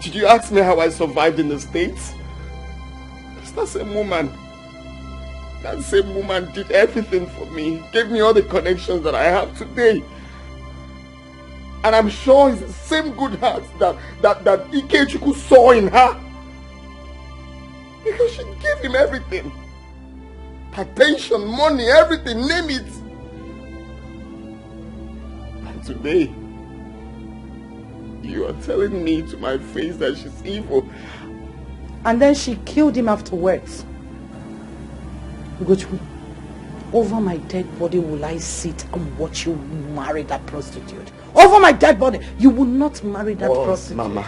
Did you ask me how I survived in the States? It's that same woman. That same woman did everything for me, gave me all the connections that I have today. And I'm sure it's the same good heart that Ikechukwu saw in her. Because she gave him everything. Attention, money, everything, name it. And today, you are telling me to my face that she's evil. And then she killed him afterwards. Ugochukwu, over my dead body will I sit and watch you marry that prostitute. Over my dead body, you will not marry that prostitute. Mama.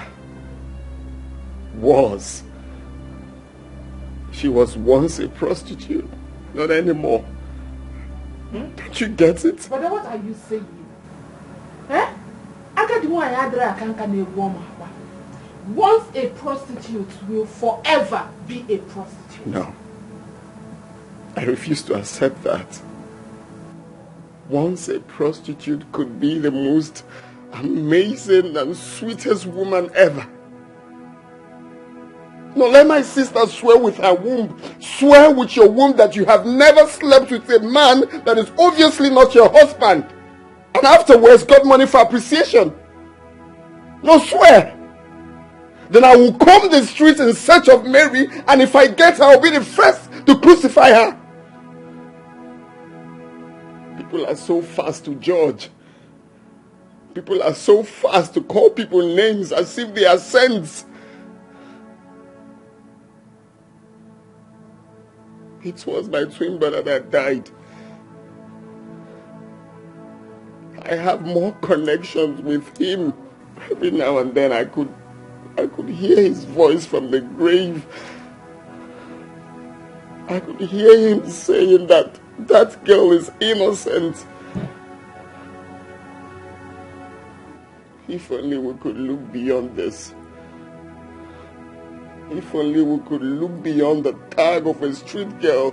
Was. She was once a prostitute, not anymore. Don't you get it? But then what are you saying? Once a prostitute will forever be a prostitute. No. I refuse to accept that. Once a prostitute could be the most amazing and sweetest woman ever. No, let my sister swear with her womb. Swear with your womb that you have never slept with a man that is obviously not your husband. And afterwards got money for appreciation. No, swear. Then I will comb the streets in search of Mary, and if I get her, I'll be the first to crucify her. People are so fast to judge. People are so fast to call people names as if they are saints. It was my twin brother that died. I have more connections with him. Every now and then I could hear his voice from the grave. I could hear him saying that that girl is innocent. If only we could look beyond this. If only we could look beyond the tag of a street girl.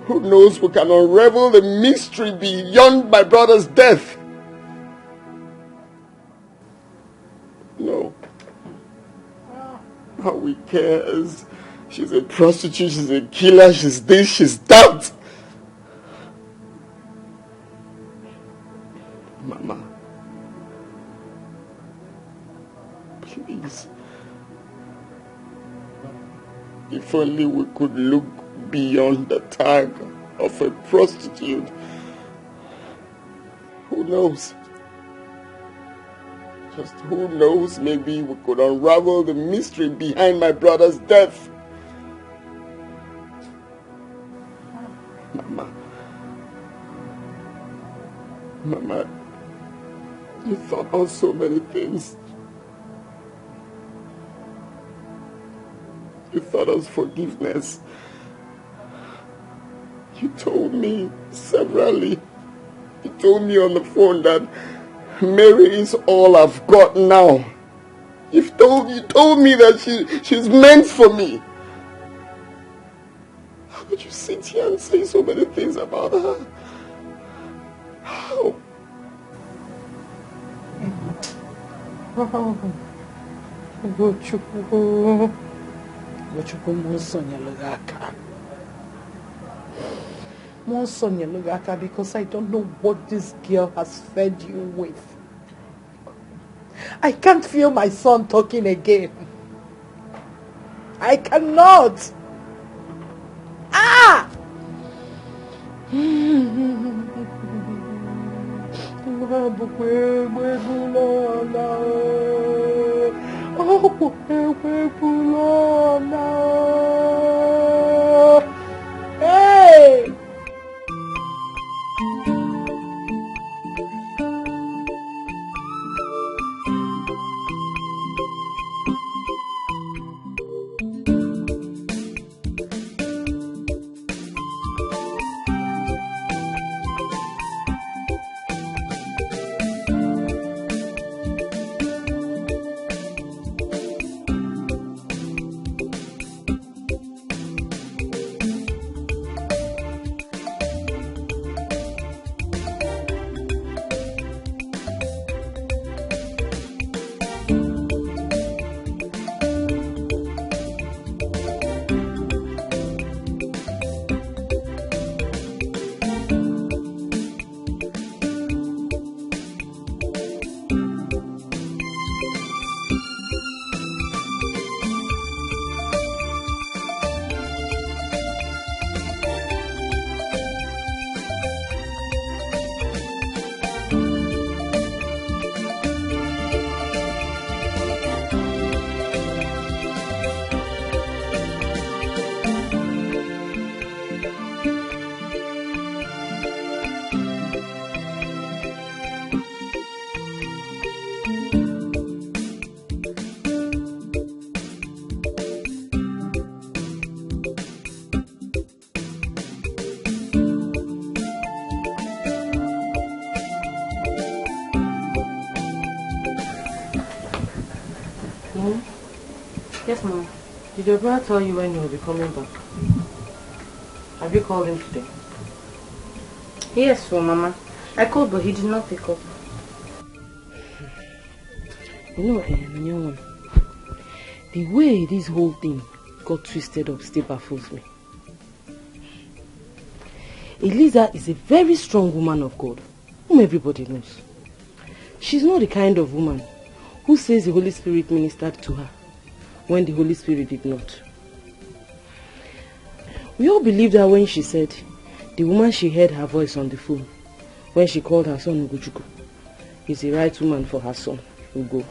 Who knows, we can unravel the mystery beyond my brother's death. No. How we cares. She's a prostitute, she's a killer, she's this, she's that. Mama. Please. If only we could look beyond the tag of a prostitute. Who knows? Just who knows, maybe we could unravel the mystery behind my brother's death. Mama, you thought on so many things. You thought of forgiveness. You told me severally. You told me on the phone that Mary is all I've got now. You told me that she's meant for me. How could you sit here and say so many things about her? How? Because I don't know what this girl has fed you with. I can't feel my son talking again. I cannot. Ah! Hey! Yes, Mom. Did your brother tell you when he will be coming back? Have you called him today? Yes, for Mama. I called, but he did not pick up. You know, Nyan, the way this whole thing got twisted up still baffles me. Eliza is a very strong woman of God, whom everybody knows. She's not the kind of woman who says the Holy Spirit ministered to her when the Holy Spirit did not. We all believed her when she said the woman she heard her voice on the phone when she called her son Ugochukwu is the right woman for her son, Ugo.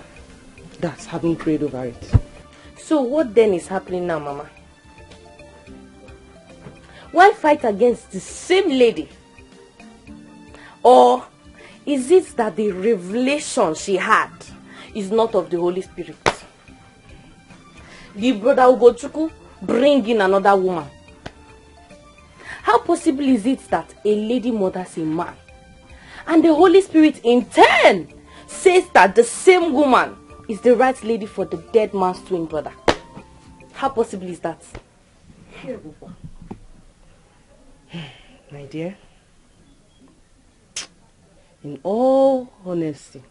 That's having prayed over it. So what then is happening now, Mama? Why fight against the same lady? Or is it that the revelation she had is not of the Holy Spirit? The brother Ugochukwu bring in another woman. How possible is it that a lady murders a man and the Holy Spirit in turn says that the same woman is the right lady for the dead man's twin brother? How possible is that? My dear, in all honesty,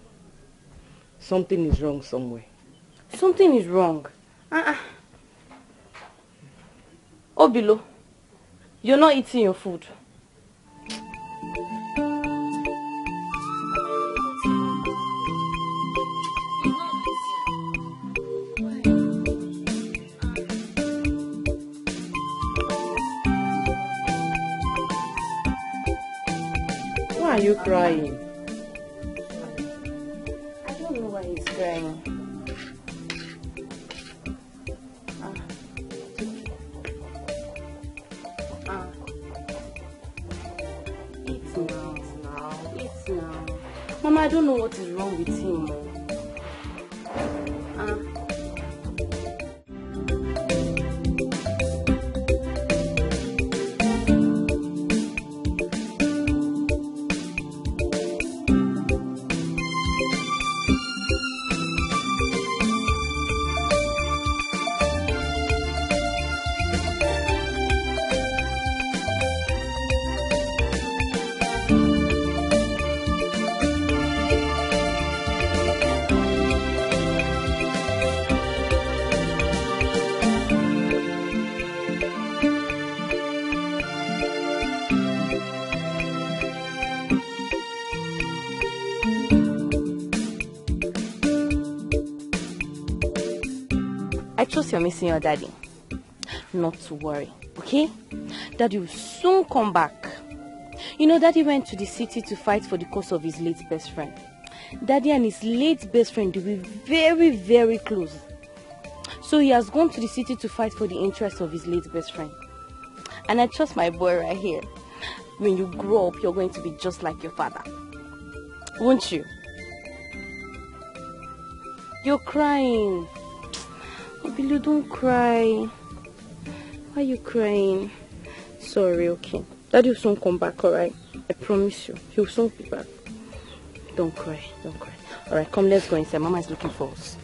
something is wrong somewhere. Something is wrong. Obilo, you're not eating your food. Why are you crying? I don't know why he's crying. Eat now. Mama, I don't know what is wrong with him. trust you're missing your daddy. Not to worry, okay? Daddy will soon come back. You know, Daddy went to the city to fight for the cause of his late best friend. Daddy and his late best friend, they were very, very close. So he has gone to the city to fight for the interests of his late best friend. And I trust my boy right here. When you grow up, you're going to be just like your father. Won't you? You're crying. Obilu, don't cry. Why are you crying? Sorry, okay. Daddy will soon come back, alright? I promise you. He will soon be back. Don't cry, don't cry. Alright, come, let's go inside. Mama is looking for us.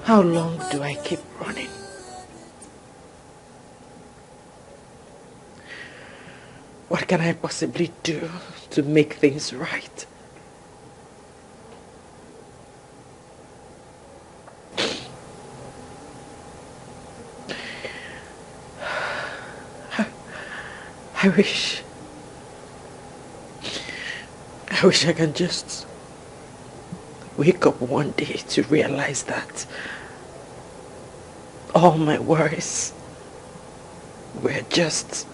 How long do I keep running? What can I possibly do to make things right? I wish I can just wake up one day to realize that all my worries were just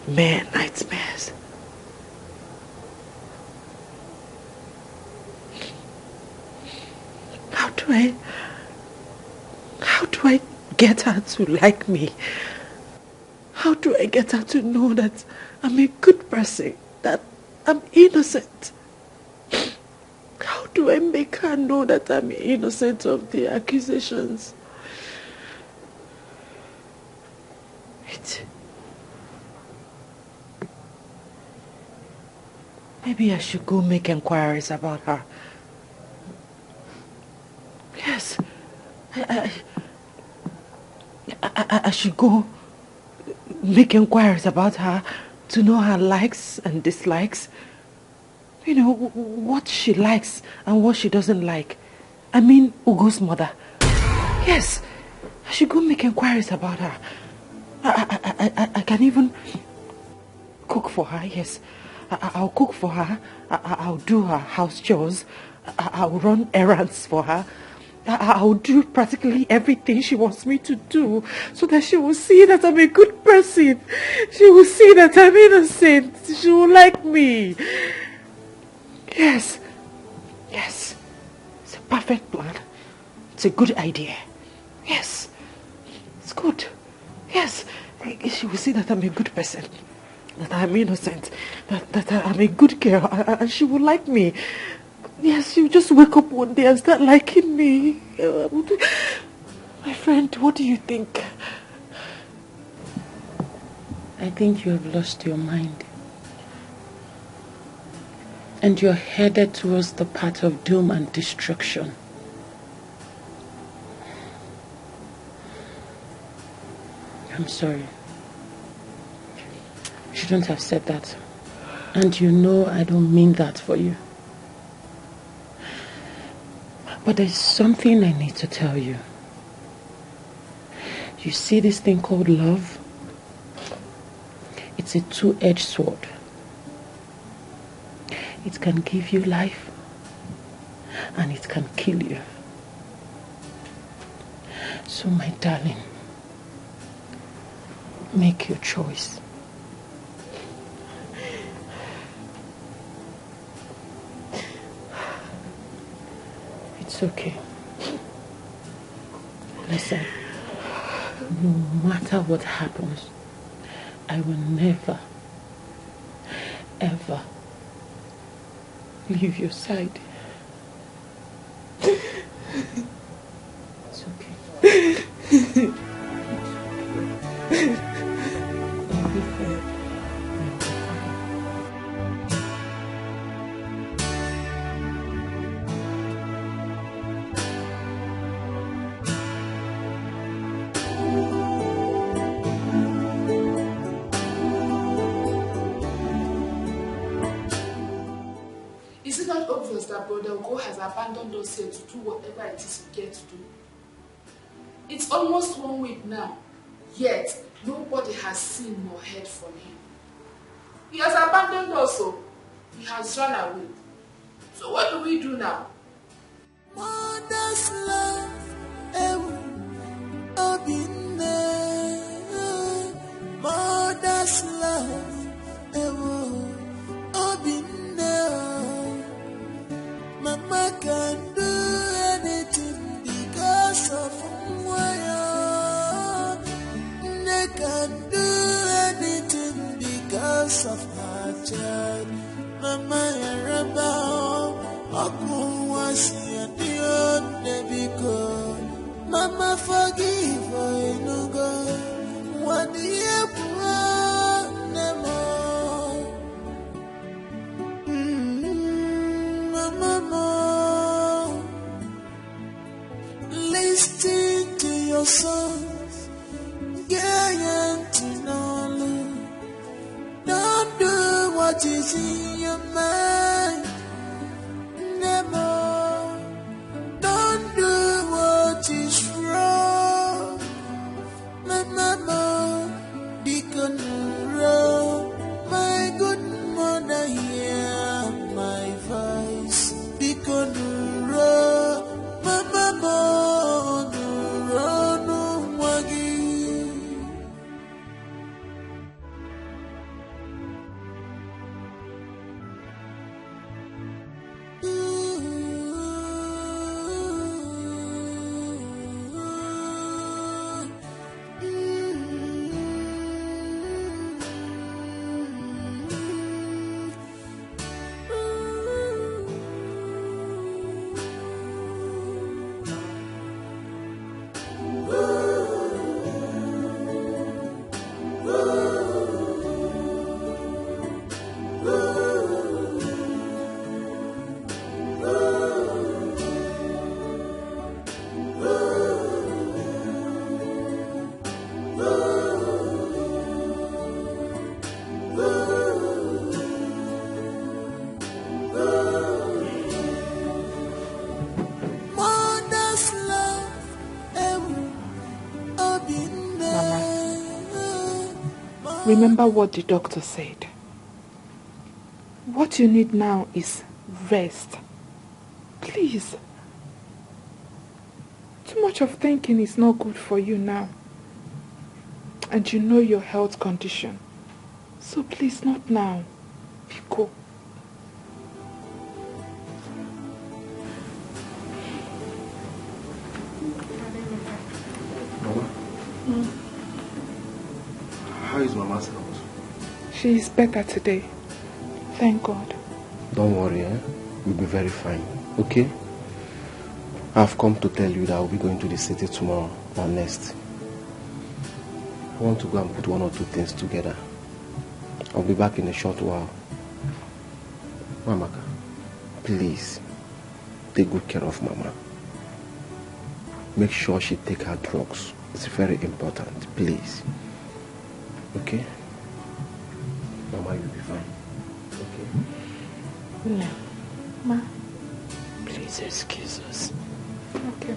mere nightmares. How do I get her to like me? How do I get her to know that I'm a good person, that I'm innocent? How do I make her know that I'm innocent of the accusations? Maybe I should go make inquiries about her. Yeah. Yes. I should go make inquiries about her to know her likes and dislikes. You know, what she likes and what she doesn't like. I mean, Ugo's mother. Yes, I should go make inquiries about her. I can even cook for her, yes. I'll cook for her. I'll do her house chores. I'll run errands for her. I'll do practically everything she wants me to do so that she will see that I'm a good person. She will see that I'm innocent. She will like me. Yes. Yes. It's a perfect plan. It's a good idea. Yes. It's good. Yes. She will see that I'm a good person. That I'm innocent. That I'm a good girl. And she will like me. Yes, she'll just wake up one day and start liking me. My friend, what do you think? I think you have lost your mind. And you're headed towards the path of doom and destruction. I'm sorry. You shouldn't have said that. And you know I don't mean that for you. But there's something I need to tell you. You see this thing called love? It's a two-edged sword. It can give you life and it can kill you. So my darling, make your choice. It's okay. Listen, no matter what happens, I will never, ever leave your side. It's okay. Is it not obvious that Brother Ugo has abandoned us here to do whatever it is we get to do? It's almost 1 week now, yet nobody has seen nor heard from him. He has abandoned us, so he has run away. So what do we do now? Mother's love, I've been there. Mother's love, I've been there. Mama can do anything because of why they can do anything because of her child. Mama, you're about Mama, forgive her, no God. What you Mama, listen to your songs, don't do what is in your mind. Never, don't do what is wrong. My mama, be control. My good mother, hear my voice. Be control. My mama, no wagi. Remember what the doctor said. What you need now is rest. Please. Too much of thinking is not good for you now. And you know your health condition. So please, not now. Biko. Mama? How is Mama's health? She is better today. Thank God. Don't worry, We'll be very fine, okay? I've come to tell you that I'll be going to the city tomorrow or next. I want to go and put one or two things together. I'll be back in a short while. Mamaka, please, take good care of Mama. Make sure she take her drugs. It's very important, please. Okay? Mama, you'll be fine. Okay? No. Ma. Please excuse us. Okay.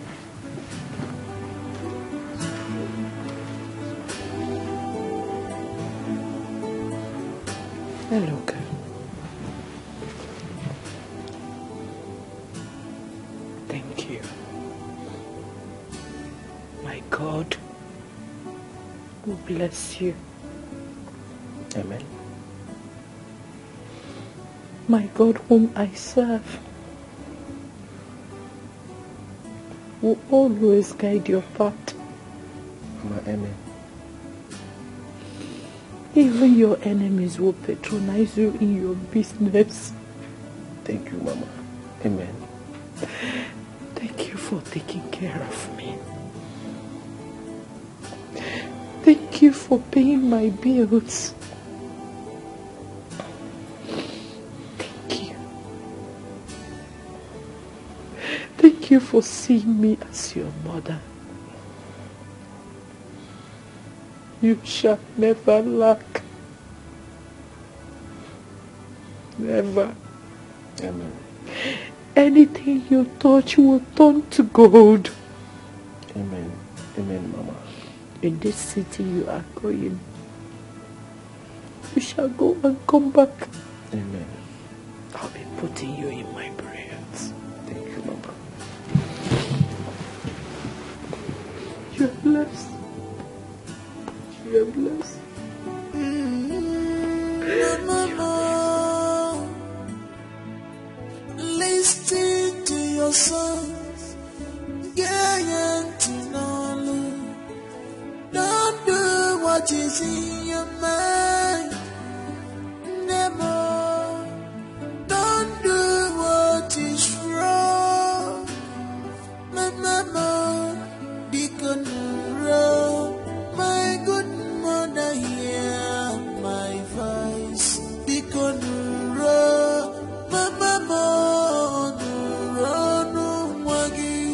Hello, girl. Thank you. My God will bless you. Amen. My God whom I serve will always guide your path. Mama, amen. Even your enemies will patronize you in your business. Thank you, Mama. Amen. Thank you for taking care of me. Thank you for paying my bills. Thank you. Thank you for seeing me as your mother. You shall never lack. Never. Amen. Anything you touch will turn to gold. Amen. Amen, Mama. In this city you are going, you shall go and come back. Amen. I'll be putting you in my prayers. Thank you, Mama. You're blessed. You're blessed. Mama, listen to your songs. Don't do what is in your mind. Never. Don't do what is wrong. Mama, Deacon wrong. My good mother, hear my voice. Deacon wrong. Mama, run, wagi.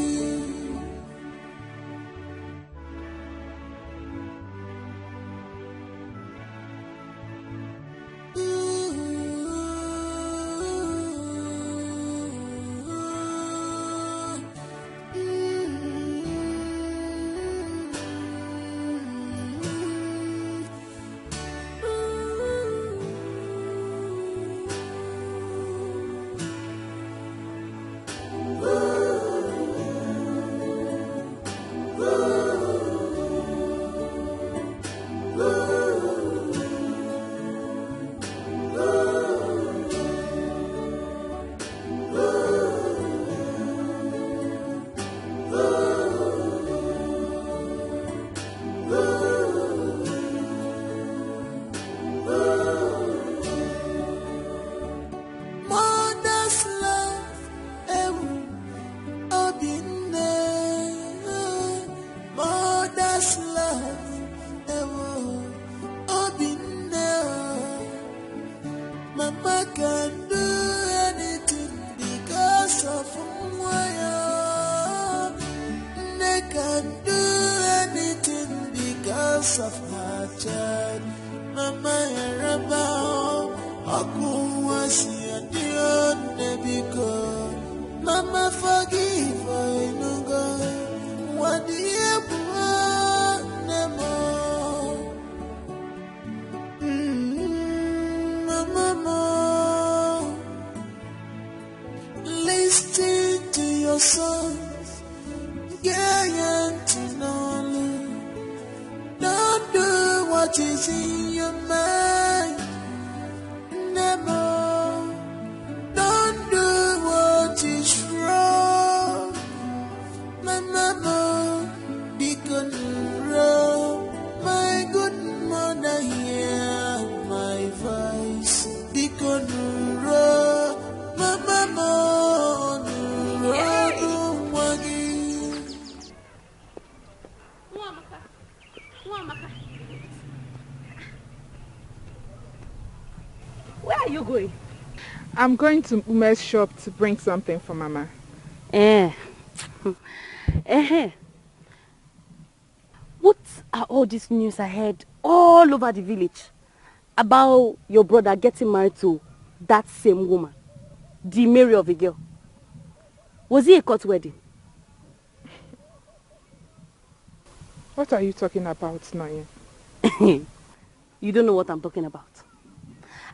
Mother's love, I've been there. Mother's love, I've been there. Mama can do anything because of Moya. They can do anything because of her child. Mama Yaraba, Aku was your dear Nebiko. Mama forgive I no God. What do you want, Nemo? sons, giant and only. Don't do what is in your mind. Never. Don't do what is wrong. My mama, Deacon wrong. My good mother, hear my voice. Deacon wrong. My mama, where are you going? I'm going to Ume's shop to bring something for Mama. What are all these news I heard all over the village about your brother getting married to that same woman, the Mary of a girl? Was it a court wedding? What are you talking about, Noye? You don't know what I'm talking about.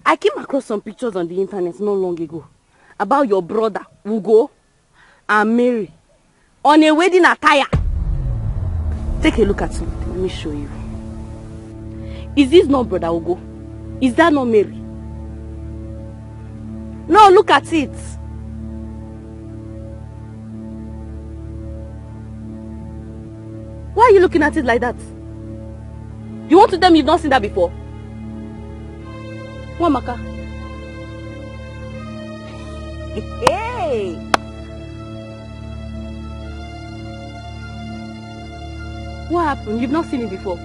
I came across some pictures on the internet not long ago about your brother, Ugo, and Mary on a wedding attire. Take a look at it. Let me show you. Is this not brother Ugo? Is that not Mary? No, look at it. Why are you looking at it like that? You want to tell me you've not seen that before? Wamaka. Hey! What happened? You've not seen it before?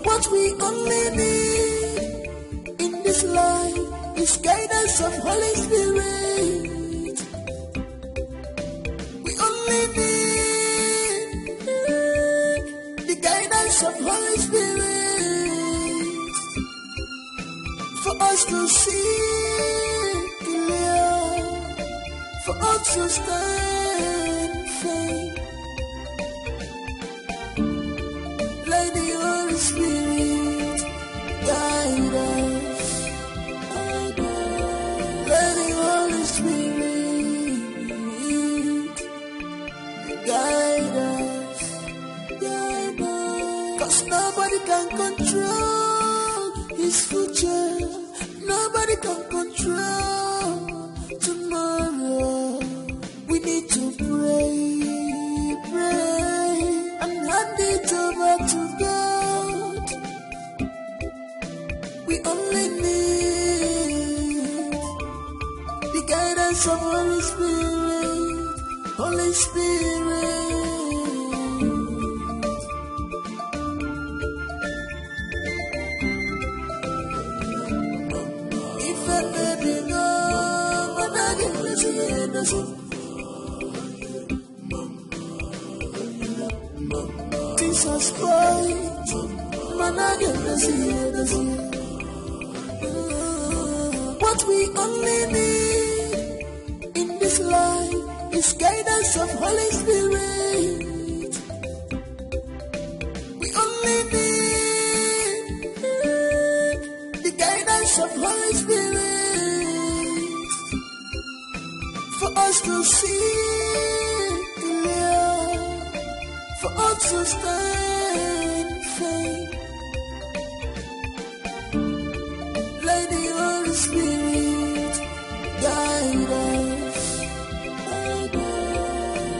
What we only need in this life is guidance of Holy Spirit. We only need the guidance of Holy Spirit for us to see clear, for us to stand firm. Let the Holy Spirit guide us. Let the Holy Spirit guide us. Guide us. 'Cause nobody can control his future. Nobody can control tomorrow. We need to pray, pray, and hand it over to God. We only need the guidance of Holy Spirit. Holy Spirit. If I baby no, but I get blessed. Jesus Christ, man, I get blessed. What we only need in this life is guidance of Holy Spirit. We only need the guidance of Holy Spirit for us to see clear, for us to stand firm. Let the Holy Spirit guide us.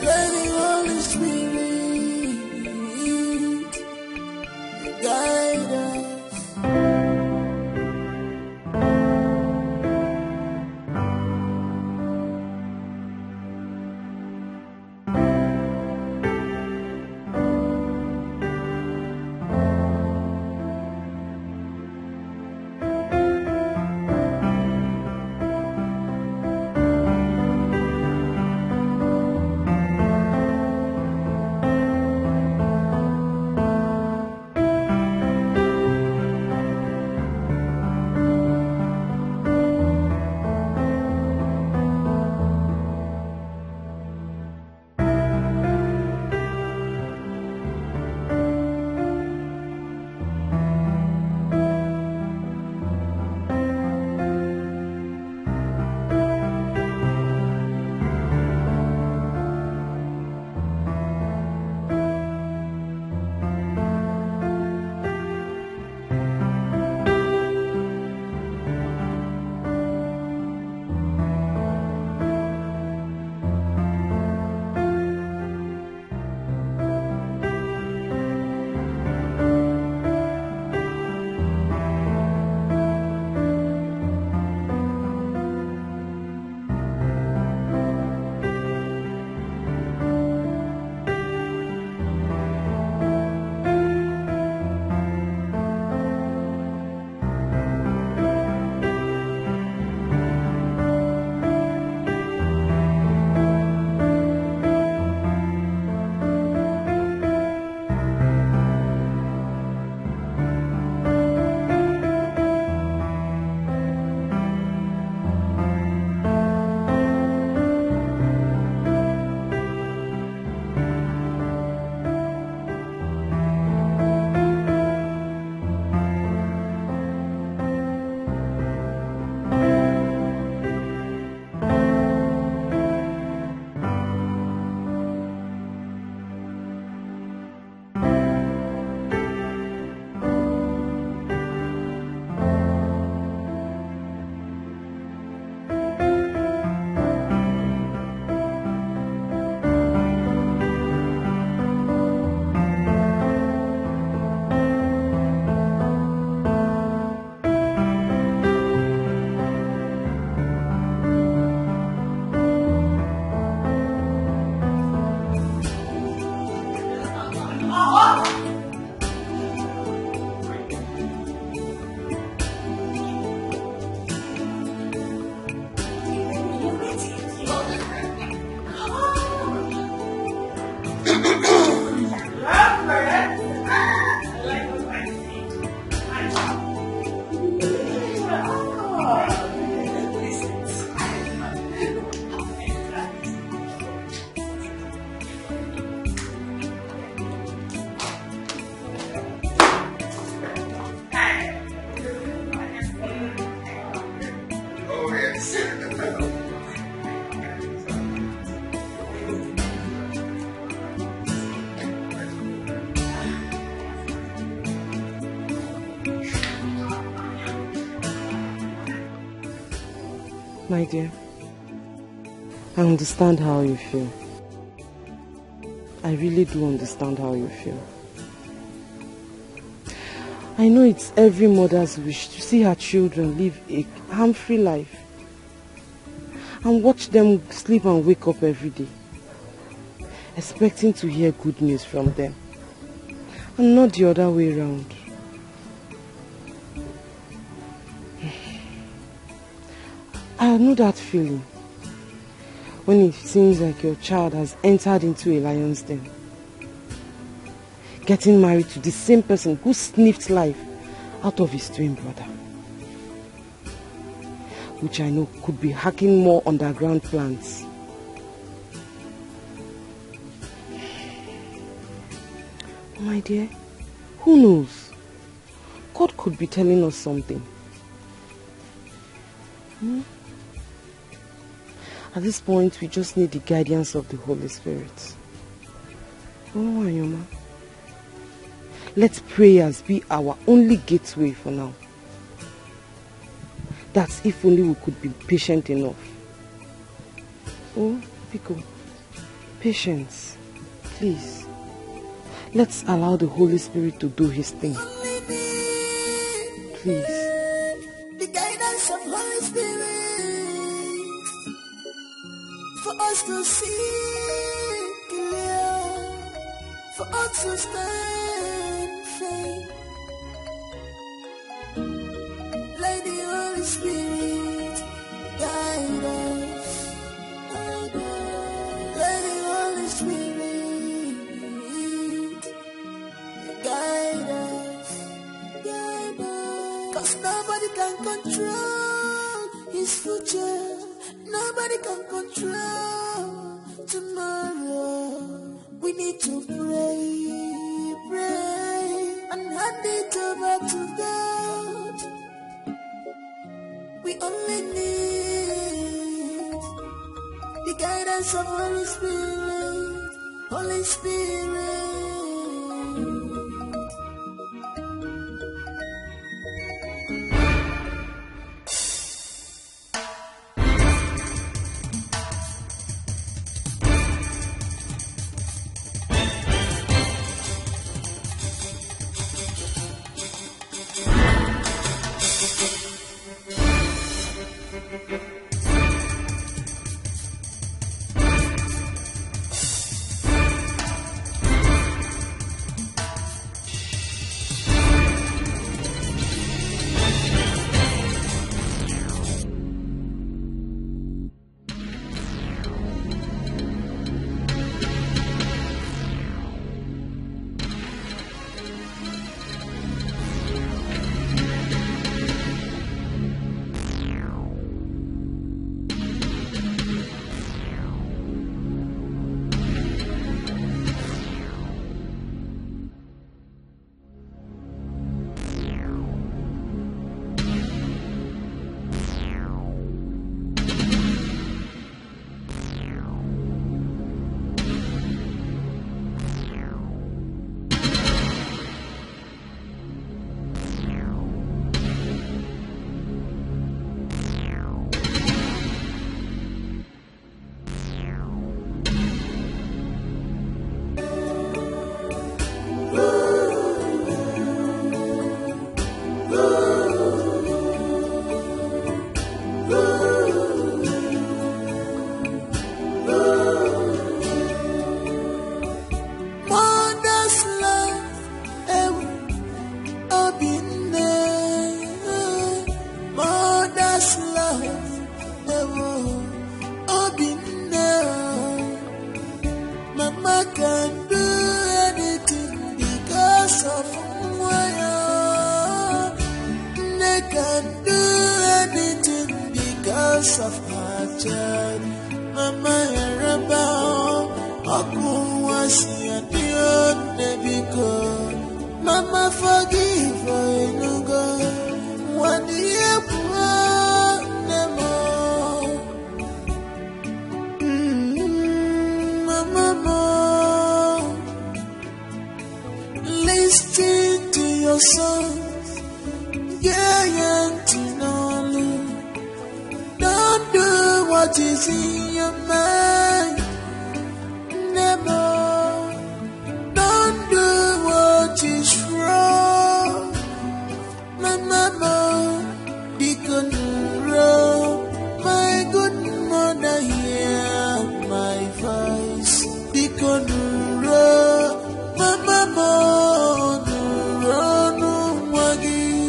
Let the Holy Spirit guide us. My dear, I understand how you feel. I really do understand how you feel. I know it's every mother's wish to see her children live a harm-free life and watch them sleep and wake up every day, expecting to hear good news from them, and not the other way around. I know that feeling when it seems like your child has entered into a lion's den, getting married to the same person who sniffed life out of his twin brother, which I know could be hacking more underground plans. My dear, who knows? God could be telling us something. At this point, we just need the guidance of the Holy Spirit. Oh, Ayoma. Let prayers be our only gateway for now. That's if only we could be patient enough. Oh, Pico, patience, please. Let's allow the Holy Spirit to do His thing. Please. The guidance of Holy Spirit for us to see clear, for us to stand firm. Let the Holy Spirit guide us. Let the Holy Spirit guide us. 'Cause nobody can control His future. Nobody can control tomorrow. We need to pray, and hand it over to God. We only need the guidance of Holy Spirit. Holy Spirit. Don't do what is in your mind. Never, don't do what is wrong. Mama, Deacon Row, my good mother, hear my voice. Deacon Row, Mama, no, Maggie.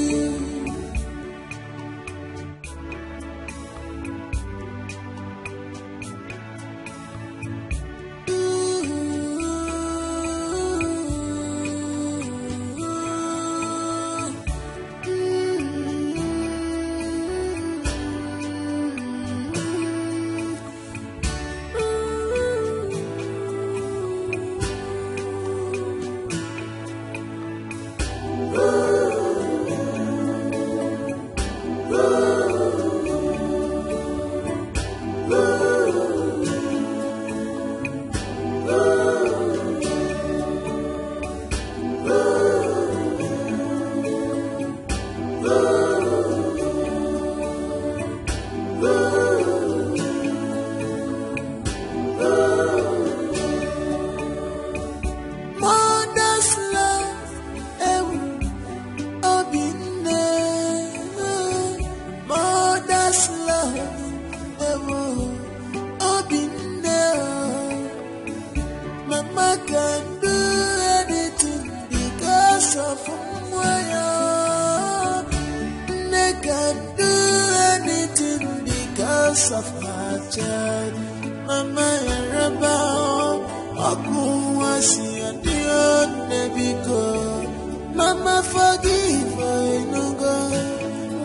Mama, forgive her, no God.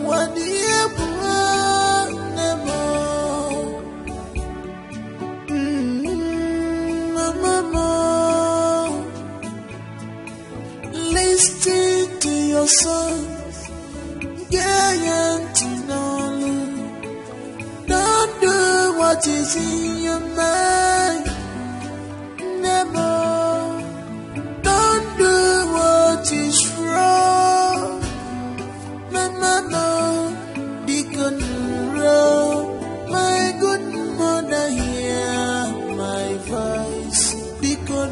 What do you want, Mama, listen to your sons, don't do what is in your mind. Never, don't do what is wrong. Mama, Deacon Row, my good mother, hear my voice. Deacon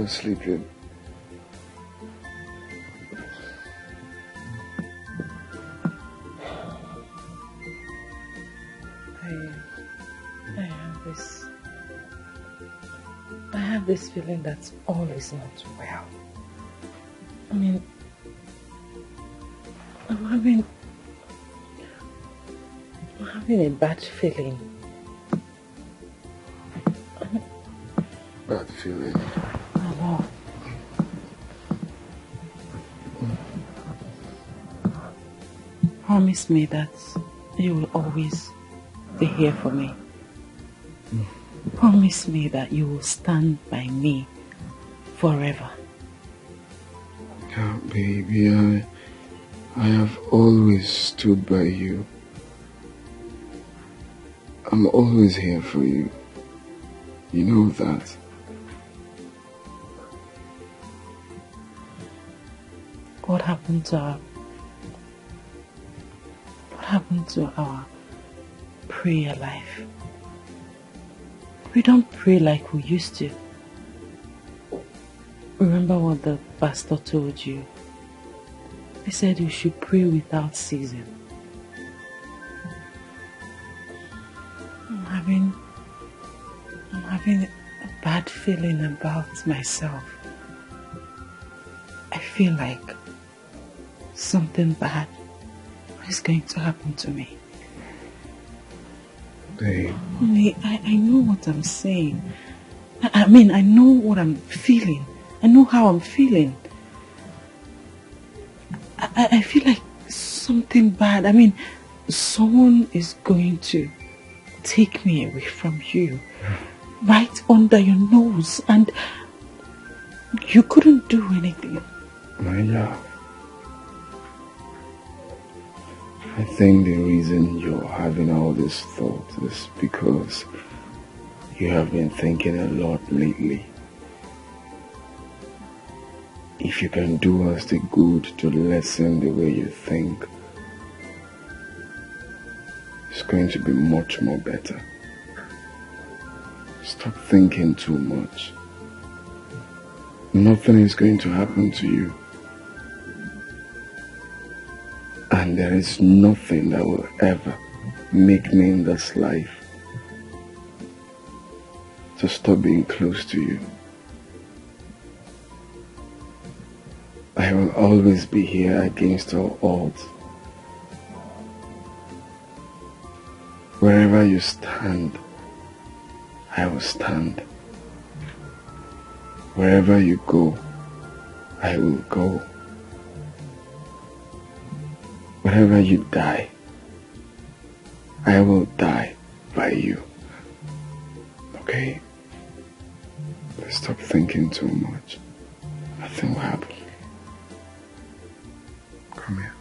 go sleeping. I have this feeling that all is not well. I mean, I'm having a bad feeling. Bad feeling? I know. Promise me that you will always be here for me. Promise me that you will stand by me forever. Yeah, baby, I have always stood by you. I'm always here for you. You know that. What happened to our prayer life? We don't pray like we used to. Remember what the pastor told you? He said you should pray without ceasing. I'm having a bad feeling about myself. I feel like something bad is going to happen to me. Babe. I know what I'm saying. I mean, I know what I'm feeling. I know how I'm feeling. I feel like something bad. I mean, someone is going to take me away from you. Right under your nose. And you couldn't do anything. My love. I think the reason you're having all this thought is because you have been thinking a lot lately. If you can do us the good to lessen the way you think, it's going to be much more better. Stop thinking too much. Nothing is going to happen to you. And there is nothing that will ever make me in this life to stop being close to you. I will always be here against all odds. Wherever you stand, I will stand. Wherever you go, I will go. Wherever you die, I will die by you. Okay? Let's stop thinking too much. Nothing will happen. Come here.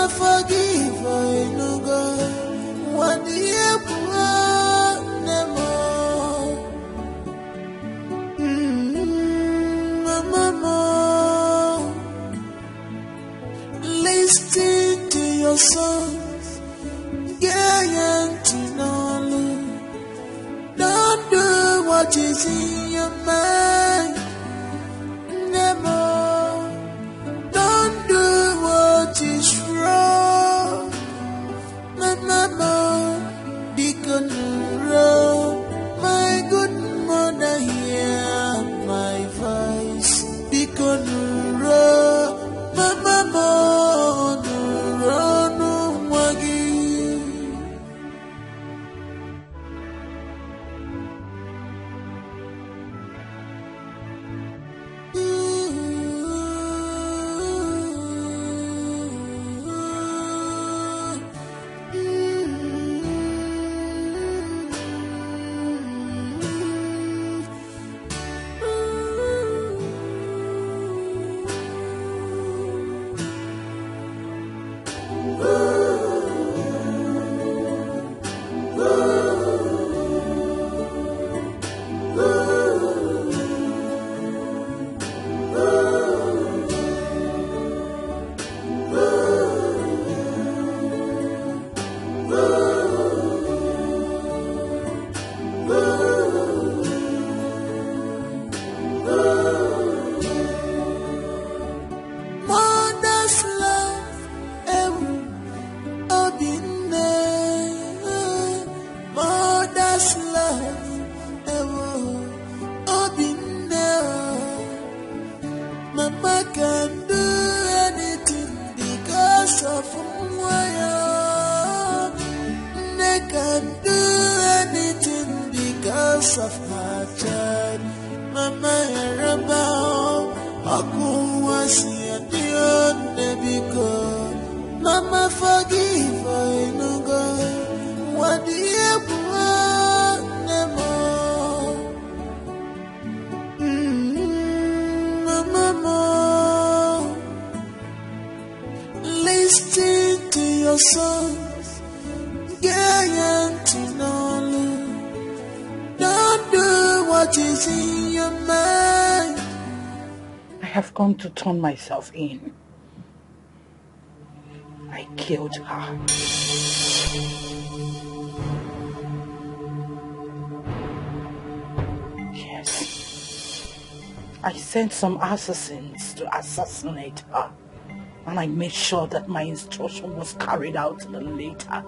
forgive I no go. What the Mama, listen to your songs, don't do what is in your mind. Never, don't do what is wrong. Mama, Deacon Rowe, my good mother, hear my voice. Deacon Rowe, Mama, no wagi. Listen to your songs, don't do what is in your mind. I have come to turn myself in. I killed her. Yes. I sent some assassins to assassinate her. And I made sure that my instruction was carried out to the letter.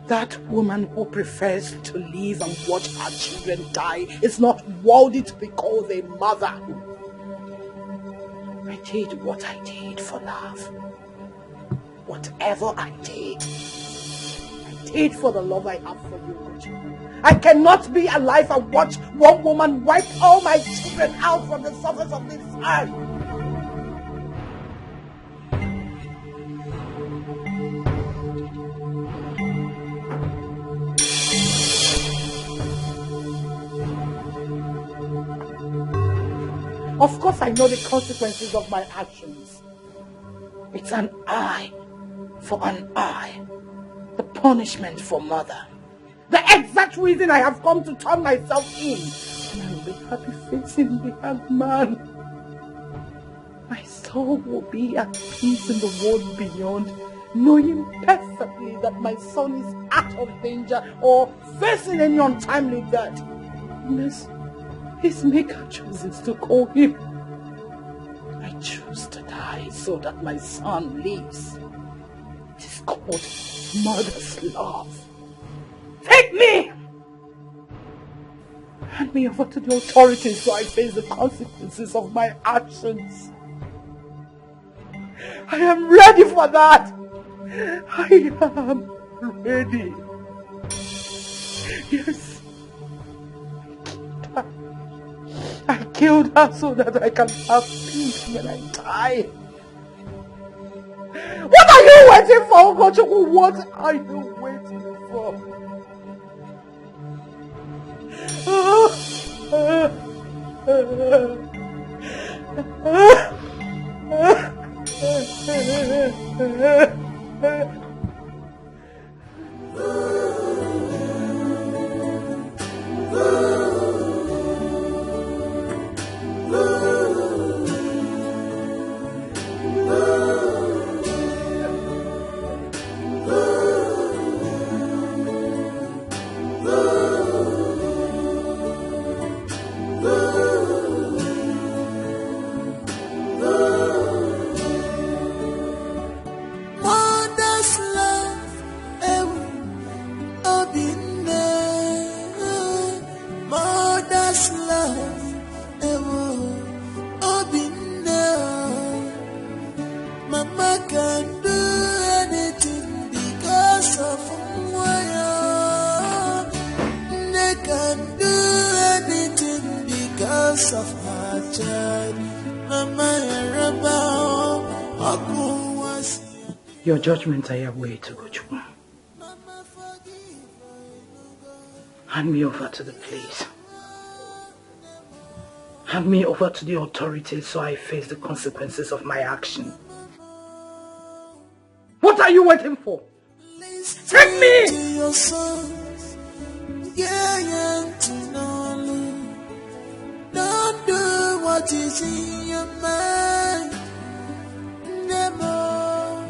That woman who prefers to live and watch her children die is not worthy to be called a mother. I did what I did for love. Whatever I did for the love I have for you. I cannot be alive and watch one woman wipe all my children out from the surface of this earth. Of course, I know the consequences of my actions. It's an eye for an eye. The punishment for mother. The exact reason I have come to turn myself in. And I will be happy facing the hanged man. My soul will be at peace in the world beyond, knowing perfectly that my son is out of danger or facing any untimely death. Unless his maker chooses to call him. I choose to die so that my son lives. It is called mother's love. Take me! Hand me over to the authorities so I face the consequences of my actions. I am ready for that. I am ready. Yes. I killed her so that I can have peace when I die. What are you waiting for, Ugochukwu? What are you waiting for? Your judgments are your way to go, Chukwu. Hand me over to the police. Hand me over to the authorities so I face the consequences of my action. What are you waiting for? Take me! Don't do what is in your mind. Never.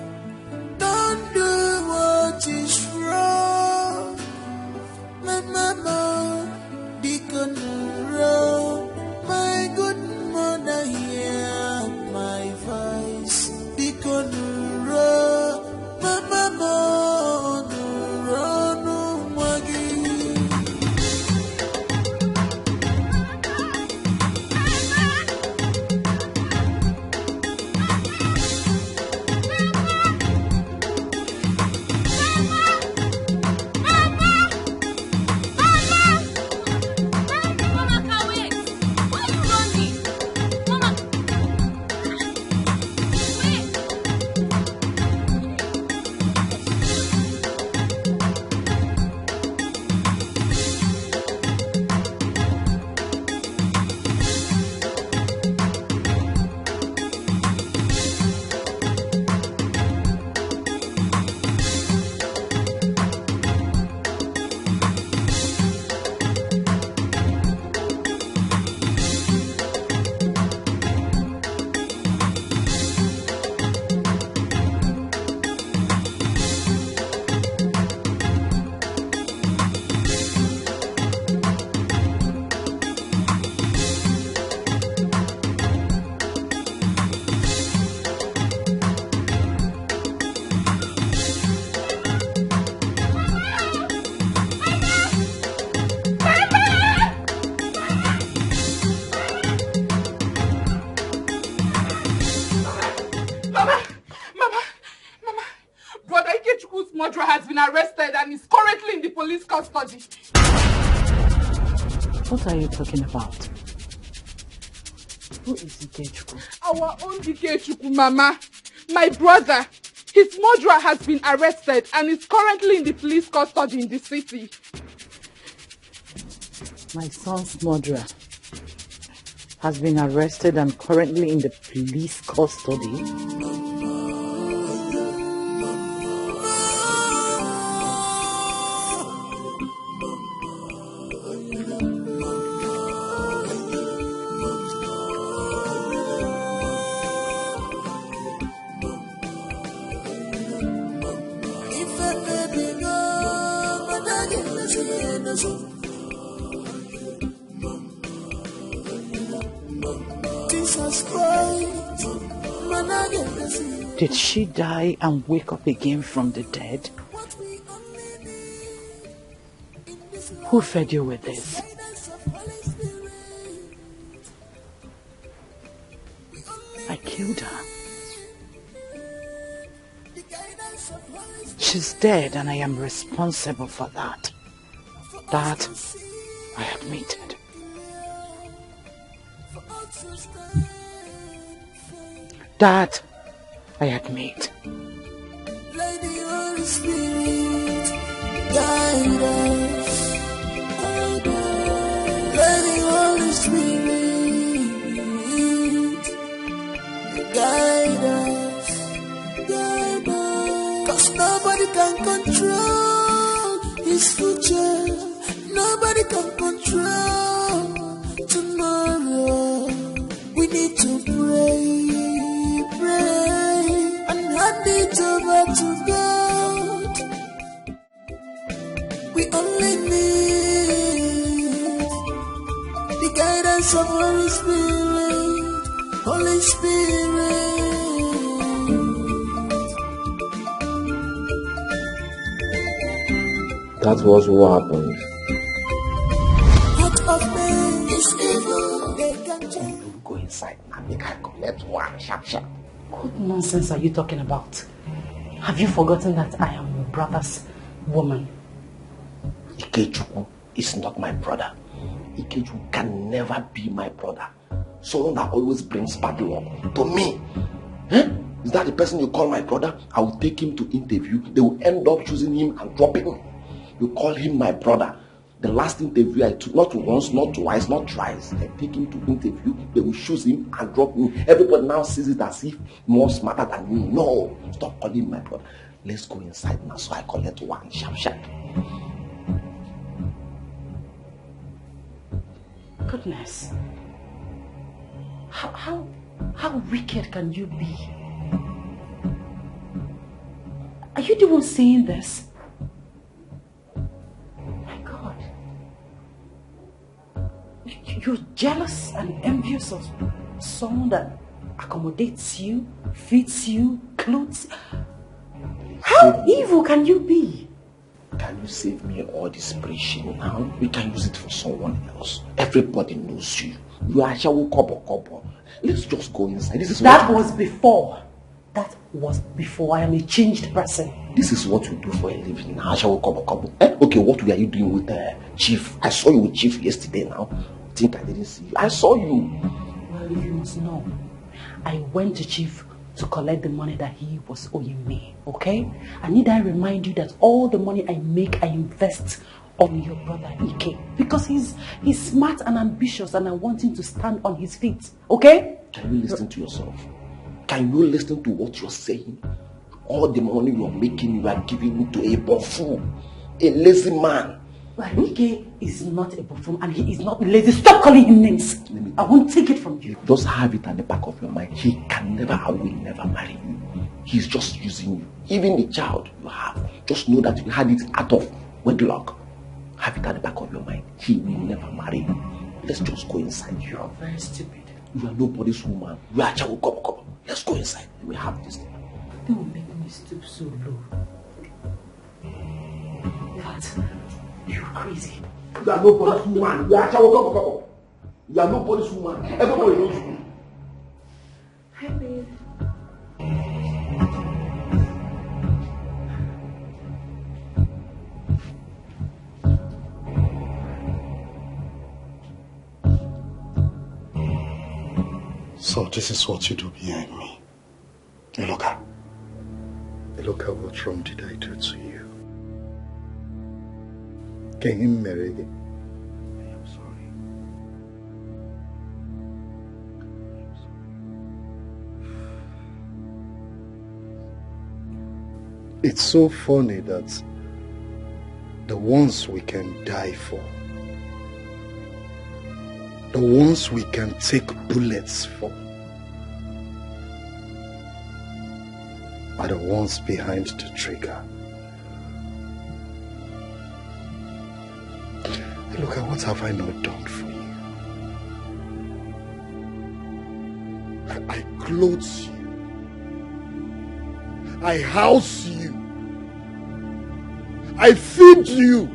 Don't do what is wrong. My mama, Deacon wrong. My good mother, hear my voice. Deacon wrong. My mama, run, has been arrested and is currently in the police custody. What are you talking about? Who is Dikeh? Our own Dikeh, Mama. My brother. His murderer has been arrested and is currently in the police custody in the city. My son's murderer has been arrested and currently in the police custody. Did she die and wake up again from the dead? Who fed you with this? I killed her. She's dead and I am responsible for that. That I admitted. That I admit. Lady Holy Spirit, guide us. Lady Holy Spirit, Nobody can control tomorrow. We need to pray, and hand it over to God. We only need the guidance of Holy Spirit. Holy Spirit. That was what happened. Heart of man is evil. They can change. Go inside and make her collect one sharp. What nonsense are you talking about? Have you forgotten that I am your brother's woman? Ikechuku is not my brother. Ikechuku can never be my brother. Someone that always brings bad luck to me. Eh? Is that the person you call my brother? I will take him to interview. They will end up choosing him and dropping him. You call him my brother. The last interview I took, not once, not twice, not thrice. I take him to interview. They will choose him and drop him. Everybody now sees it as if more smarter than me. No, stop calling him my brother. Let's go inside now so I collect one sharp. Goodness. How wicked can you be? Are you the one saying this? My God. You're jealous and envious of someone that accommodates you, feeds you, clothes. How evil can you be? Can you save me all this preaching now? We can use it for someone else. Everybody knows you. You are Shawu Kobo. Let's just go inside. That was before. I am a changed person. This is what we do for a living now. Shawu Kobo. Okay, what were you doing with Chief? I saw you with Chief yesterday now. Think I didn't see you. I saw you. Well, you must know. I went to Chief to collect the money that he was owing me, okay? And need I remind you that all the money I make, I invest on your brother Ike. Because he's smart and ambitious and I want him to stand on his feet, okay? Can you listen to yourself? Can you listen to what you're saying? All the money you're making, you are giving to a buffoon, a lazy man. But Ike is not a buffoon and he is not lazy. Stop calling him names. I won't take it from you. Just have it at the back of your mind. He can never and will never marry you. He's just using you. Even the child you have, just know that you had it out of wedlock. Have it at the back of your mind. He will never marry you. Let's just go inside. You are very stupid. You are nobody's woman. You are Chawu Kobo. Let's go inside. We have this thing. They will make me stoop so low. What? You're crazy. You are nobody's woman. You are Chawu Kobo. You are nobody's woman. Everybody knows you. Hi, babe. So this is what you do behind me. Eloka, what wrong did I do to you? Can you marry again? I am sorry. It's so funny that the ones we can die for, the ones we can take bullets for, are the ones behind the trigger. Look at what have I not done for you? I clothe you. I house you. I feed you.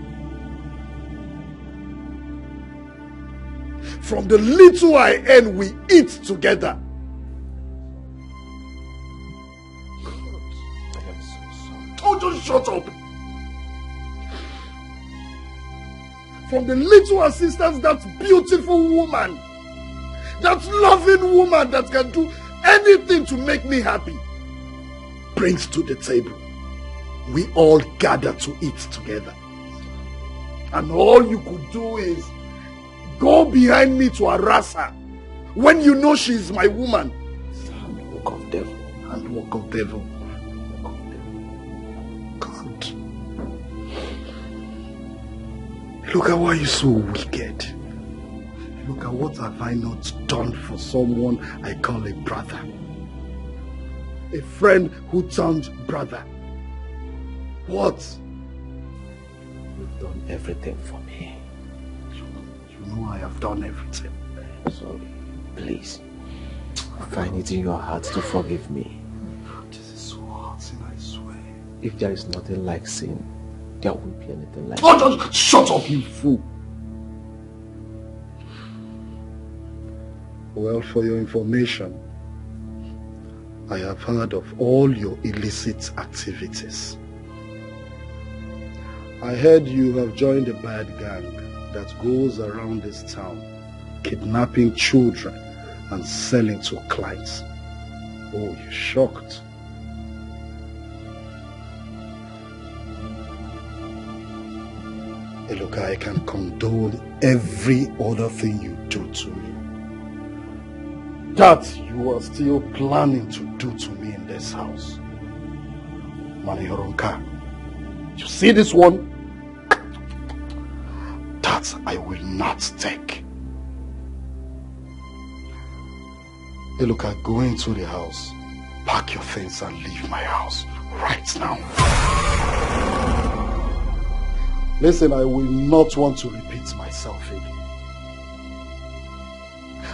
From the little I earn, we eat together. God, I am so sorry. Oh, just shut up. From the little assistance that beautiful woman, that loving woman that can do anything to make me happy, brings to the table, we all gather to eat together. And all you could do is go behind me to harass her when you know she is my woman. Handwork of devil. Handwork of devil. God. Look at why you're so wicked. Look at what have I not done for someone I call a brother. A friend who turned brother. What? You've done everything for me. You know I have done everything. I'm sorry. Please. Find it in your heart to forgive me. This is so hard, sin, I swear. If there is nothing like sin, there won't be anything like Oh, shut up, you fool! Well, for your information, I have heard of all your illicit activities. I heard you have joined a bad gang that goes around this town, kidnapping children and selling to clients. Oh, you're shocked. Hey, look, I can condone every other thing you do to me. That you are still planning to do to me in this house. Manihoronka, you see this one? That I will not take. Hey, look, I go into the house, pack your things and leave my house right now. Listen, I will not want to repeat myself again.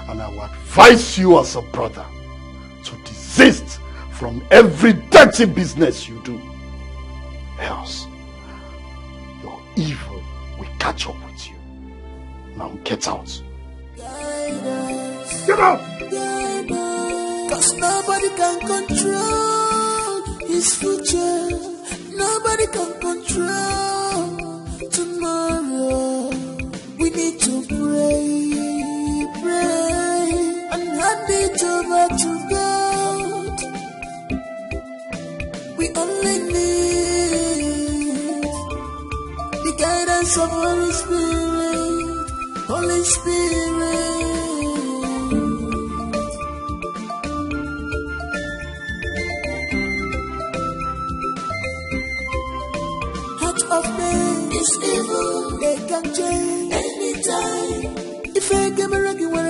And I will advise you as a brother to desist from every dirty business you do. Else, your evil will catch up with you. Now get out. Get out! Cause nobody can control his future. Nobody can control tomorrow. We need to pray, pray, and hand it over to God. We only need the guidance of Holy Spirit, Holy Spirit. Of men is evil, they can change anytime. If I give a regular,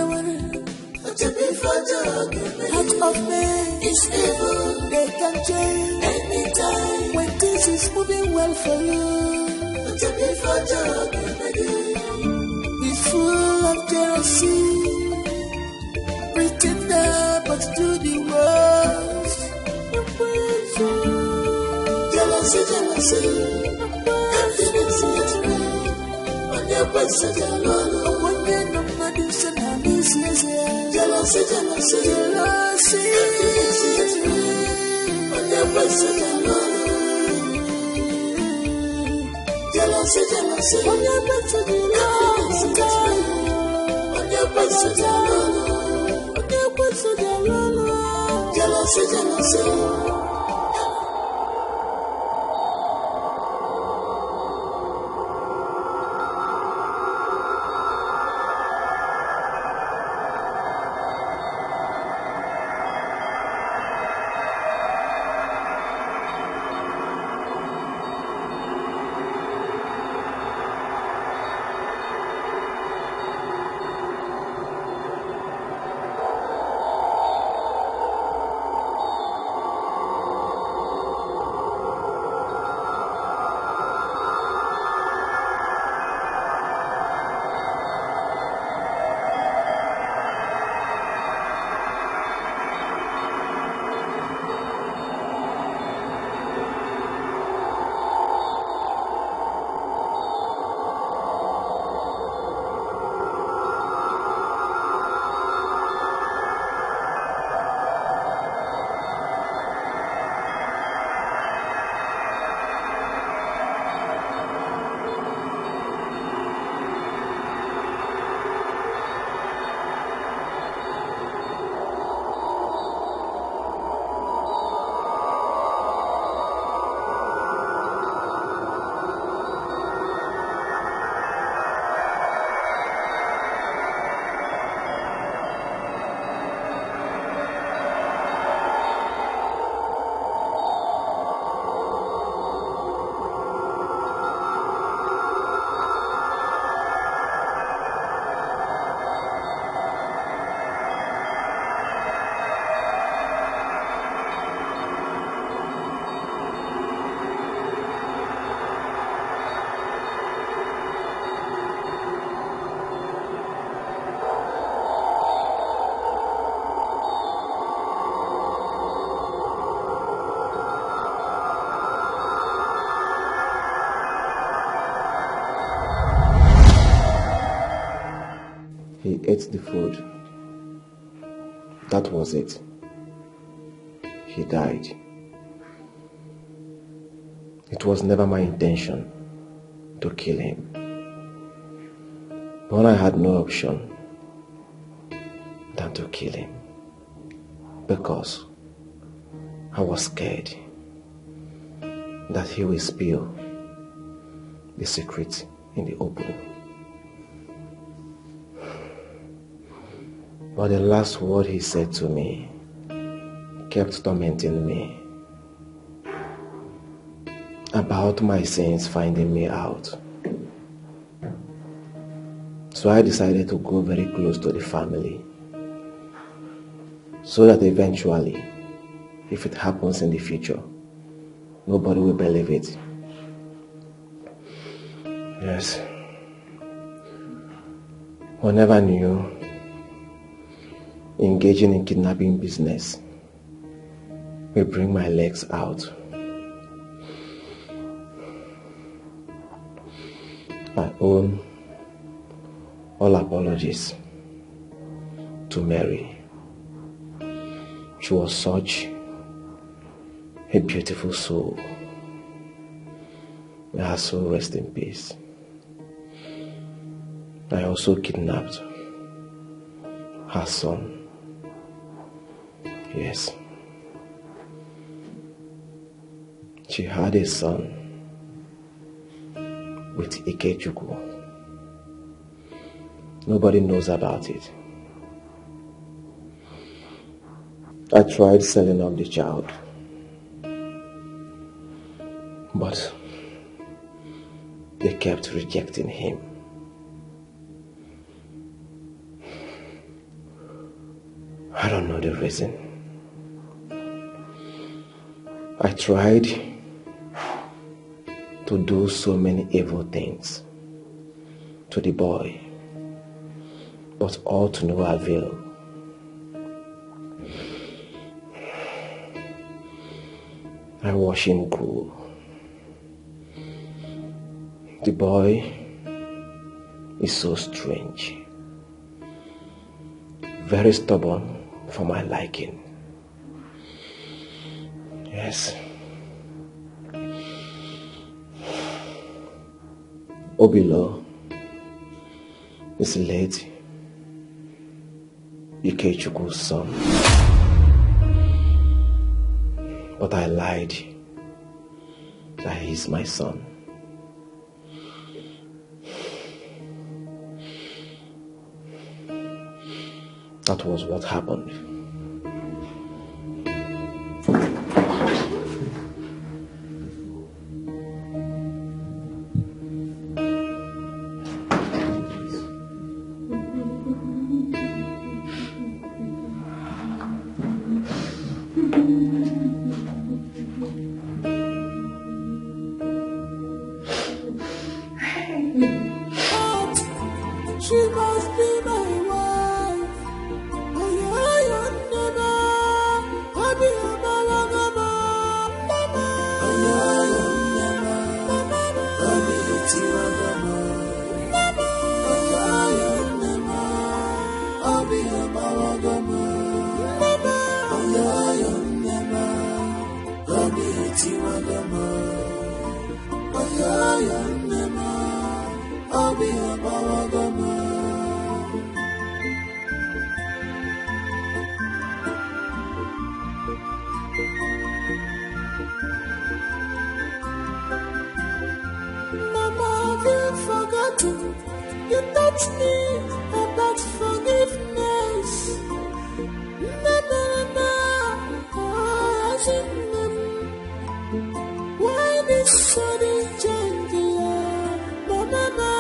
heart of men is evil, they can change anytime. When things is moving well for you, be full of jealousy, pretender but do the worst. Jealousy, jealousy. Jealousy, jealousy, jealousy, jealousy. ate the food. That was it. He died. It was never my intention to kill him. But when I had no option than to kill him, because I was scared that he will spill the secret in the open. But the last word he said to me kept tormenting me about my sins finding me out. So I decided to go very close to the family so that eventually, if it happens in the future, nobody will believe it. Yes. One never knew engaging in kidnapping business will bring my legs out. I owe all apologies to Mary. She was such a beautiful soul. May her soul rest in peace. I also kidnapped her son. Yes. She had a son with Ikechukwu. Nobody knows about it. I tried selling off the child, but they kept rejecting him. I don't know the reason. I tried to do so many evil things to the boy, but all to no avail. I watched him grow. The boy is so strange, very stubborn for my liking. Yes. Obilo is late Ikechukwu's son. But I lied that he's my son. That was what happened. She must be my wife. Oh yeah, yeah, never. I'll be a balagama. Oh yeah, yeah, never. I'll be a tiwagama. Oh yeah, yeah, never. I'll be a balagama. Oh yeah, yeah, never. I'll be a tiwagama. Oh yeah, yeah, never. I'll be a balagama. Mama, have you forgotten? You touched me about forgiveness. Why this sudden change? Mama,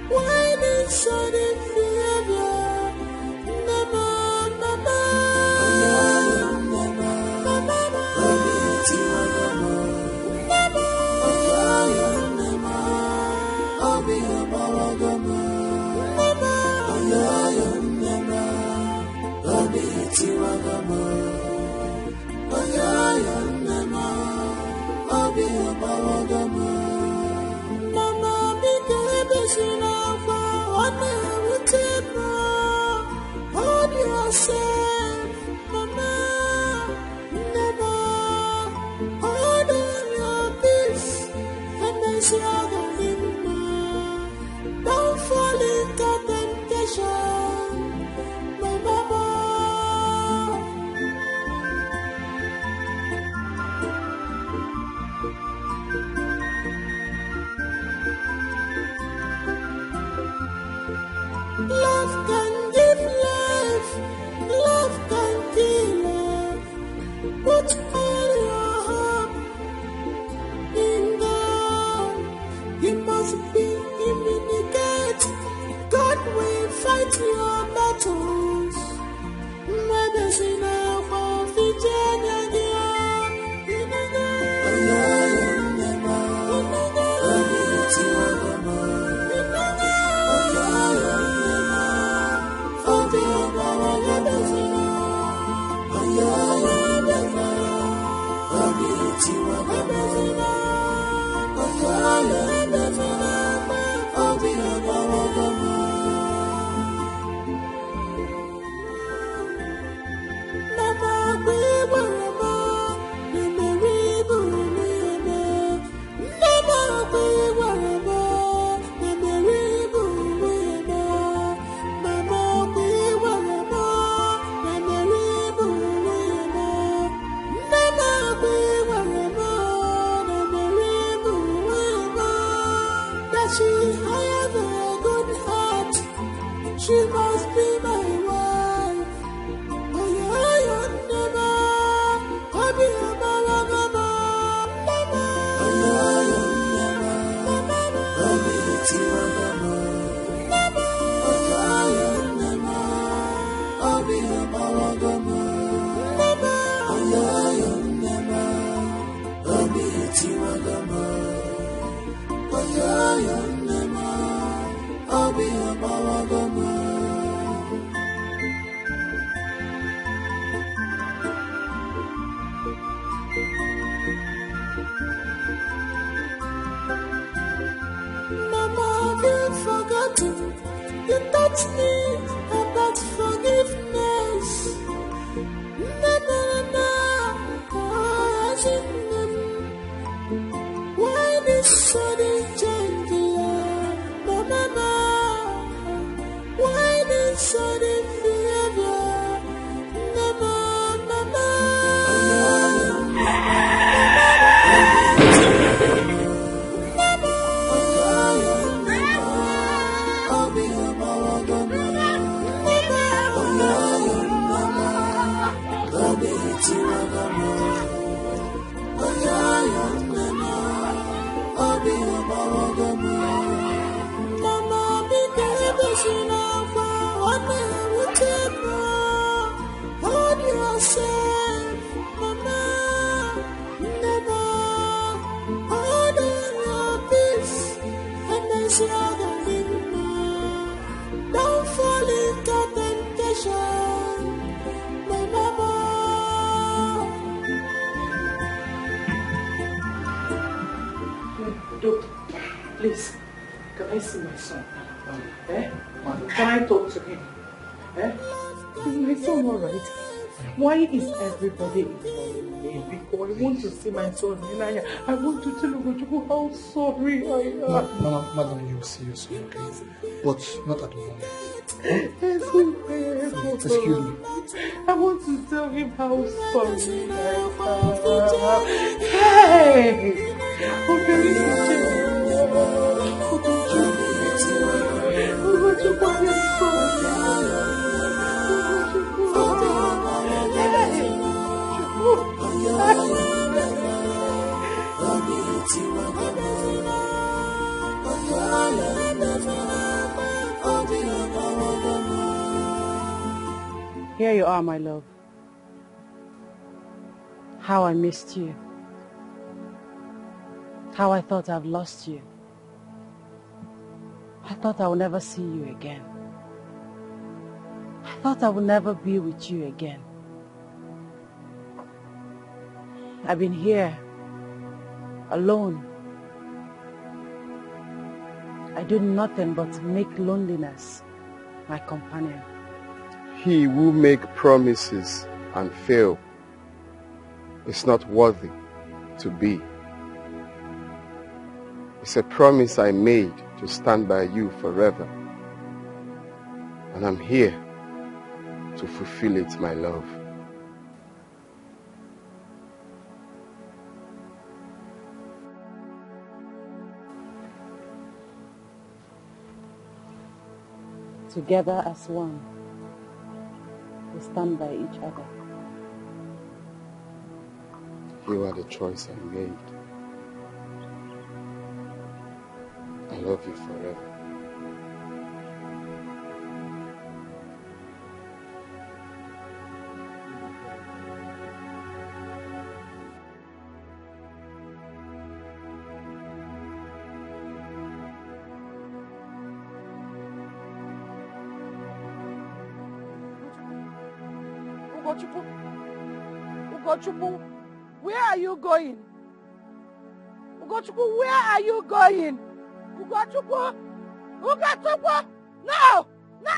why this sudden behavior? Mama, mama, Mama, She must be my wife. Oh yeah, yeah, never. I'll be a mama, mama, mama. Oh yeah, yeah, never. I'll be a tima, mama, mama. Oh yeah, yeah, never. I'll be a mama, mama, mama. Oh yeah, yeah, never. I'll be a tima, mama. Oh yeah, yeah, never. I'll be a mama, mama. Mama, you've forgotten. You taught me about forgiveness. Na na na na. Why this sudden change, Mama? Why this sudden behavior, Mama? Hold yourself, Mama. Never hold on your peace and then struggle in more. Don't fall into temptation, my Mama. Doctor, please, can I see my son? Can I talk to him? Is my son alright? Why is everybody ignoring me? Because I want to see my son. I want to tell you how sorry I am. Madam, you will see your son, okay? But not at the moment. Excuse me. I want to tell him how sorry I am. Hey! Here you are, my love. How I missed you. How I thought I've lost you. I thought I would never see you again. I thought I would never be with you again. I've been here, alone. I do nothing but make loneliness my companion. He who makes promises and fail is not worthy to be. It's a promise I made to stand by you forever. And I'm here to fulfill it, my love. Together as one, we stand by each other. You are the choice I made. I love you forever. Ugochukwu, where are you going? Ugochukwu, where are you going? Ugochukwu! Ugochukwu! No! No!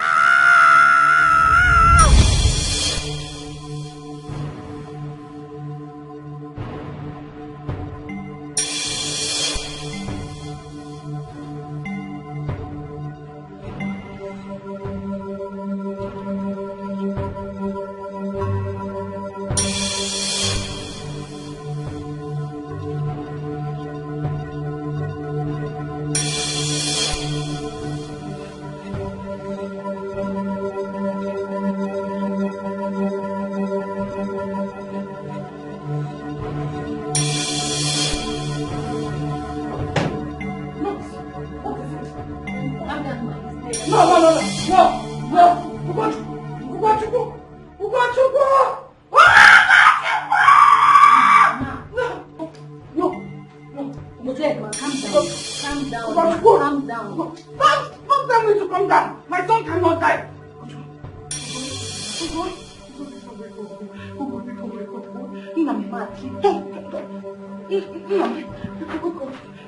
Calm down. Calm down. Don't tell me to calm down. My son cannot die.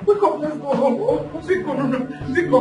Wake up, let's go home. Zico.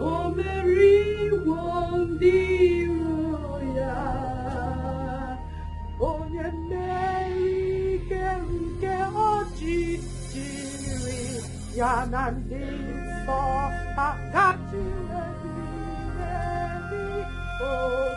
Oh, Mary, one dear, oh, Mary, get oji, Yanandi, so I got you, oh,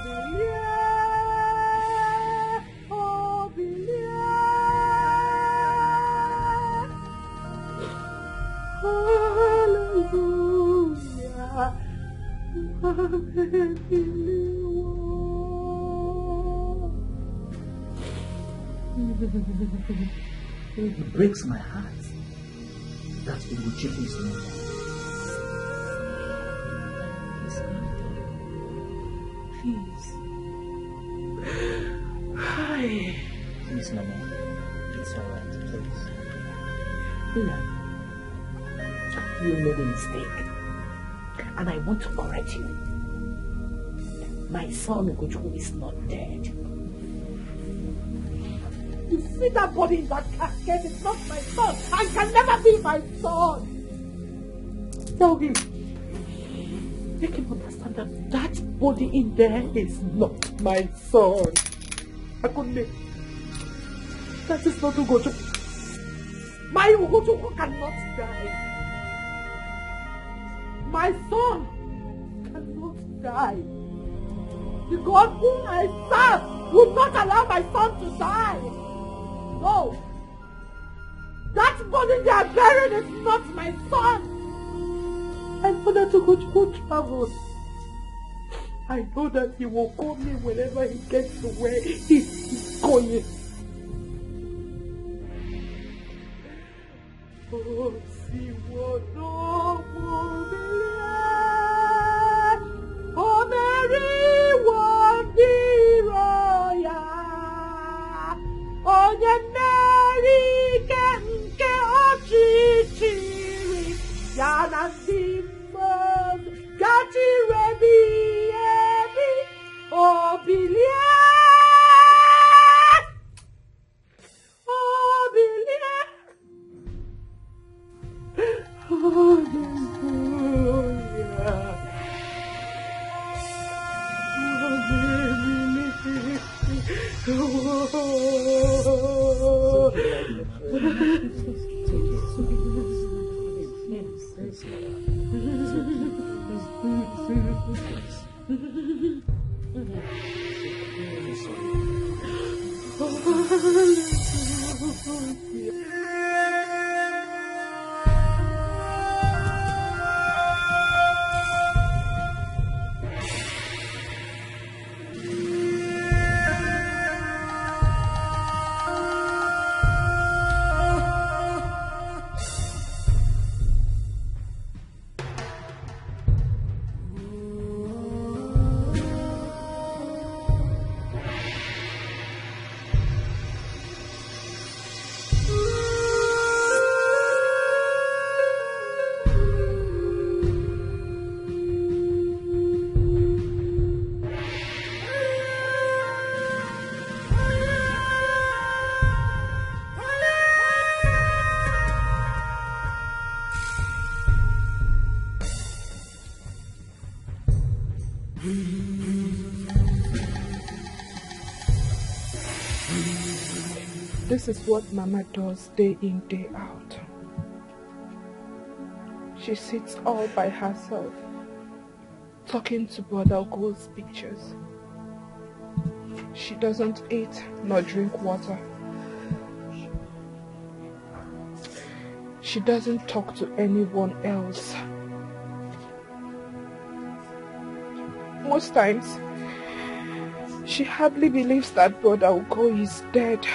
It breaks my heart that Ugochukwu is no more. Please. Hi. Please, no more. It's alright, please. No. You made a mistake. And I want to correct you. My son Ugochukwu is not dead. You see that body in that casket? It's not my son and can never be my son. Tell him. Make him understand that that body in there is not my son. Akunle, that is not Ugochukwu. My Ugochukwu cannot die. My son cannot die. The God whom I serve will not allow my son to die. No. That body they are buried is not my son. I know that Ugochukwu travels. I know that he will call me whenever he gets to where he is going. Oh, see what no one believes. Oh, Mary, one dear, oh, yeah, Mary, ke ochichiri, yana dimos, gachi rebi, oh, Billy. This is what Mama does day in, day out. She sits all by herself, talking to Brother Ugo's pictures. She doesn't eat nor drink water. She doesn't talk to anyone else. Most times, she hardly believes that Brother Ugo is dead.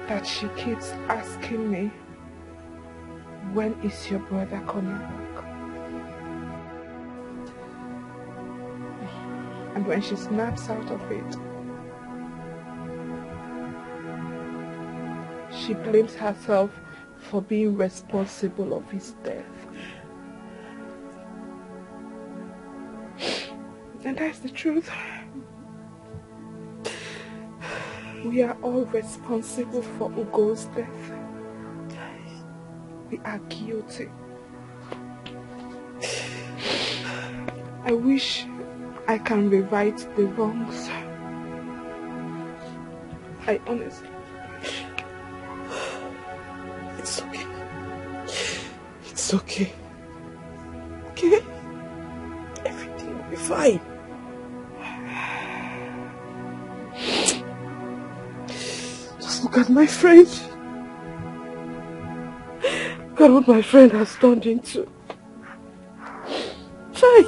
That she keeps asking me, when is your brother coming back? And when she snaps out of it, she blames herself for being responsible of his death. And that's the truth. We are all responsible for Ugo's death. We are guilty. I wish I can rewrite the wrongs. I honestly... It's okay. It's okay. Okay? Everything will be fine. Look at my friend. Look at what my friend has turned into. Chai.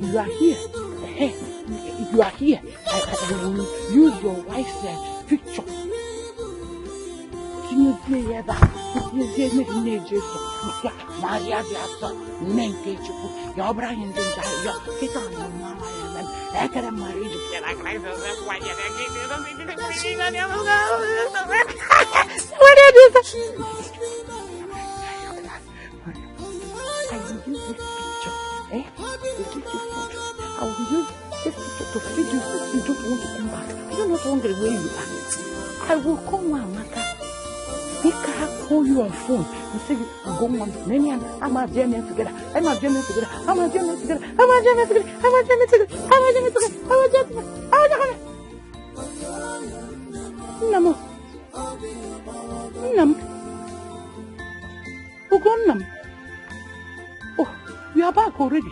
You are here. You are here. I will use your wife's picture. I will use this picture to feed you. You don't want to come back. You're not hungry where you are. I will come, Amaka. They can call you on phone and say, go on, many and I'm a journey together. I'm a journey together. I'm a journey together. I'm a journey together. I'm a journey together. I'm a journey together. I'm a journey together. I'm a journey together. Namo. Nam. Ugonam. Oh, you are back already.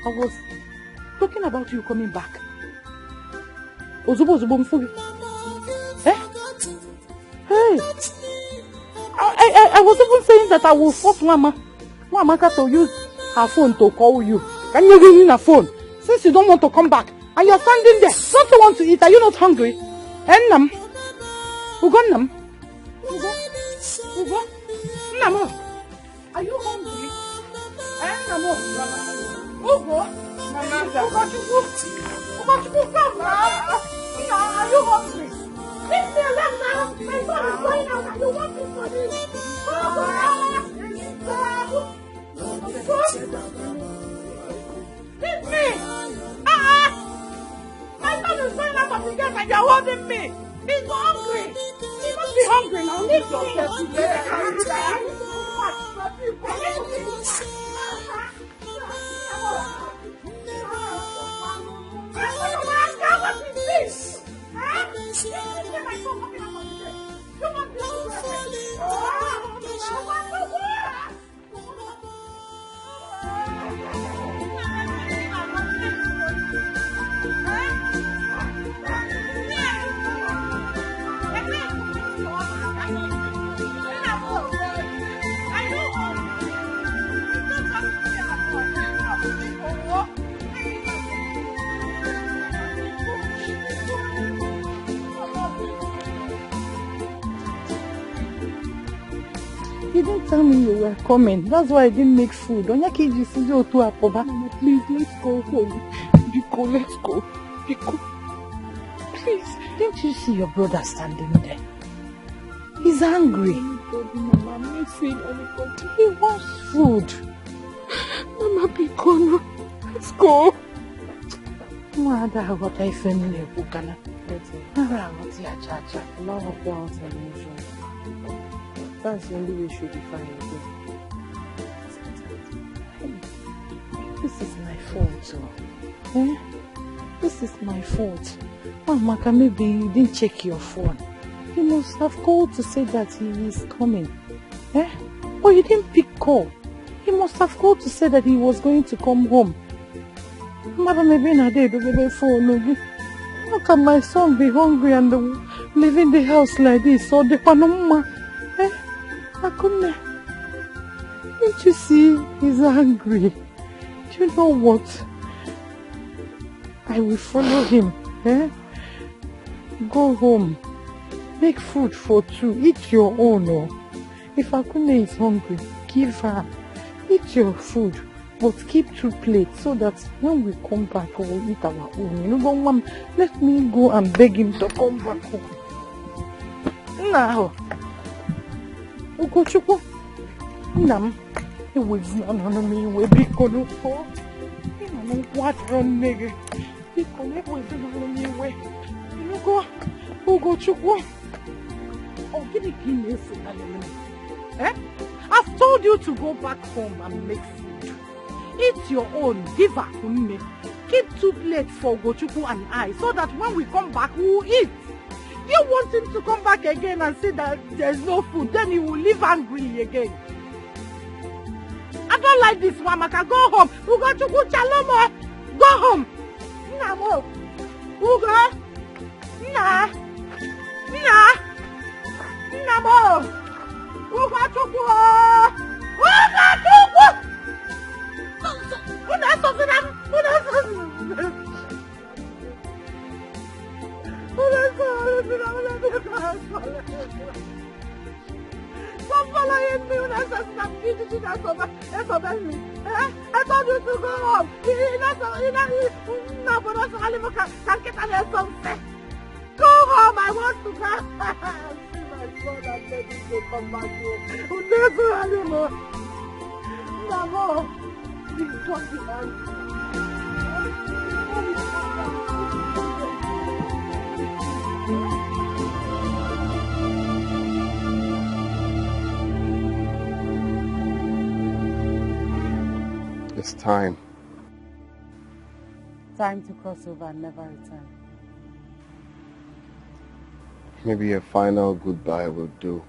I was talking about you coming back. Ozubo Mfugi. Eh? Hey! I was even saying that I will force Mama to use her phone to call you. Can you give me a phone? Since you don't want to come back and you're standing there, don't you want to eat? Are you not hungry? Nam. Ugonam. Ugo. Namo. Are you hungry? Namo. Ugo. Ugo, come now. Are you hungry? Leave me alone now. My son is going out and you want me for this. Leave me. My son is going out of the gate and you're holding me. He's hungry. be hungry now. Leave yourself You didn't tell me you were coming. That's why I didn't make food. Mama, please, let's go home. Biko, let's go. Biko, please. Didn't you see your brother standing there? He's hungry. He wants food. Mama, Biko, no. Let's go. Mother, what I family bukana. That's the only way she will be fine again. This is my fault. Eh? This is my fault. Mama, maybe you didn't check your phone. You must have called to say that he is coming. Eh? But you didn't pick call. He must have called to say that he was going to come home. Mother, maybe not there to the phone. How can my son be hungry and live in the house like this? So the panoma. Eh? I couldn't. Don't you see? He's angry. Do you know what? I will follow him. Eh? Go home. Make food for two. Eat your own. Oh. If Akune is hungry, give her. Eat your food. But keep 2 plates so that when we come back, we'll eat our own. You know, Mom, let me go and beg him to come back home. Now. Ugochukwu. Nam. It was none of me. We'll be going for. What wrong, nigga? It was none of me. You go. Ugochukwu. Oh, give me food. Eh? I've told you to go back home and make food. Eat your own. Give her. Keep 2 plates for Ugochukwu and I, so that when we come back, we will eat. You want him to come back again and say that there's no food, then he will live angrily again. I don't like this one, Maka. Go home. Ugochukwu Chalomo. Go home. Namo. Ugo. Na. Namo. Ugochukwu. I told you to go home. Go home, I want to go. See my son and baby to come back home. Never anymore. Mama, please don't be angry. It's time. Time to cross over and never return. Maybe a final goodbye will do.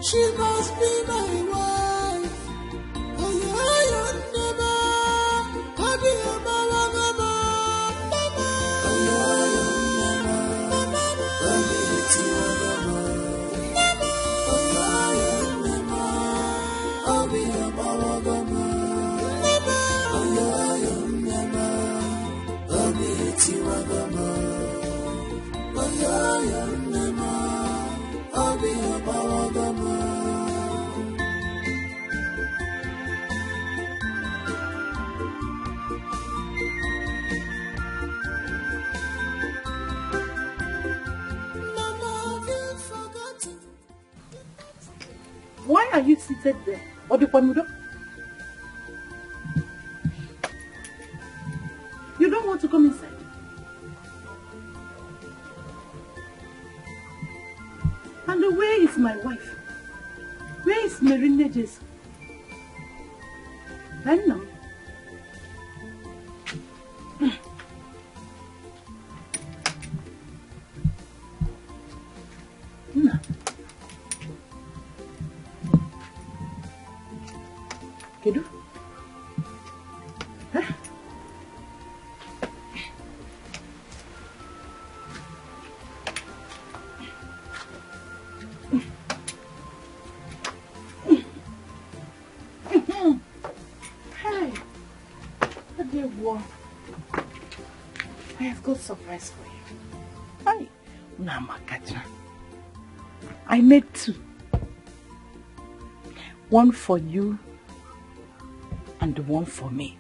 She must be my wife. Oh, yeah, never. I'll be a mama, mama. Oh, yeah, never. I'll be a tia, mama. Oh, yeah, never. I'll be a mama, mama. Oh, yeah, never. I'll be a tia, mama. Oh, yeah, never. I'll be a mama, mama. Why are you seated there? Odipamudo? You don't want to come inside? And where is my wife? Where is Marina Jason? I know. Kedu? Huh? Hey, I have got a surprise for you. Hi, Namakatra. I made two. One for you and one for me.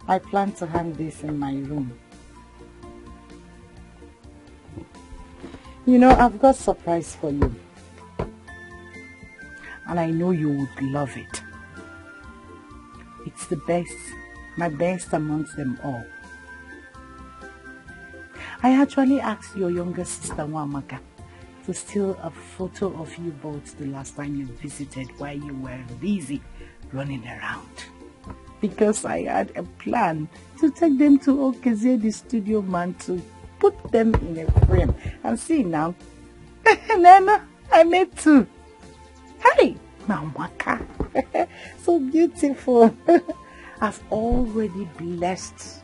I plan to hang this in my room. You know, I've got a surprise for you. And I know you would love it. It's the best, my best amongst them all. I actually asked your younger sister, Wamaka, to steal a photo of you both the last time you visited while you were busy running around. Because I had a plan to take them to Okeze, the studio man, to put them in a frame. And see now, Nana, I made two. Hey, Mamaka, so beautiful. I've already blessed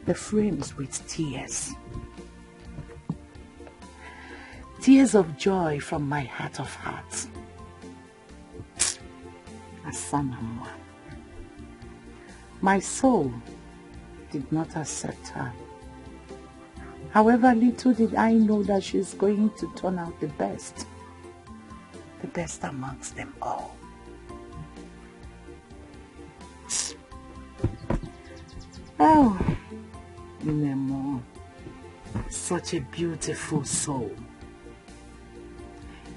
the frames with tears. Tears of joy from my heart of hearts. Asanamwa. My soul did not accept her. However, little did I know that she's going to turn out the best amongst them all. Oh, Nemo, such a beautiful soul.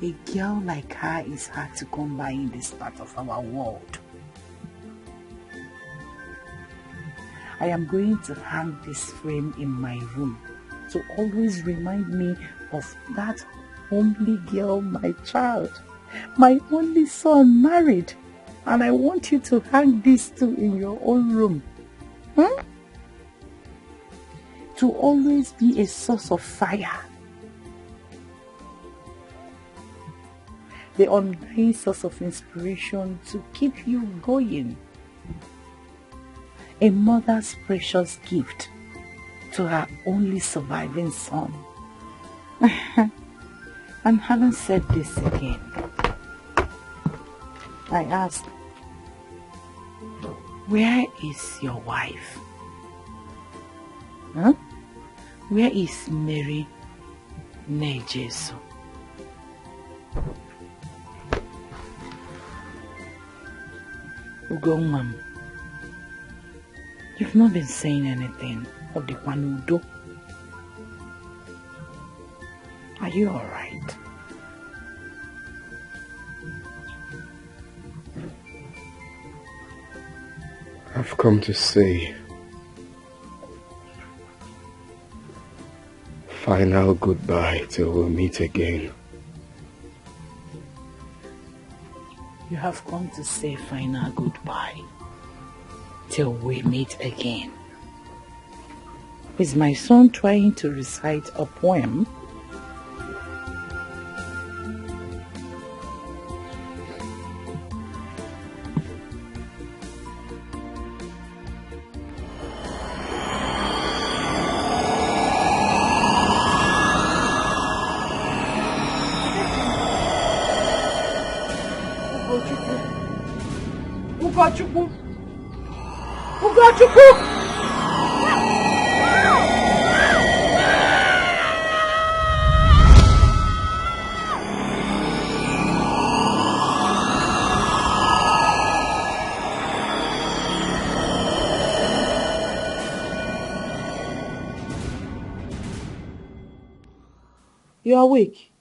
A girl like her is hard to come by in this part of our world. I am going to hang this frame in my room to always remind me of that homely girl, my child, my only son married. And I want you to hang this too in your own room. To always be a source of fire. The undying source of inspiration to keep you going. A mother's precious gift to her only surviving son. And having said this again, I ask, where is your wife? Huh? Where is Mary Nejesu? Ugomam, you've not been saying anything of the Kwanudo. Are you alright? I've come to say final goodbye till we meet again. You have come to say final goodbye till we meet again. Is my son trying to recite a poem? You're awake.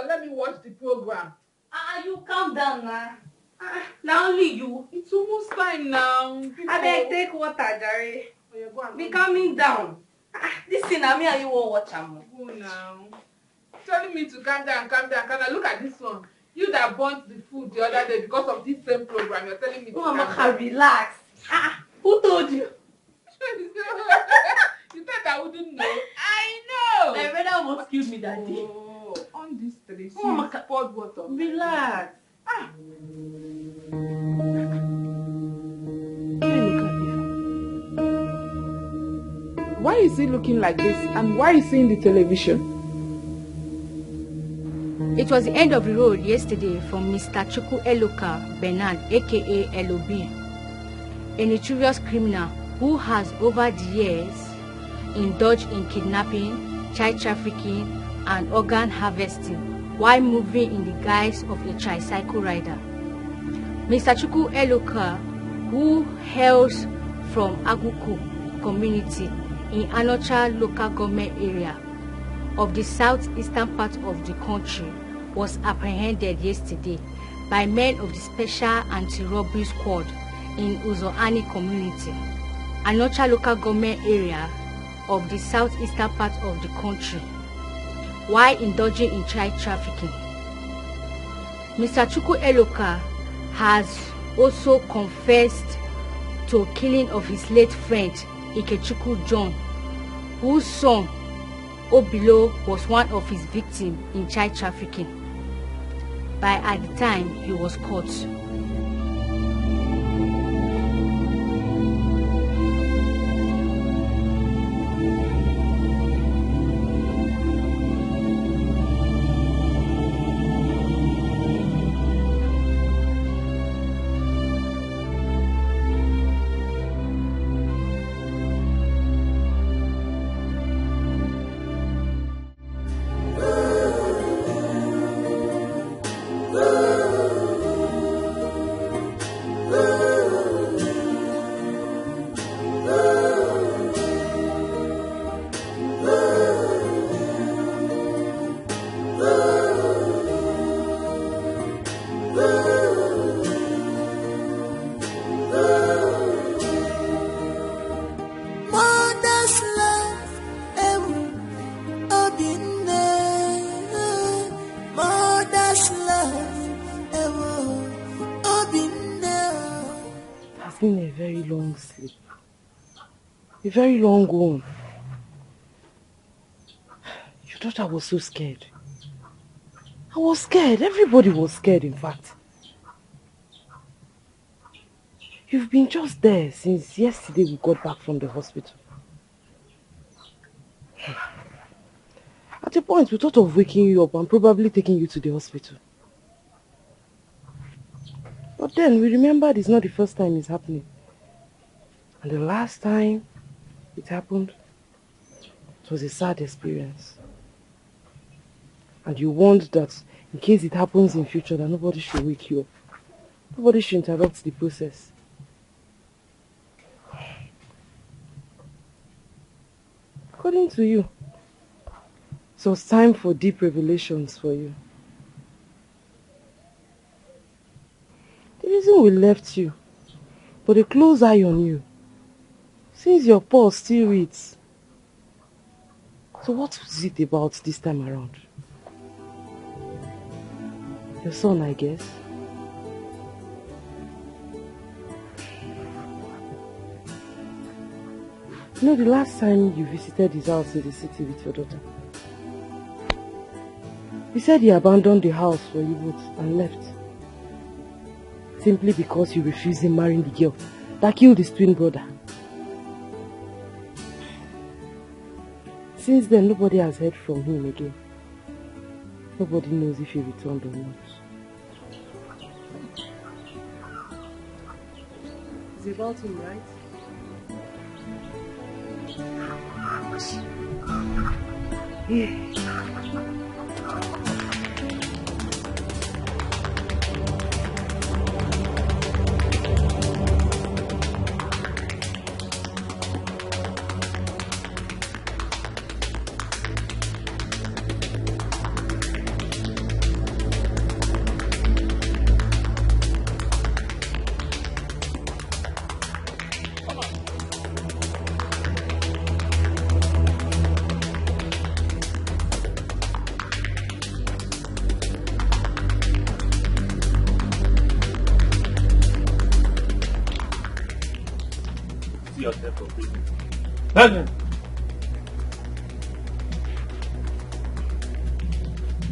Let me watch the program. You calm down now. Now only you. It's almost time now. I beg take water, Jerry. Be calming down. This thing, me and you won't watch them. Go now. Telling me to calm down, calm down. Can I look at this one? You that burnt the food the other day because of this same program. You're telling me to calm down. Relax. Who told you? You said I wouldn't know. I know. My brother almost killed me that day. On this tray, poured water. Relax. Why is he looking like this and why is he in the television? It was the end of the road yesterday for Mr. Chukwu Eloka Bernard, aka LOB, a notorious criminal who has over the years indulged in kidnapping, child trafficking, and organ harvesting while moving in the guise of a tricycle rider. Mr. Chukwu Eloka, who hails from Aguku community in Anocha local government area of the southeastern part of the country, was apprehended yesterday by men of the Special Anti-Robbery Squad in Uzoani community, Anocha local government area of the southeastern part of the country, while indulging in child trafficking. Mr. Chukwu Eloka has also confessed to killing of his late friend Ikechukwu John, whose son Obilo was one of his victims in child trafficking. By at the time, he was caught. A very long one. Your daughter was so scared. I was scared. Everybody was scared, in fact. You've been just there since yesterday we got back from the hospital. At a point, we thought of waking you up and probably taking you to the hospital. But then we remembered it's not the first time it's happening. And the last time it happened, it was a sad experience. And you warned that in case it happens in future, that nobody should wake you up. Nobody should interrupt the process. According to you, so it's time for deep revelations for you. The reason we left you, but a close eye on you, since your pulse still reads. So what is it about this time around? Your son, I guess. You know, the last time you visited his house in the city with your daughter, he said he abandoned the house for you both and left. Simply because you refused him marrying the girl that killed his twin brother. Since then, nobody has heard from him again. Nobody knows if he returned or not. It's about him, right? Yeah.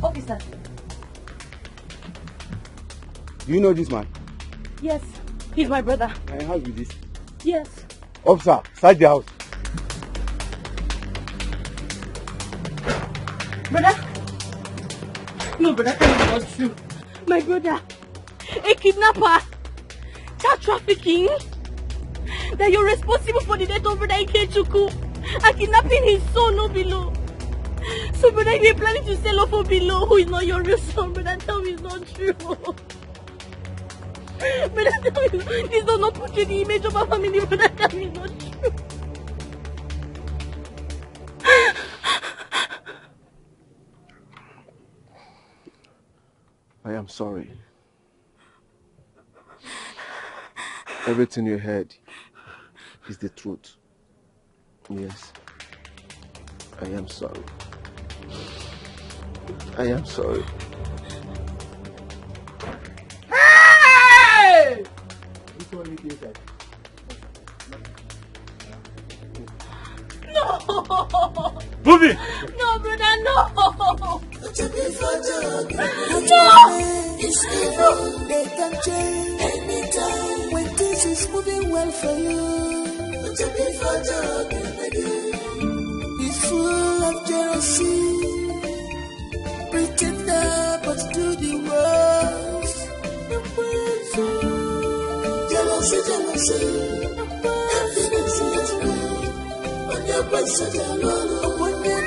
Officer. Do you know this man? Yes, he's my brother. I house with this. Yes. Officer, search the house. Brother? No, brother, tell me what's true. My brother, a kidnapper, child trafficking, that you're responsible for the death of brother Ikechukwu and kidnapping his son Obilo. So brother, you're planning to sell off Obilo, who is not your real son. Brother, tell me it's not true. Brother, tell me this does not portray the image of our family. Brother, tell me it's not true. I am sorry. Everything you heard is the truth. Yes. I am sorry. I am sorry. Hey! Which one is inside? No! Move it! No, brother, no! It's evil, they can change anytime. When things is moving well for you, it's full of jealousy. Pretender, but do the worst. Jealousy, evidence is real. On your place, upon your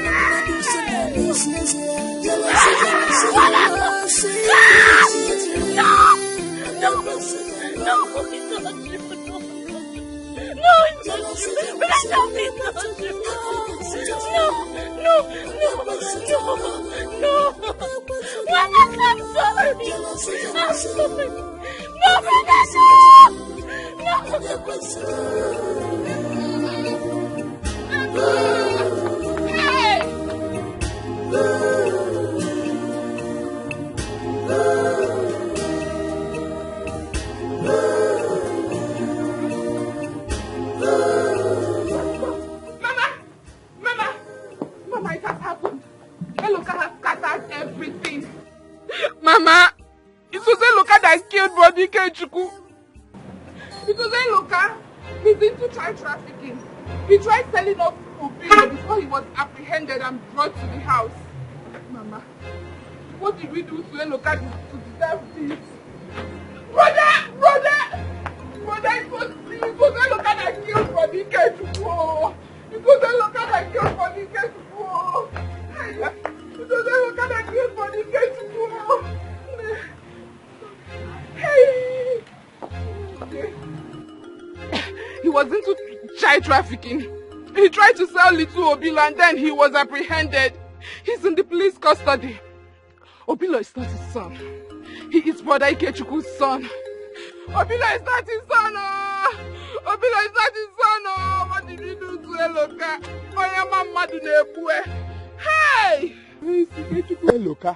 Mama, it has happened. Eloka has scattered everything. Mama, it was Eloka that killed Dikeh. It was Eloka. He's into child trafficking. He tried selling off Obilo before he was apprehended and brought to the house. Mama, what did we do to Eloka to deserve this? Brother, it was Eloka that killed Dikeh. It was Eloka that killed Dikeh. It was Eloka that killed Dikeh. Hey! He was into child trafficking. He tried to sell little Obilo and then he was apprehended. He's in the police custody. Obilo is not his son. He is Brother Ikechukwu's son. Obilo is not his son. Obilo is not his son. What did you do to Eloka? Hey! Eloka.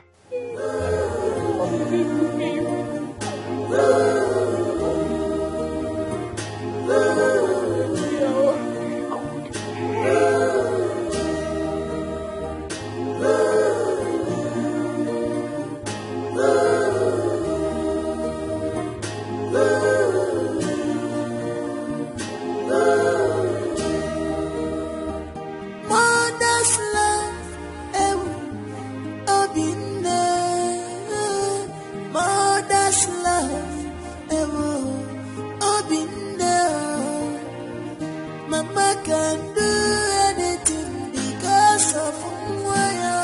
Mother's love, mother's love, Mama can do anything because of Mwaya.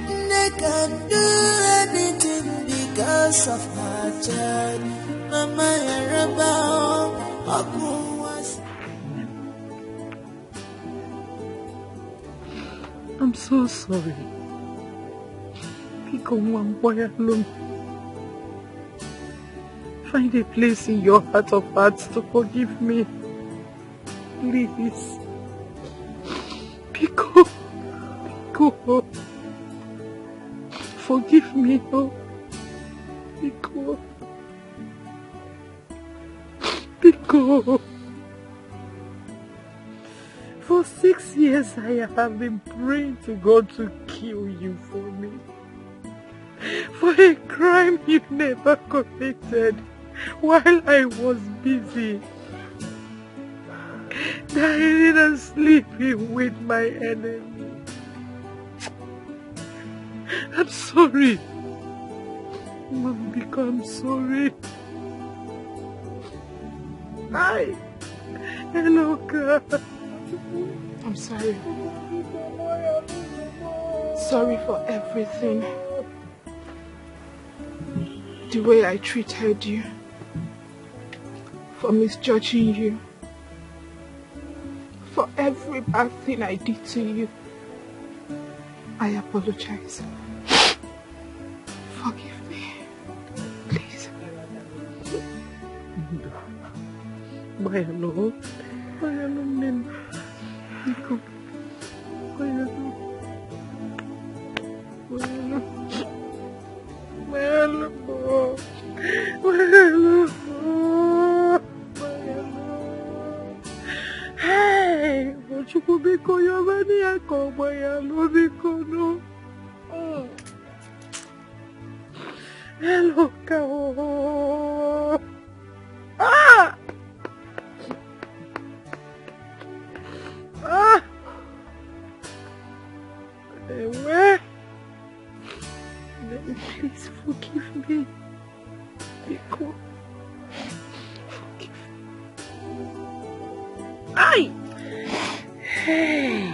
They can do anything because of her child. Mama Yaraba, I'm so sorry. Pick on one boy alone. Find a place in your heart of hearts to forgive me. Please. Pico. Forgive me, oh. Pico. For 6 years I have been praying to God to kill you for me. For a crime you never committed while I was busy. Dying and sleeping with my enemy. I'm sorry. Mambiko, I'm sorry. Hello, God. I'm sorry. Sorry for everything. The way I treated you. For misjudging you. For every bad thing I did to you. I apologize. Forgive me. Please. My Lord. My Lord. Pico. My Lord. Hey, what you go Hello, cow. Ah! Ah! Where? Please forgive me. Biko. Forgive me. Aye! Hey!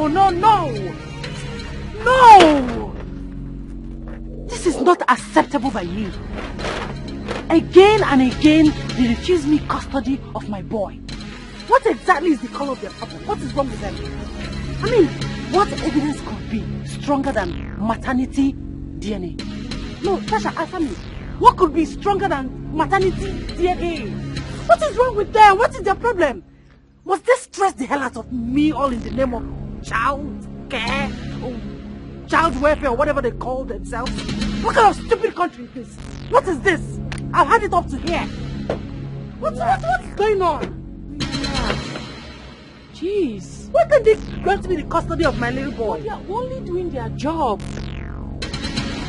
No! No! This is not acceptable by me. Again and again, they refuse me custody of my boy. What exactly is the color of their problem? What is wrong with them? I mean, what evidence could be stronger than maternity DNA? No, Tasha, answer me. What could be stronger than maternity DNA? What is wrong with them? What is their problem? Must they stress the hell out of me all in the name of child care or child welfare or whatever they call themselves? What kind of stupid country is this? What is this? I've had it up to here. What's going on? Jeez. Why can't they grant me the custody of my little boy? They are only doing their job.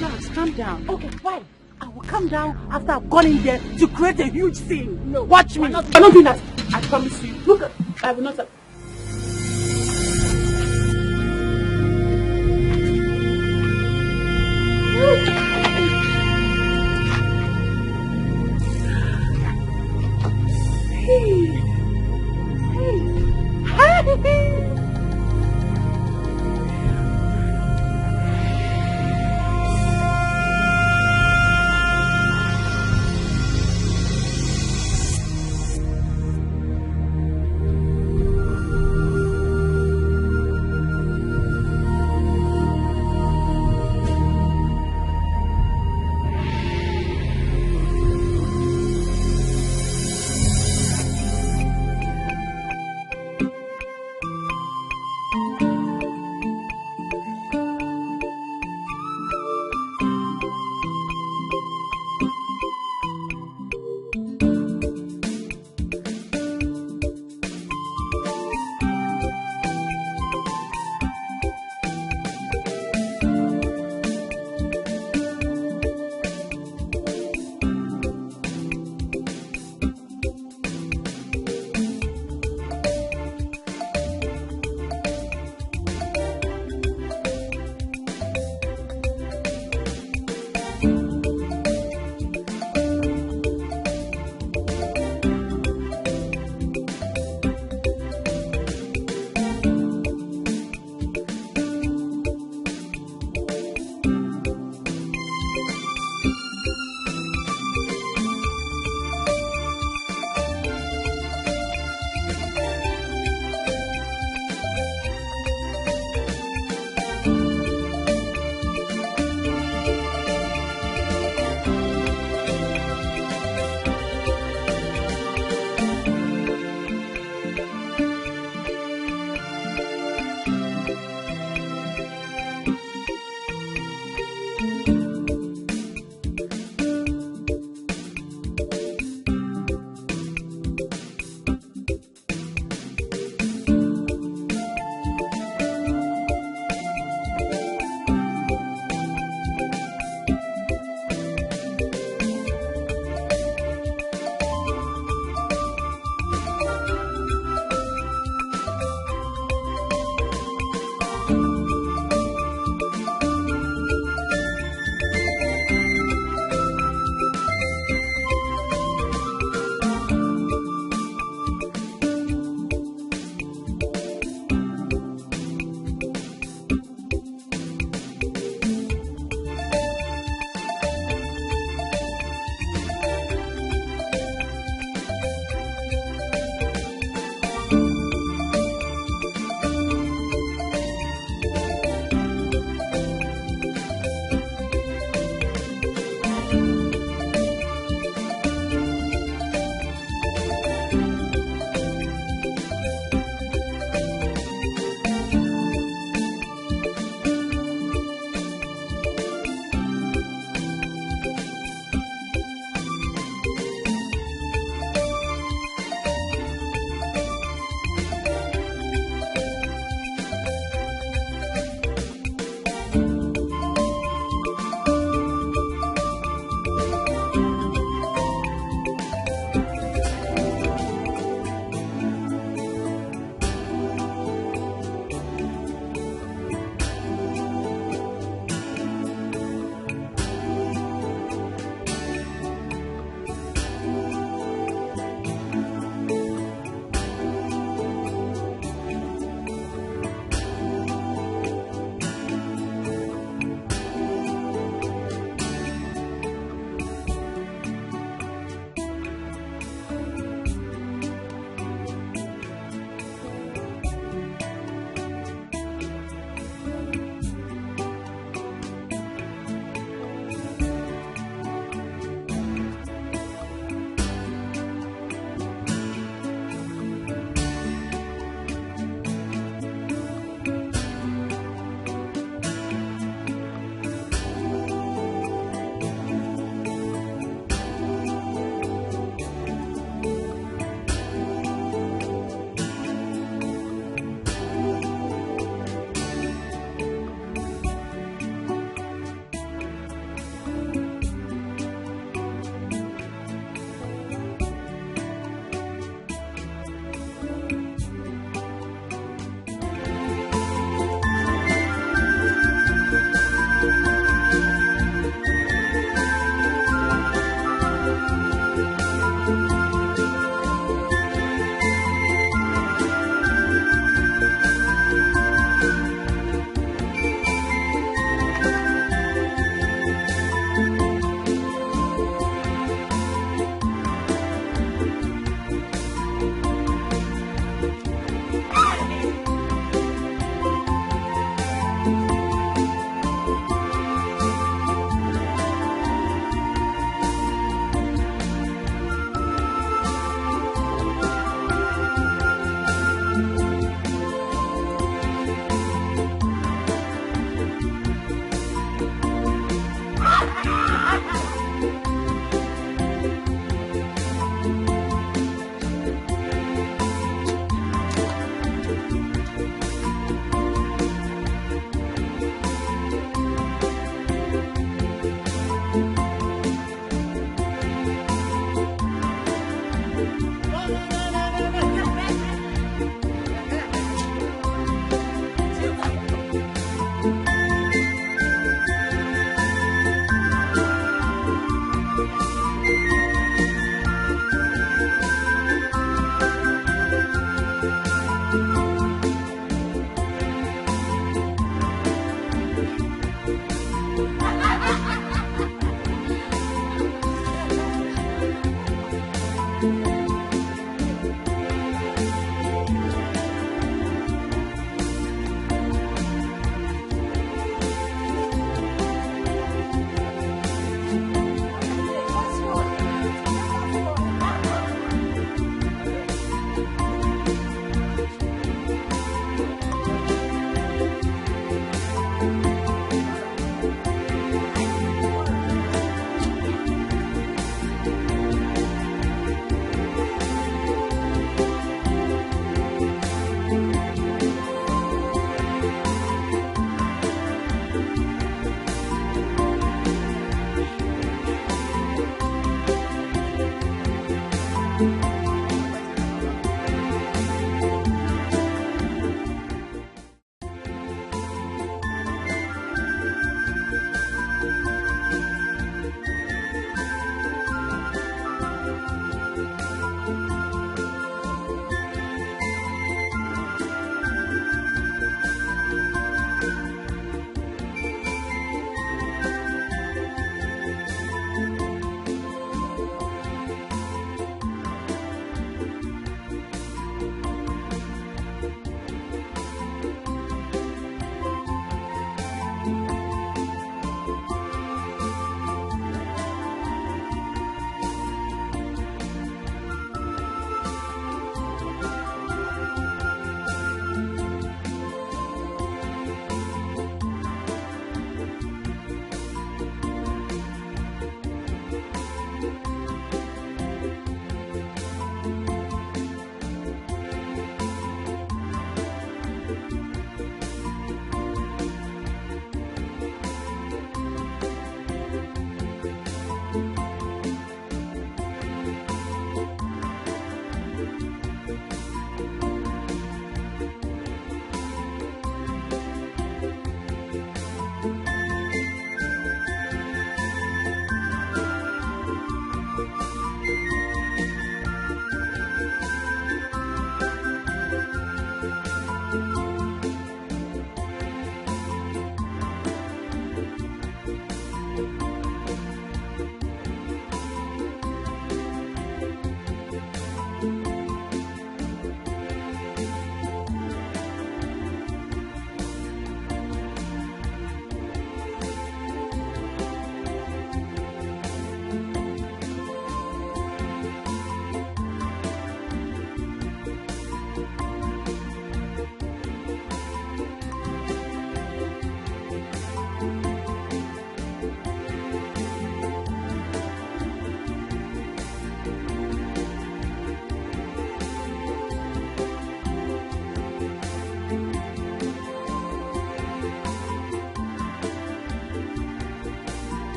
Relax, calm down. Okay, fine. I will calm down after I've gone in there to create a huge scene. No. Watch me. I'm not doing that. I promise you. Look, I will not.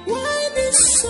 Why this so